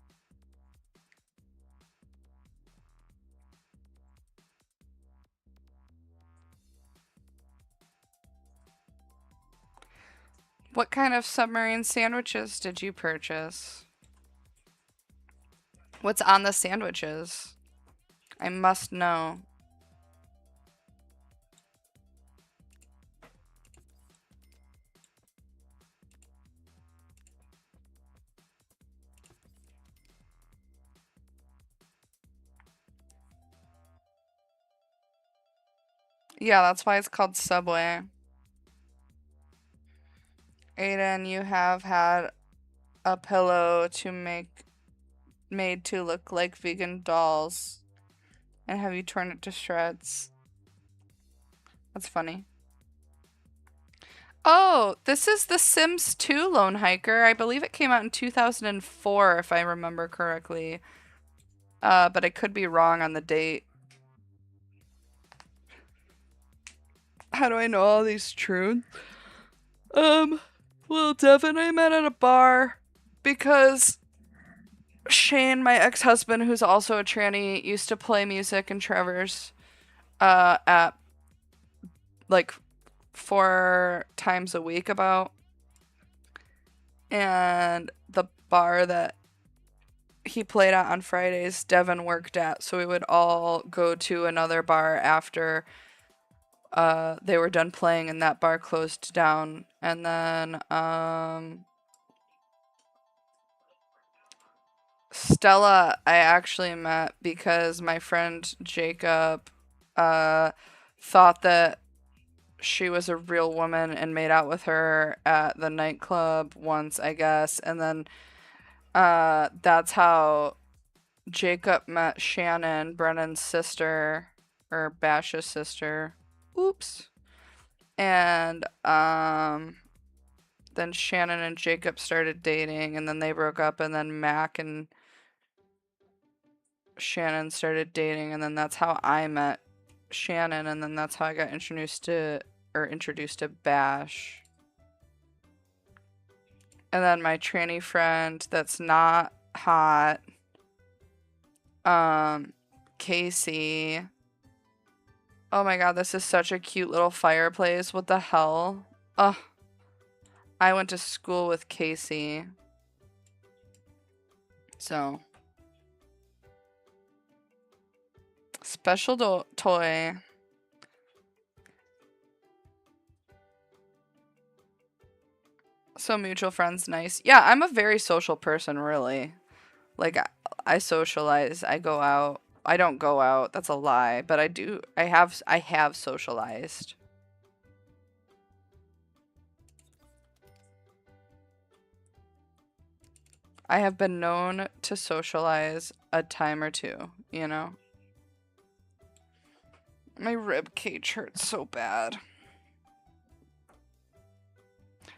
What kind of submarine sandwiches did you purchase? What's on the sandwiches? I must know. Yeah, that's why it's called Subway. Aiden, you have had a pillow made to look like vegan dolls. And have you torn it to shreds? That's funny. Oh, this is The Sims 2 Lone Hiker. I believe it came out in 2004, if I remember correctly. But I could be wrong on the date. How do I know all these truths? Well, Devin, I met at a bar because Shane, my ex-husband, who's also a tranny, used to play music in Trevor's, at like 4 times a week about. And the bar that he played at on Fridays, Devin worked at, so we would all go to another bar after they were done playing and that bar closed down. And then Stella I actually met because my friend Jacob thought that she was a real woman and made out with her at the nightclub once, I guess. And then that's how Jacob met Shannon, Brennan's sister, or Bash's sister. Oops. And then Shannon and Jacob started dating, and then they broke up, and then Mac and Shannon started dating, and then that's how I met Shannon, and then that's how I got introduced to Bash. And then my tranny friend that's not hot, Casey. Oh my god, this is such a cute little fireplace. What the hell? Ugh. I went to school with Casey. So. Special toy. So mutual friends, nice. Yeah, I'm a very social person, really. Like, I socialize. I go out. I don't go out. That's a lie. But I do. I have socialized. I have been known to socialize a time or two, you know? My rib cage hurts so bad.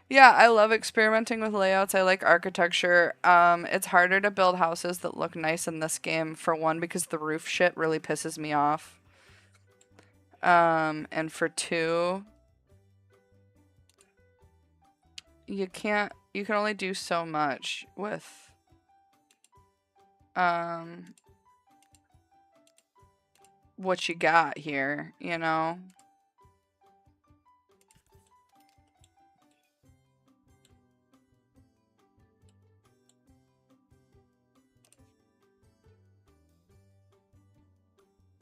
Yeah, I love experimenting with layouts. I like architecture. It's harder to build houses that look nice in this game, for one, because the roof shit really pisses me off. And for two, you can only do so much with, what you got here, you know?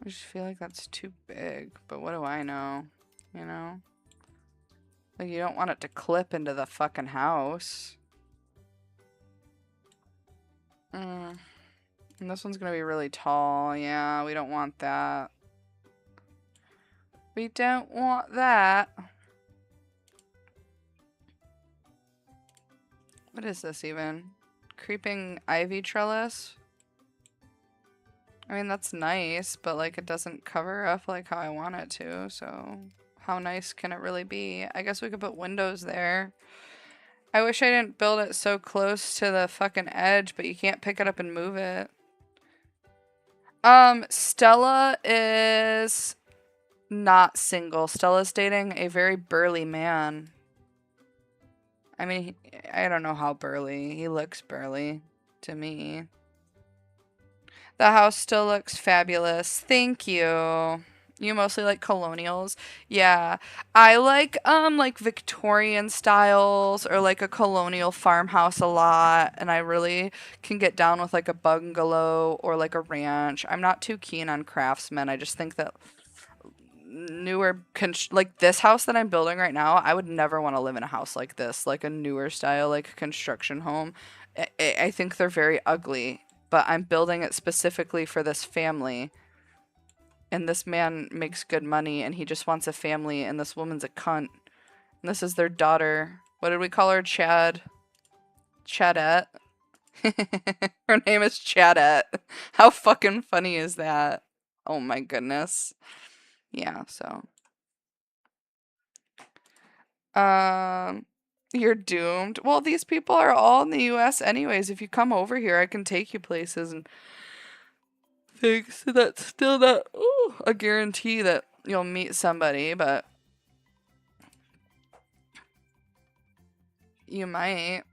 I just feel like that's too big, but what do I know? You know? Like, you don't want it to clip into the fucking house. And this one's gonna be really tall. Yeah, we don't want that. We don't want that. What is this even? Creeping ivy trellis? I mean, that's nice, but like it doesn't cover up like how I want it to, so how nice can it really be? I guess we could put windows there. I wish I didn't build it so close to the fucking edge, but you can't pick it up and move it. Stella is not single. Stella's dating a very burly man. I mean, I don't know how burly. He looks burly to me. The house still looks fabulous. Thank you. You mostly like colonials? Yeah. I like Victorian styles or like a colonial farmhouse a lot, and I really can get down with like a bungalow or like a ranch. I'm not too keen on craftsmen. I just think that newer like this house that I'm building right now, I would never want to live in a house like this, like a newer style like construction home. I think they're very ugly, but I'm building it specifically for this family. And this man makes good money and he just wants a family, and this woman's a cunt. And this is their daughter. What did we call her? Chadette? Her name is Chadette. How fucking funny is that? Oh my goodness. Yeah, so. Um, you're doomed. Well, these people are all in the US anyways. If you come over here, I can take you places and things. So that's still not a guarantee that you'll meet somebody, but you might.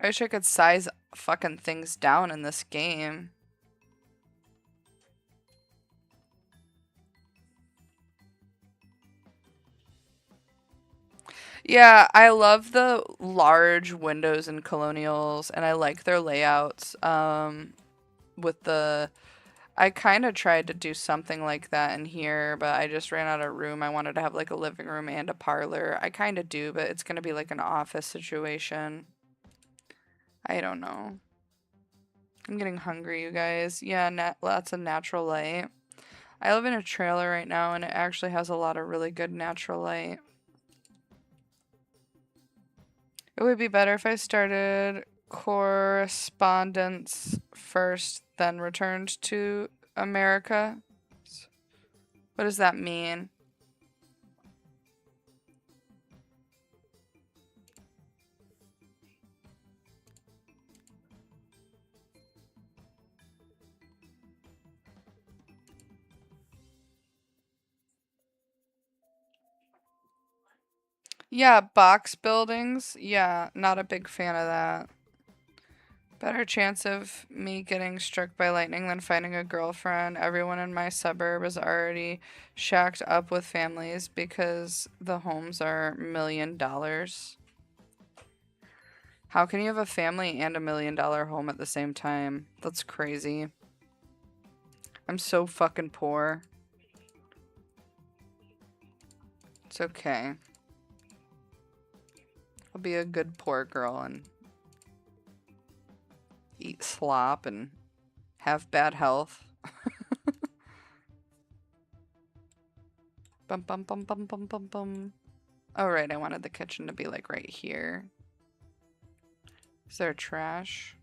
I wish I could size fucking things down in this game. Yeah, I love the large windows in colonials, and I like their layouts. With the I kind of tried to do something like that in here, but I just ran out of room. I wanted to have like a living room and a parlor. I kind of do, but it's going to be like an office situation. I don't know. I'm getting hungry, you guys. Yeah, lots of natural light. I live in a trailer right now, and it actually has a lot of really good natural light. It would be better if I started correspondence first, then returned to America. What does that mean? Yeah, box buildings. Yeah, not a big fan of that. Better chance of me getting struck by lightning than finding a girlfriend. Everyone in my suburb is already shacked up with families because the homes are $1 million. How can you have a family and $1 million home at the same time? That's crazy. I'm so fucking poor. It's okay. I'll be a good poor girl and eat slop and have bad health. Bum bum bum bum bum bum bum. Oh right, I wanted the kitchen to be like right here. Is there trash?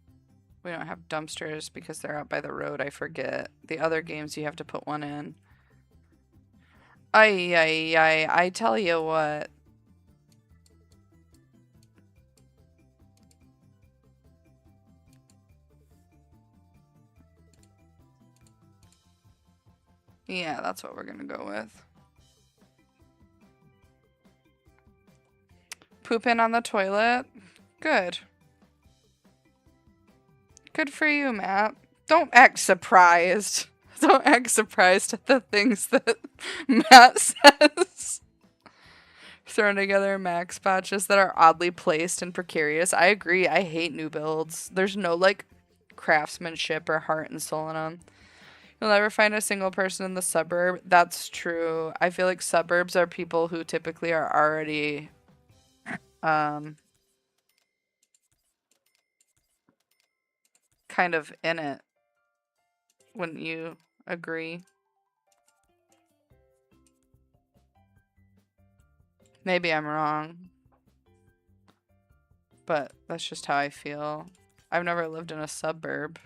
We don't have dumpsters because they're out by the road, I forget. The other games you have to put one in. I tell you what. Yeah, that's what we're gonna go with. Poop in on the toilet? Good. Good for you, Matt. Don't act surprised. Don't act surprised at the things that Matt says. Thrown together max patches that are oddly placed and precarious. I agree. I hate new builds. There's no like craftsmanship or heart and soul in them. You'll never find a single person in the suburb. That's true. I feel like suburbs are people who typically are already kind of in it. Wouldn't you agree? Maybe I'm wrong, but that's just how I feel. I've never lived in a suburb.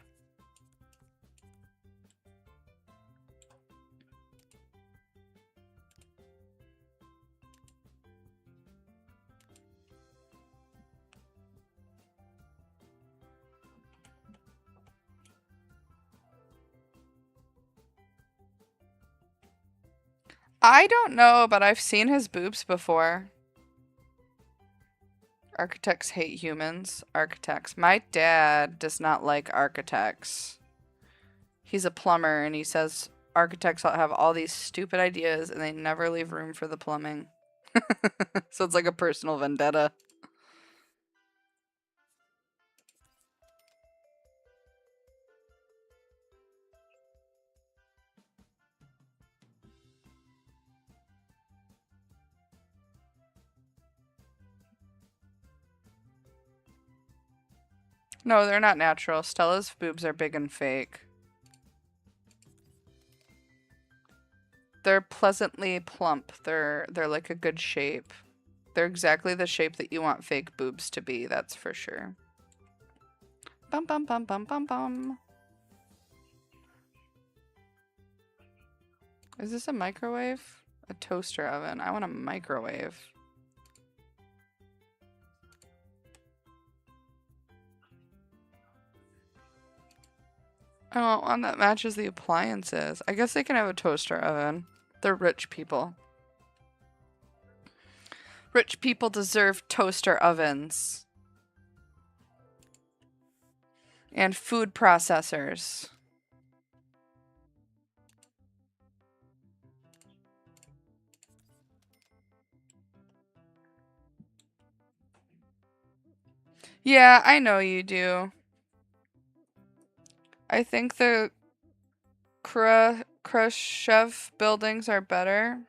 I don't know, but I've seen his boobs before. Architects hate humans. Architects. My dad does not like architects. He's a plumber and he says architects have all these stupid ideas and they never leave room for the plumbing. So it's like a personal vendetta. No, they're not natural. Stella's boobs are big and fake. They're pleasantly plump. They're like a good shape. They're exactly the shape that you want fake boobs to be, that's for sure. Bum bum bum bum bum bum. Is this a microwave? A toaster oven. I want a microwave. I want one that matches the appliances. I guess they can have a toaster oven. They're rich people. Rich people deserve toaster ovens. And food processors. Yeah, I know you do. I think the Khrushchev buildings are better.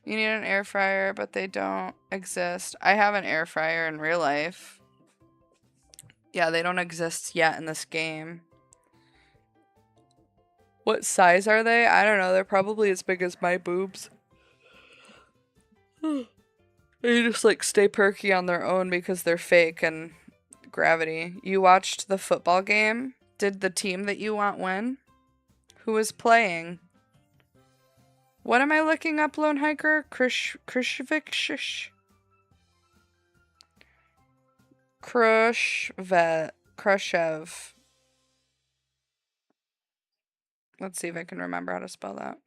You need an air fryer, but they don't exist. I have an air fryer in real life. Yeah, they don't exist yet in this game. What size are they? I don't know. They're probably as big as my boobs. They just like stay perky on their own because they're fake and gravity. You watched the football game? Did the team that you want win? Who was playing? What am I looking up, Lone Hiker? Khrushchev? Khrushchev. Let's see if I can remember how to spell that.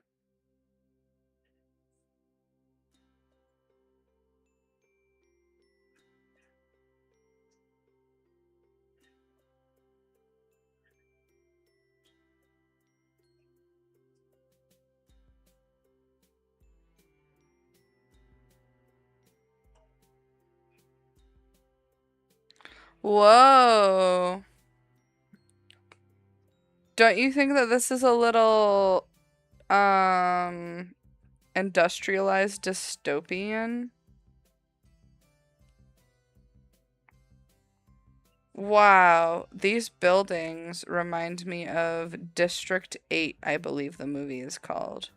Whoa. Don't you think that this is a little industrialized dystopian? Wow, these buildings remind me of District 8, I believe the movie is called.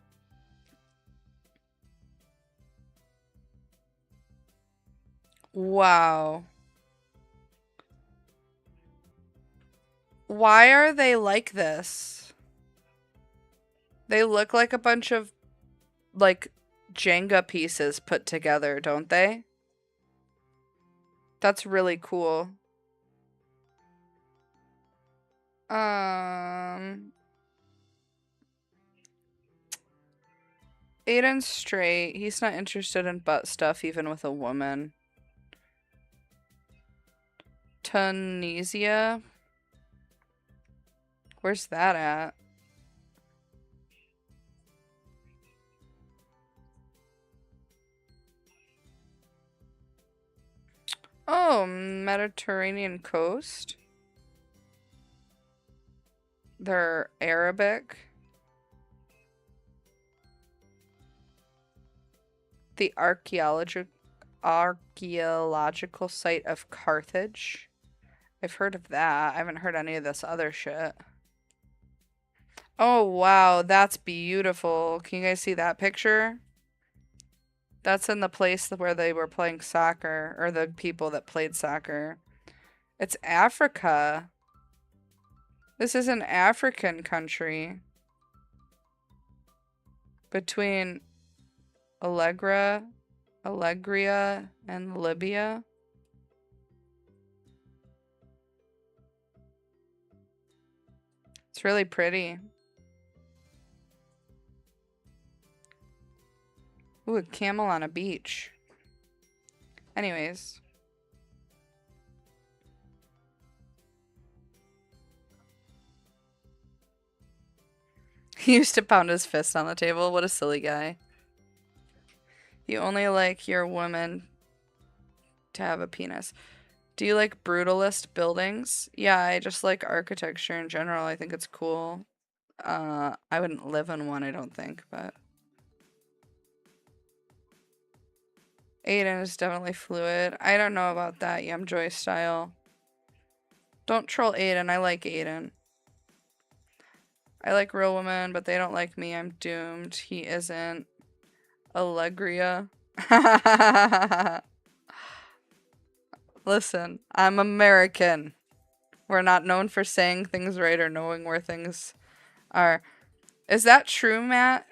Wow. Why are they like this? They look like a bunch of, like, Jenga pieces put together, don't they? That's really cool. Aiden's straight. He's not interested in butt stuff, even with a woman. Tunisia? Where's that at? Oh, Mediterranean coast. They're Arabic. The archaeological site of Carthage. I've heard of that. I haven't heard any of this other shit. Oh, wow. That's beautiful. Can you guys see that picture? That's in the place where they were playing soccer, or the people that played soccer. It's Africa. This is an African country. Between Allegria, and Libya. It's really pretty. Ooh, a camel on a beach. Anyways. He used to pound his fist on the table. What a silly guy. You only like your woman to have a penis. Do you like brutalist buildings? Yeah, I just like architecture in general. I think it's cool. I wouldn't live in one, I don't think, but... Aiden is definitely fluid. I don't know about that, Yumjoy style. Don't troll Aiden. I like Aiden. I like real women, but they don't like me. I'm doomed. He isn't. Allegria. Listen, I'm American. We're not known for saying things right or knowing where things are. Is that true, Matt?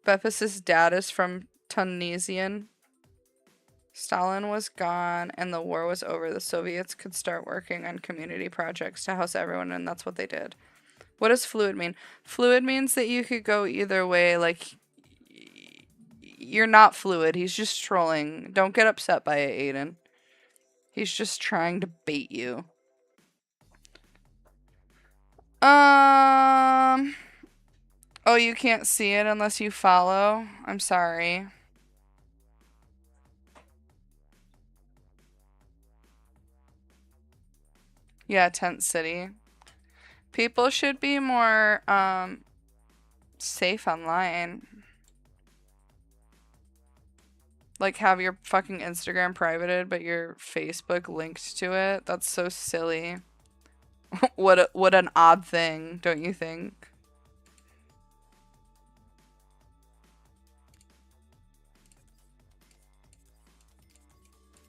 Beppis' dad is from Tunisian. Stalin was gone and the war was over. The Soviets could start working on community projects to house everyone, and that's what they did. What does fluid mean? Fluid means that you could go either way. Like, you're not fluid. He's just trolling. Don't get upset by it, Aiden. He's just trying to bait you. Oh, you can't see it unless you follow? I'm sorry. Yeah, Tent City. People should be more, safe online. Like, have your fucking Instagram privated, but your Facebook linked to it? That's so silly. What an odd thing, don't you think?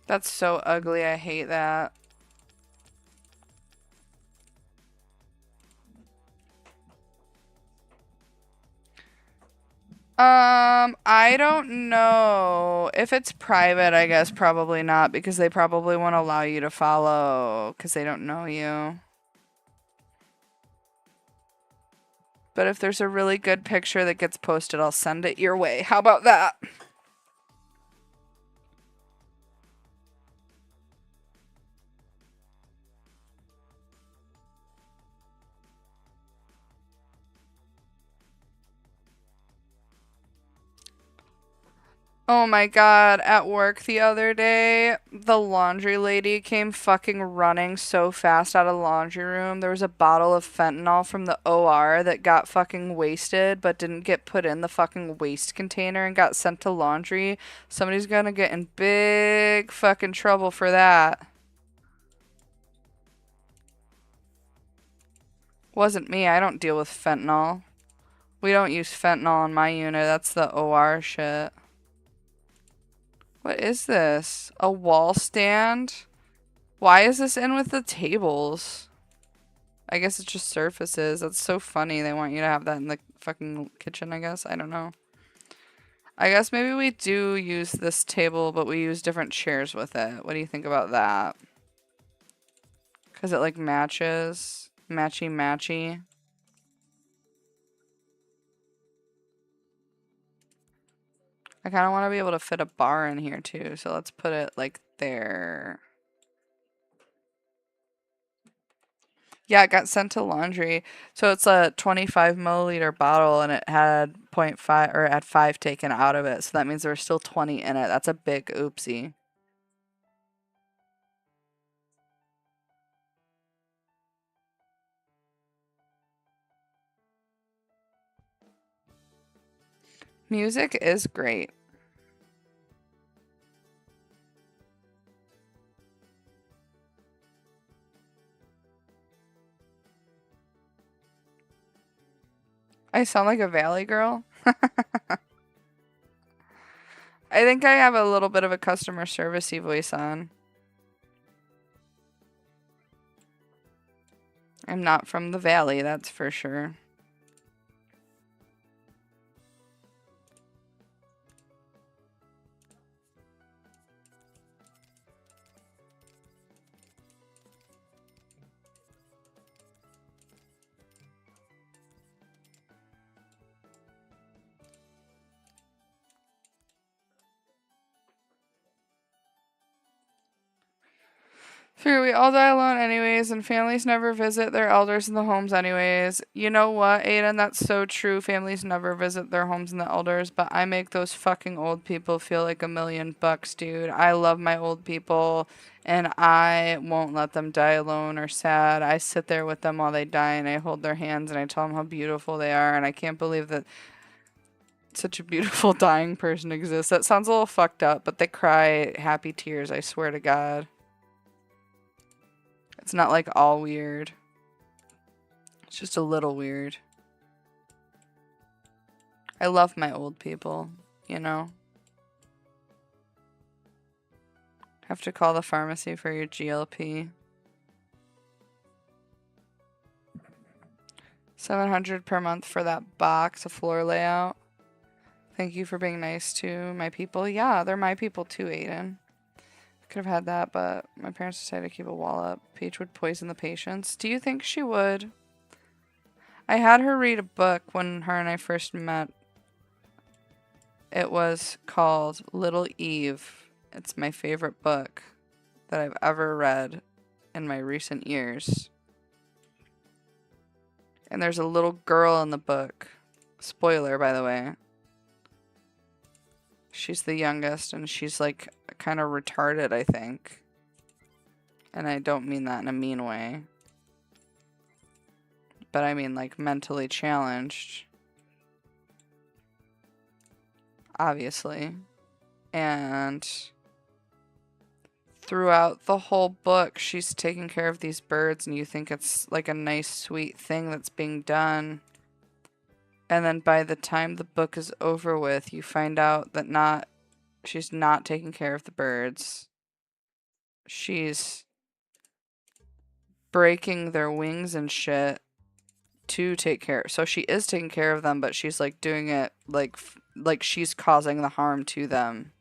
That's so ugly. I hate that. I don't know. If it's private, I guess probably not, because they probably won't allow you to follow because they don't know you. But if there's a really good picture that gets posted, I'll send it your way. How about that? Oh my god, at work the other day, the laundry lady came fucking running so fast out of the laundry room. There was a bottle of fentanyl from the OR that got fucking wasted but didn't get put in the fucking waste container and got sent to laundry. Somebody's gonna get in big fucking trouble for that. Wasn't me, I don't deal with fentanyl. We don't use fentanyl in my unit, that's the OR shit. What is this? A wall stand? Why is this in with the tables? I guess it's just surfaces. That's so funny. They want you to have that in the fucking kitchen, I guess. I don't know. I guess maybe we do use this table, but we use different chairs with it. What do you think about that? Because it, like, matches. Matchy matchy. I kind of want to be able to fit a bar in here, too. So let's put it, like, there. Yeah, it got sent to laundry. So it's a 25 milliliter bottle and it had 0.5 or had 5 taken out of it. So that means there was still 20 in it. That's a big oopsie. Music is great. I sound like a valley girl. I think I have a little bit of a customer servicey voice on. I'm not from the valley, that's for sure. Figure we all die alone anyways, and families never visit their elders in the homes anyways. You know what, Aiden? That's so true. Families never visit their homes and the elders, but I make those fucking old people feel like $1,000,000, dude. I love my old people, and I won't let them die alone or sad. I sit there with them while they die, and I hold their hands, and I tell them how beautiful they are, and I can't believe that such a beautiful dying person exists. That sounds a little fucked up, but they cry happy tears, I swear to God. It's not like all weird. It's just a little weird. I love my old people, you know? Have to call the pharmacy for your GLP. $700 per month for that box of floor layout. Thank you for being nice to my people. Yeah, they're my people too, Aiden. Could have had that, but my parents decided to keep a wall up. Peach would poison the patients. Do you think she would? I had her read a book when her and I first met. It was called Little Eve. It's my favorite book that I've ever read in my recent years. And there's a little girl in the book. Spoiler, by the way. She's the youngest, and she's like kind of retarded, I think. And I don't mean that in a mean way. But I mean like mentally challenged. Obviously. And throughout the whole book, she's taking care of these birds, and you think it's like a nice, sweet thing that's being done. And then by the time the book is over with, you find out that she's not taking care of the birds. She's breaking their wings and shit to take care. So she is taking care of them, but she's like doing it like she's causing the harm to them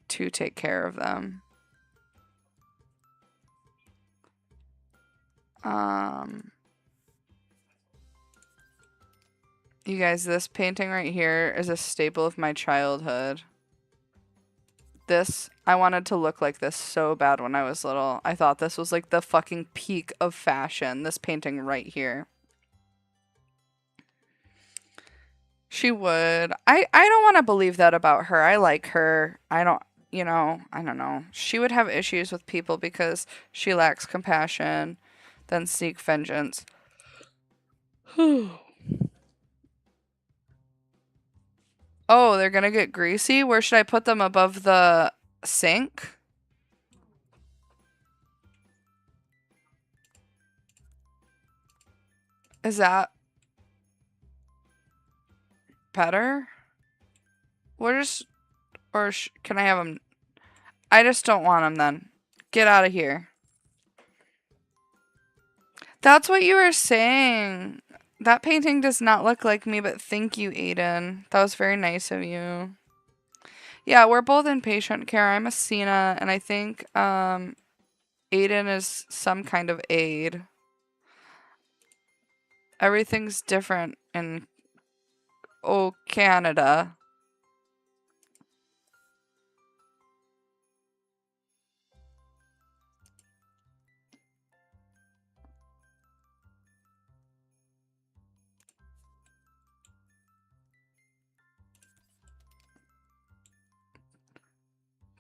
to take care of them. You guys, this painting right here is a staple of my childhood. I wanted to look like this so bad when I was little. I thought this was like the fucking peak of fashion. This painting right here. She would. I don't want to believe that about her. I like her. I don't know. She would have issues with people because she lacks compassion, then seek vengeance. Oh, they're gonna get greasy? Where should I put them? Above the sink? Is that better? Can I have them? I just don't want them then. Get out of here. That's what you were saying. That painting does not look like me, but thank you, Aiden. That was very nice of you. Yeah, we're both in patient care. I'm a Cena, and I think Aiden is some kind of aide. Everything's different in Canada.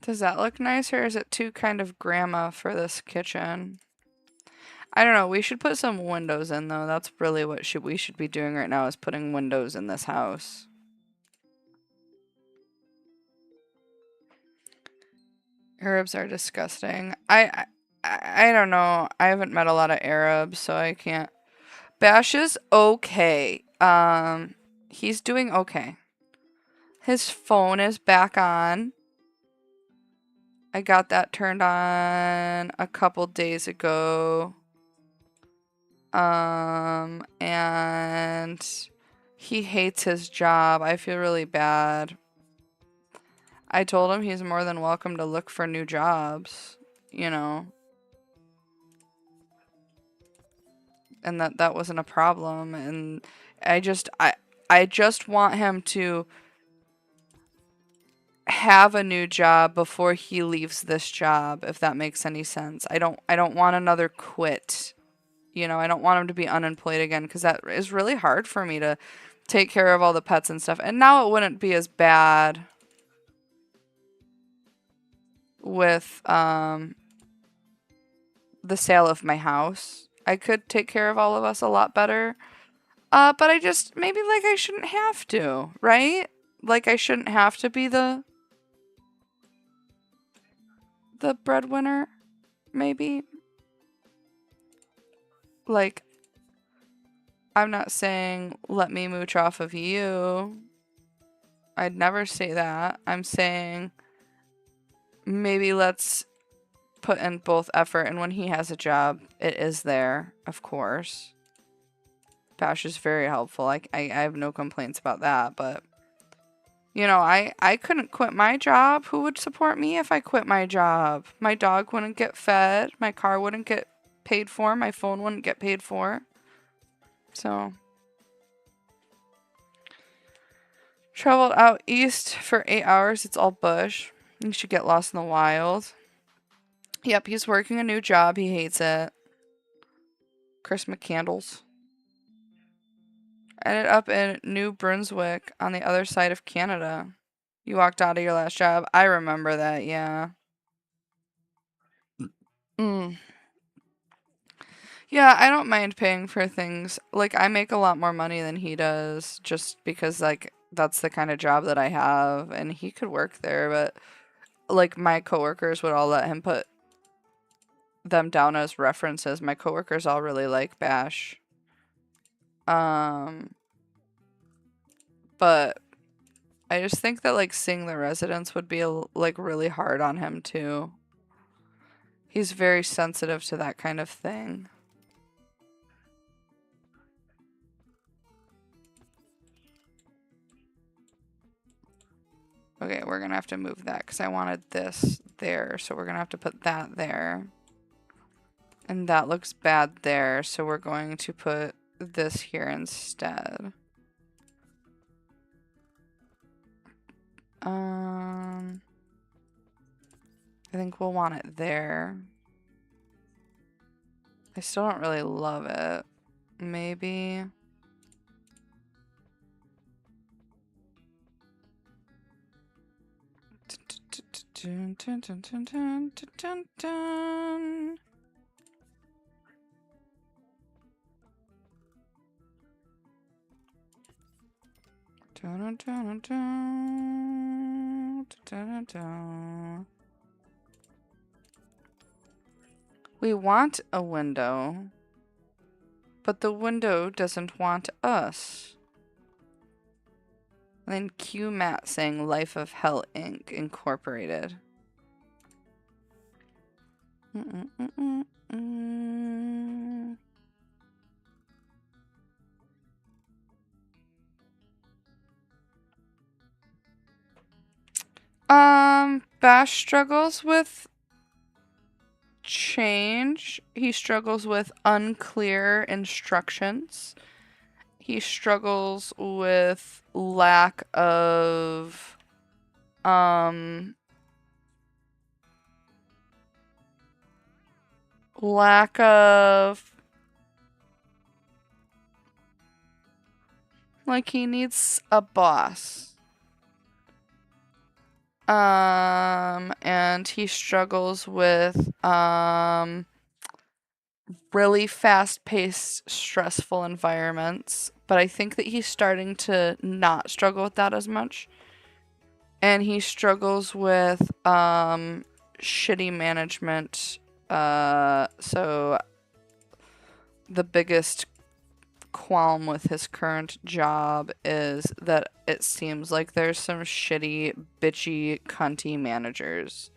Does that look nice, or is it too kind of grandma for this kitchen? I don't know. We should put some windows in, though. That's really what we should be doing right now, is putting windows in this house. Arabs are disgusting. I don't know. I haven't met a lot of Arabs, so I can't. Bash is okay. He's doing okay. His phone is back on. I got that turned on a couple days ago. And he hates his job. I feel really bad. I told him he's more than welcome to look for new jobs, you know. And that wasn't a problem, and I just want him to have a new job before he leaves this job, if that makes any sense. I don't want another quit. You know, I don't want him to be unemployed again, because that is really hard for me to take care of all the pets and stuff. And now it wouldn't be as bad with the sale of my house. I could take care of all of us a lot better. But I just, maybe like I shouldn't have to, right? Like I shouldn't have to be the breadwinner, maybe. Like, I'm not saying let me mooch off of you. I'd never say that. I'm saying maybe let's put in both effort, and when he has a job, it is there, of course. Bash is very helpful. I have no complaints about that, but you know, I couldn't quit my job. Who would support me if I quit my job? My dog wouldn't get fed, my car wouldn't get paid for, my phone wouldn't get paid for. So, traveled out east for 8 hours. It's all bush. You should get lost in the wild. Yep, he's working a new job. He hates it. Christmas candles. Ended up in New Brunswick on the other side of Canada. You walked out of your last job. I remember that, yeah. Yeah, I don't mind paying for things. Like, I make a lot more money than he does just because, like, that's the kind of job that I have, and he could work there, but, like, my coworkers would all let him put them down as references. My coworkers all really like Bash. But I just think that, like, seeing the residents would be, like, really hard on him, too. He's very sensitive to that kind of thing. Okay, we're gonna have to move that because I wanted this there, so we're gonna have to put that there. And that looks bad there, so we're going to put this here instead. I think we'll want it there. I still don't really love it. Maybe. We want a window, but the window doesn't want us. And then cue Matt saying Life of Hell Inc. Incorporated. Bash struggles with change. He struggles with unclear instructions. He struggles with lack of like he needs a boss. And he struggles with really fast-paced, stressful environments, but I think that he's starting to not struggle with that as much. And he struggles with shitty management. So the biggest qualm with his current job is that it seems like there's some shitty, bitchy, cunty managers.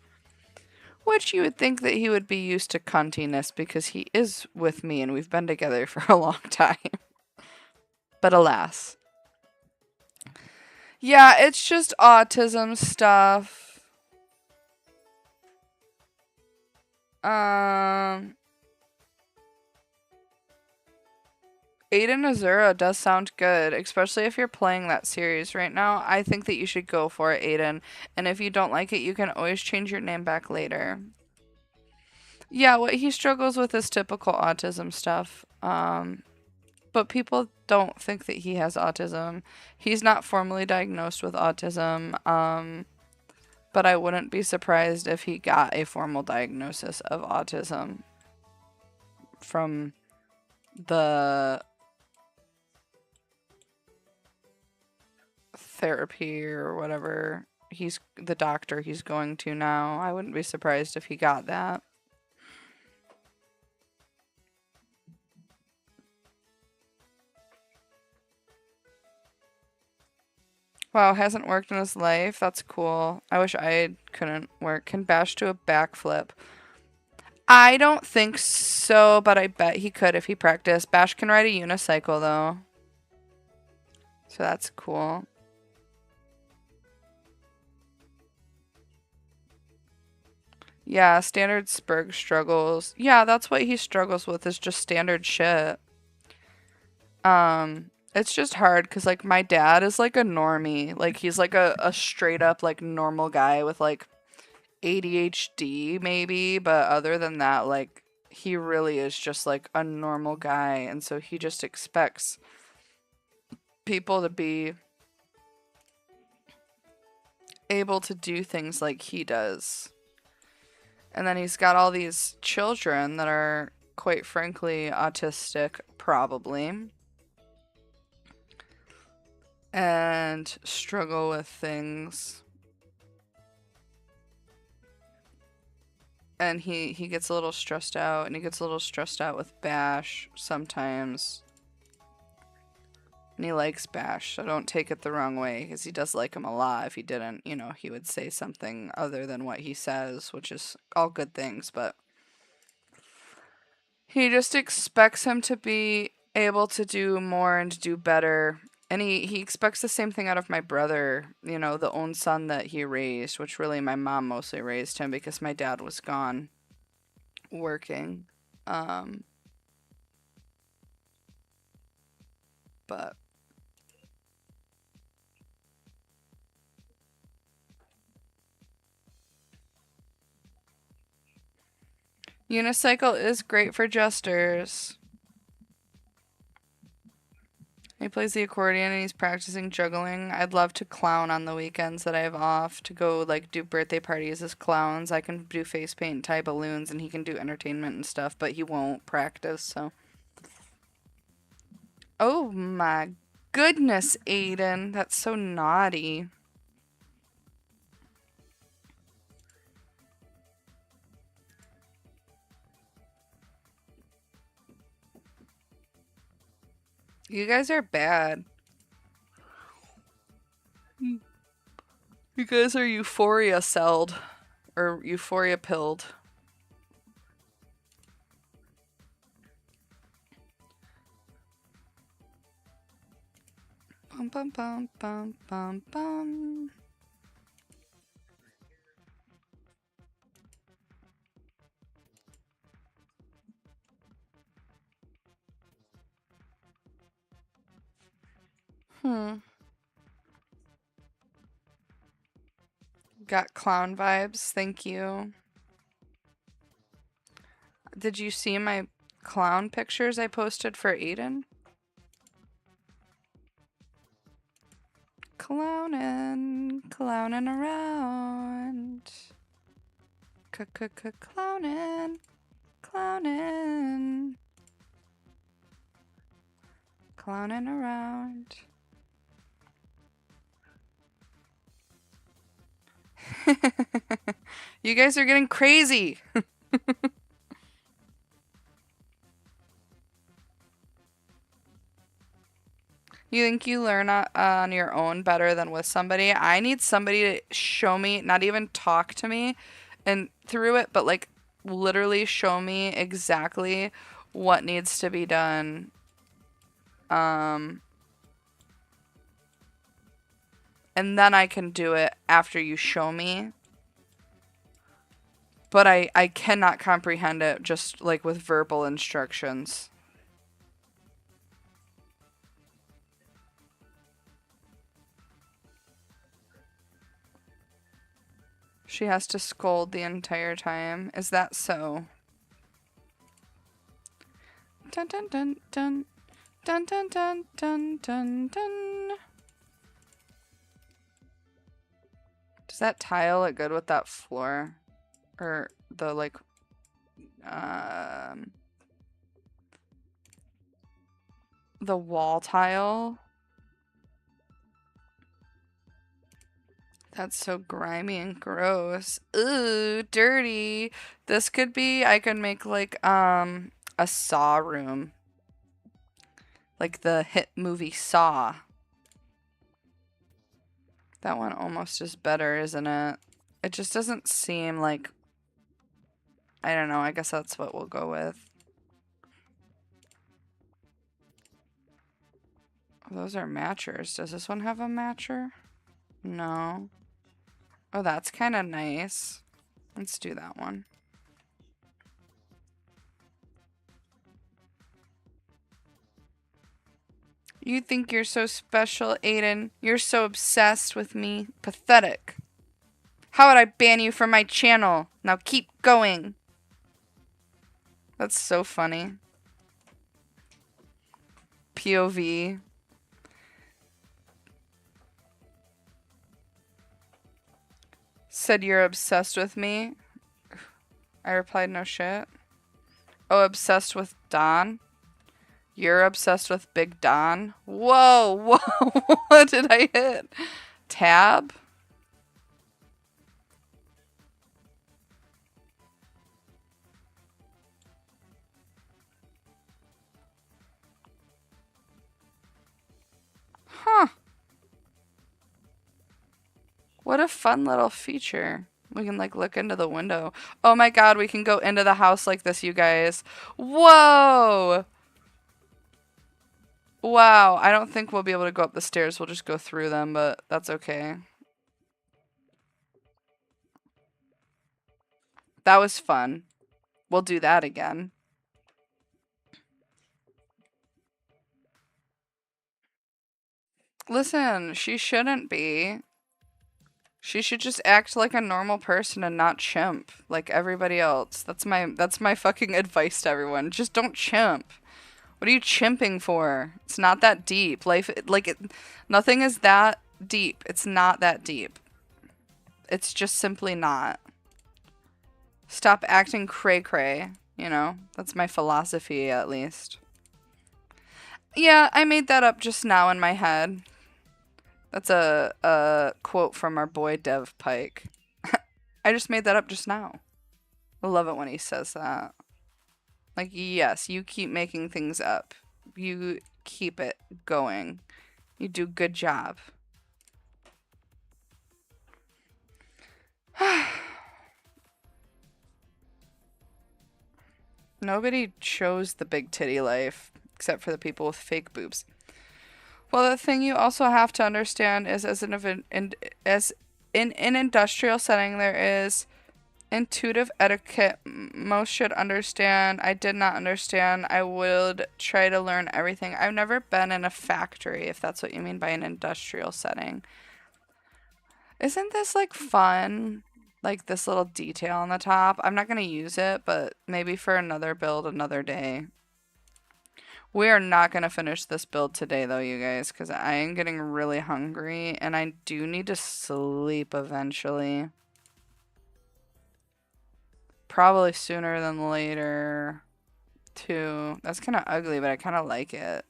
Which you would think that he would be used to cuntiness because he is with me and we've been together for a long time. But alas. Yeah, it's just autism stuff. Aiden Azura does sound good, especially if you're playing that series right now. I think that you should go for it, Aiden. And if you don't like it, you can always change your name back later. Yeah, what he struggles with is typical autism stuff. But people don't think that he has autism. He's not formally diagnosed with autism. But I wouldn't be surprised if he got a formal diagnosis of autism from the therapy or whatever the doctor he's going to now. I wouldn't be surprised if he got that. Wow, hasn't worked in his life. That's cool. I wish I couldn't work. Can Bash do a backflip? I don't think so, but I bet he could if he practiced. Bash can ride a unicycle, though. So that's cool. Yeah, standard Spurg struggles. Yeah, that's what he struggles with, is just standard shit. It's just hard because, like, my dad is, like, a normie. Like, he's, like, a straight-up, like, normal guy with, like, ADHD, maybe. But other than that, like, he really is just, like, a normal guy. And so he just expects people to be able to do things like he does. And then he's got all these children that are, quite frankly, autistic, probably, and struggle with things. And he gets a little stressed out, and he gets a little stressed out with Bash sometimes. And he likes Bash, so don't take it the wrong way, because he does like him a lot. If he didn't, you know, he would say something other than what he says, which is all good things, but he just expects him to be able to do more and to do better. And he expects the same thing out of my brother, you know, the own son that he raised, which really my mom mostly raised him because my dad was gone working. But unicycle is great for jesters. He plays the accordion and he's practicing juggling. I'd love to clown on the weekends that I have off, to go like do birthday parties as clowns. I can do face paint and tie balloons, and he can do entertainment and stuff, but he won't practice, so. Oh my goodness, Aiden. That's so naughty. You guys are bad. You guys are euphoria celled. Or euphoria pilled. Bum bum bum bum bum bum. Got clown vibes, thank you. Did you see my clown pictures I posted for Aiden? Clownin', clownin' around. Clownin', clownin'. Clownin' around. You guys are getting crazy. You think you learn on your own better than with somebody? I need somebody to show me, not even talk to me and through it, but like literally show me exactly what needs to be done. And then I can do it after you show me. But I cannot comprehend it just like with verbal instructions. She has to scold the entire time. Is that so? Dun dun dun dun. Dun dun dun dun dun dun. Does that tile look good with that floor? Or the like the wall tile? That's so grimy and gross. Ooh, dirty. This could be, I could make like a Saw room. Like the hit movie Saw. That one almost is better, isn't it? It just doesn't seem like I don't know. I guess that's what we'll go with. Those are matchers. Does this one have a matcher? No. Oh, that's kind of nice. Let's do that one. You think you're so special, Aiden. You're so obsessed with me. Pathetic. How would I ban you from my channel? Now keep going. That's so funny. POV. Said you're obsessed with me. I replied, no shit. Oh, obsessed with Don? You're obsessed with Big Don? Whoa, whoa, what did I hit? Tab? Huh. What a fun little feature. We can like look into the window. Oh my god, we can go into the house like this, you guys. Whoa! Wow, I don't think we'll be able to go up the stairs. We'll just go through them, but that's okay. That was fun. We'll do that again. Listen, she shouldn't be. She should just act like a normal person and not chimp like everybody else. That's my fucking advice to everyone. Just don't chimp. What are you chimping for? It's not that deep. Life, nothing is that deep. It's not that deep. It's just simply not. Stop acting cray-cray, you know? That's my philosophy, at least. Yeah, I made that up just now in my head. That's a quote from our boy Dev Pike. I just made that up just now. I love it when he says that. Like, yes, you keep making things up. You keep it going. You do a good job. Nobody chose the big titty life, except for the people with fake boobs. Well, the thing you also have to understand is as in an industrial setting, there is intuitive etiquette most should understand. I did not understand. I would try to learn everything. I've never been in a factory, if that's what you mean by an industrial setting. Isn't this like fun? Like this little detail on the top. I'm not going to use it, but maybe for another build another day. We are not going to finish this build today though, you guys, because I am getting really hungry and I do need to sleep eventually. Probably sooner than later, too. That's kind of ugly, but I kind of like it.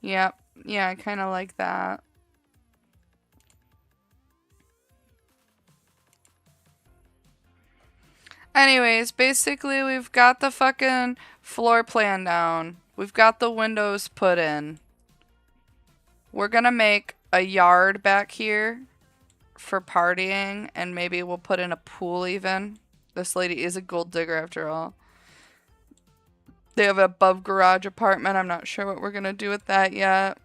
Yep. Yeah, I kind of like that. Anyways, basically, we've got the fucking floor plan down. We've got the windows put in. We're gonna make a yard back here for partying, and maybe we'll put in a pool even. This lady is a gold digger after all. They have an above garage apartment. I'm not sure what we're gonna do with that yet.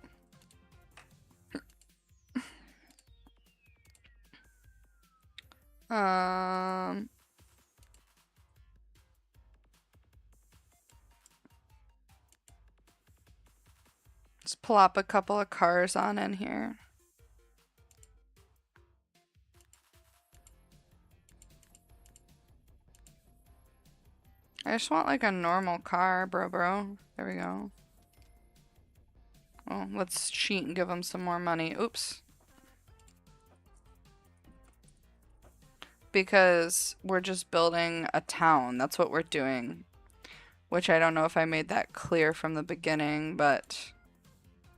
Let's plop a couple of cars on in here. I just want like a normal car, bro. There we go. Well, let's cheat and give them some more money. Oops. Because we're just building a town. That's what we're doing. Which I don't know if I made that clear from the beginning, but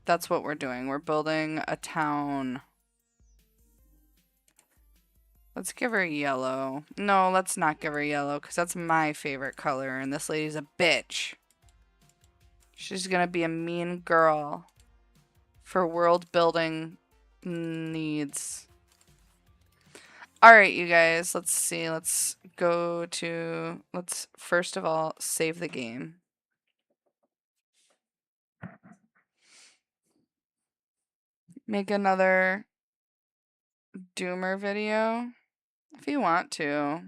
that's what we're doing. We're building a town. Let's give her yellow. No, let's not give her yellow, because that's my favorite color, and this lady's a bitch. She's gonna be a mean girl for world building needs. All right, you guys, let's see. Let's first of all save the game. Make another Doomer video if you want to.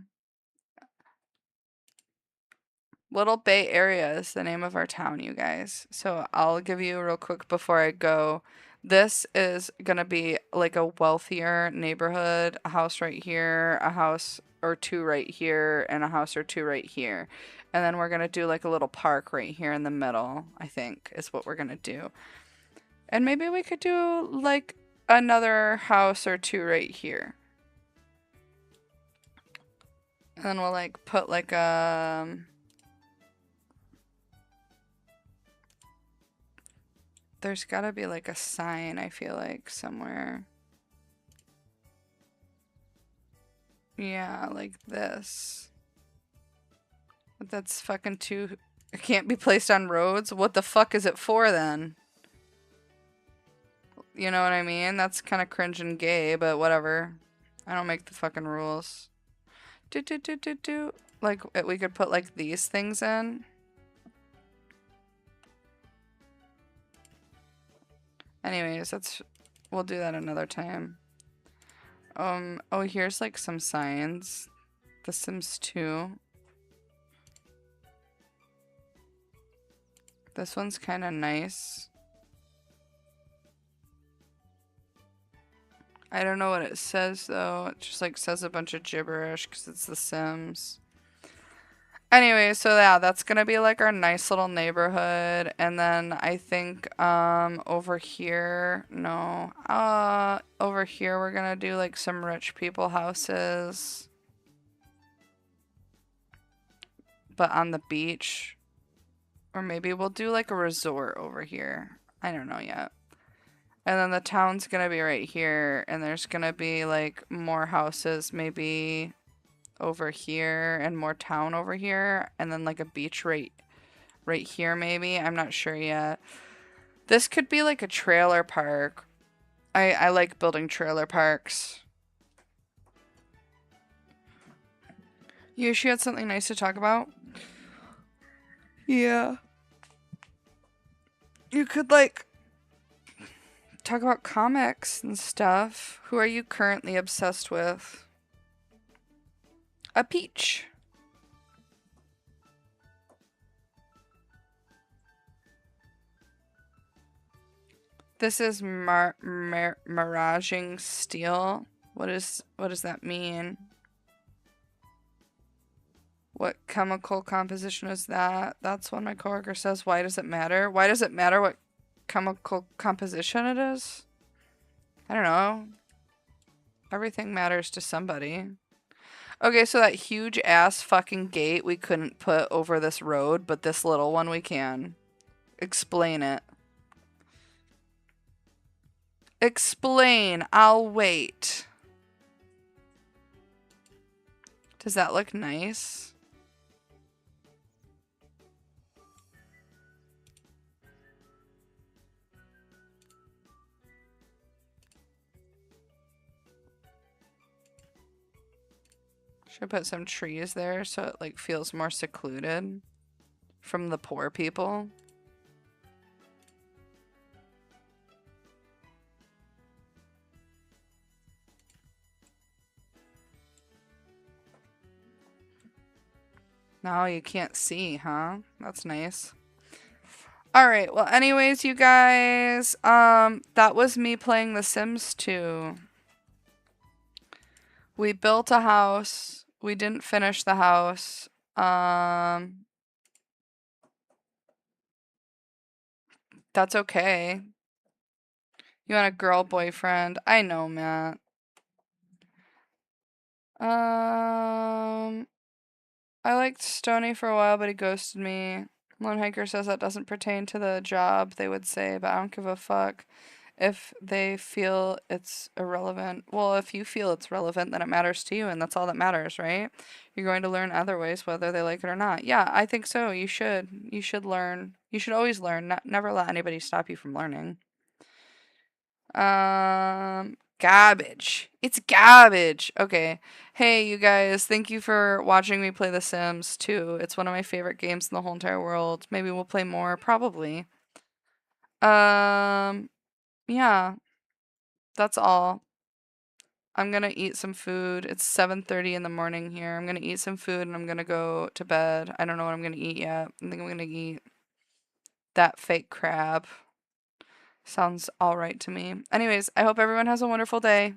Little Bay Area is the name of our town, you guys. So I'll give you real quick before I go. This is gonna be like a wealthier neighborhood, a house right here, a house or two right here, and a house or two right here. And then we're gonna do like a little park right here in the middle, I think, is what we're gonna do. And maybe we could do like another house or two right here. And then we'll like put like there's gotta be like a sign, I feel like, somewhere. Yeah, like this. But that's fucking too... It can't be placed on roads? What the fuck is it for then? You know what I mean? That's kind of cringe and gay, but whatever. I don't make the fucking rules. Like, we could put like these things in. Anyways, we'll do that another time. Oh, here's like some signs. The Sims 2. This one's kind of nice. I don't know what it says though. It just like says a bunch of gibberish because it's The Sims. Anyway, so yeah, that's gonna be like our nice little neighborhood. And then I think over here, no. Over here we're gonna do like some rich people houses. But on the beach. Or maybe we'll do like a resort over here. I don't know yet. And then the town's gonna be right here. And there's gonna be like more houses maybe over here and more town over here. And then like a beach right here maybe. I'm not sure yet. This could be like a trailer park. I like building trailer parks. You had something nice to talk about? Yeah. You could like talk about comics and stuff. Who are you currently obsessed with? A peach. This is miraging steel. What does that mean? What chemical composition is that? That's what my coworker says. Why does it matter? Why does it matter what chemical composition it is? I don't know. Everything matters to somebody. Okay, so that huge ass fucking gate we couldn't put over this road, but this little one we can. Explain it. Explain. I'll wait. Does that look nice? Should I put some trees there so it like feels more secluded from the poor people? No, you can't see, huh? That's nice. Alright, well anyways, you guys, that was me playing The Sims 2. We built a house. We didn't finish the house. That's okay. You want a girl boyfriend? I know, Matt. I liked Stony for a while, but he ghosted me. Lone Hiker says that doesn't pertain to the job, they would say, but I don't give a fuck if they feel it's irrelevant. Well, if you feel it's relevant, then it matters to you, and that's all that matters, right? You're going to learn other ways, whether they like it or not. Yeah, I think so. You should. You should learn. You should always learn. Never let anybody stop you from learning. Garbage. It's garbage. Okay. Hey, you guys, thank you for watching me play The Sims 2. It's one of my favorite games in the whole entire world. Maybe we'll play more, probably. Yeah. That's all. I'm gonna eat some food. It's 7:30 in the morning here. I'm gonna eat some food and I'm gonna go to bed. I don't know what I'm gonna eat yet. I think I'm gonna eat that fake crab. Sounds all right to me. Anyways, I hope everyone has a wonderful day.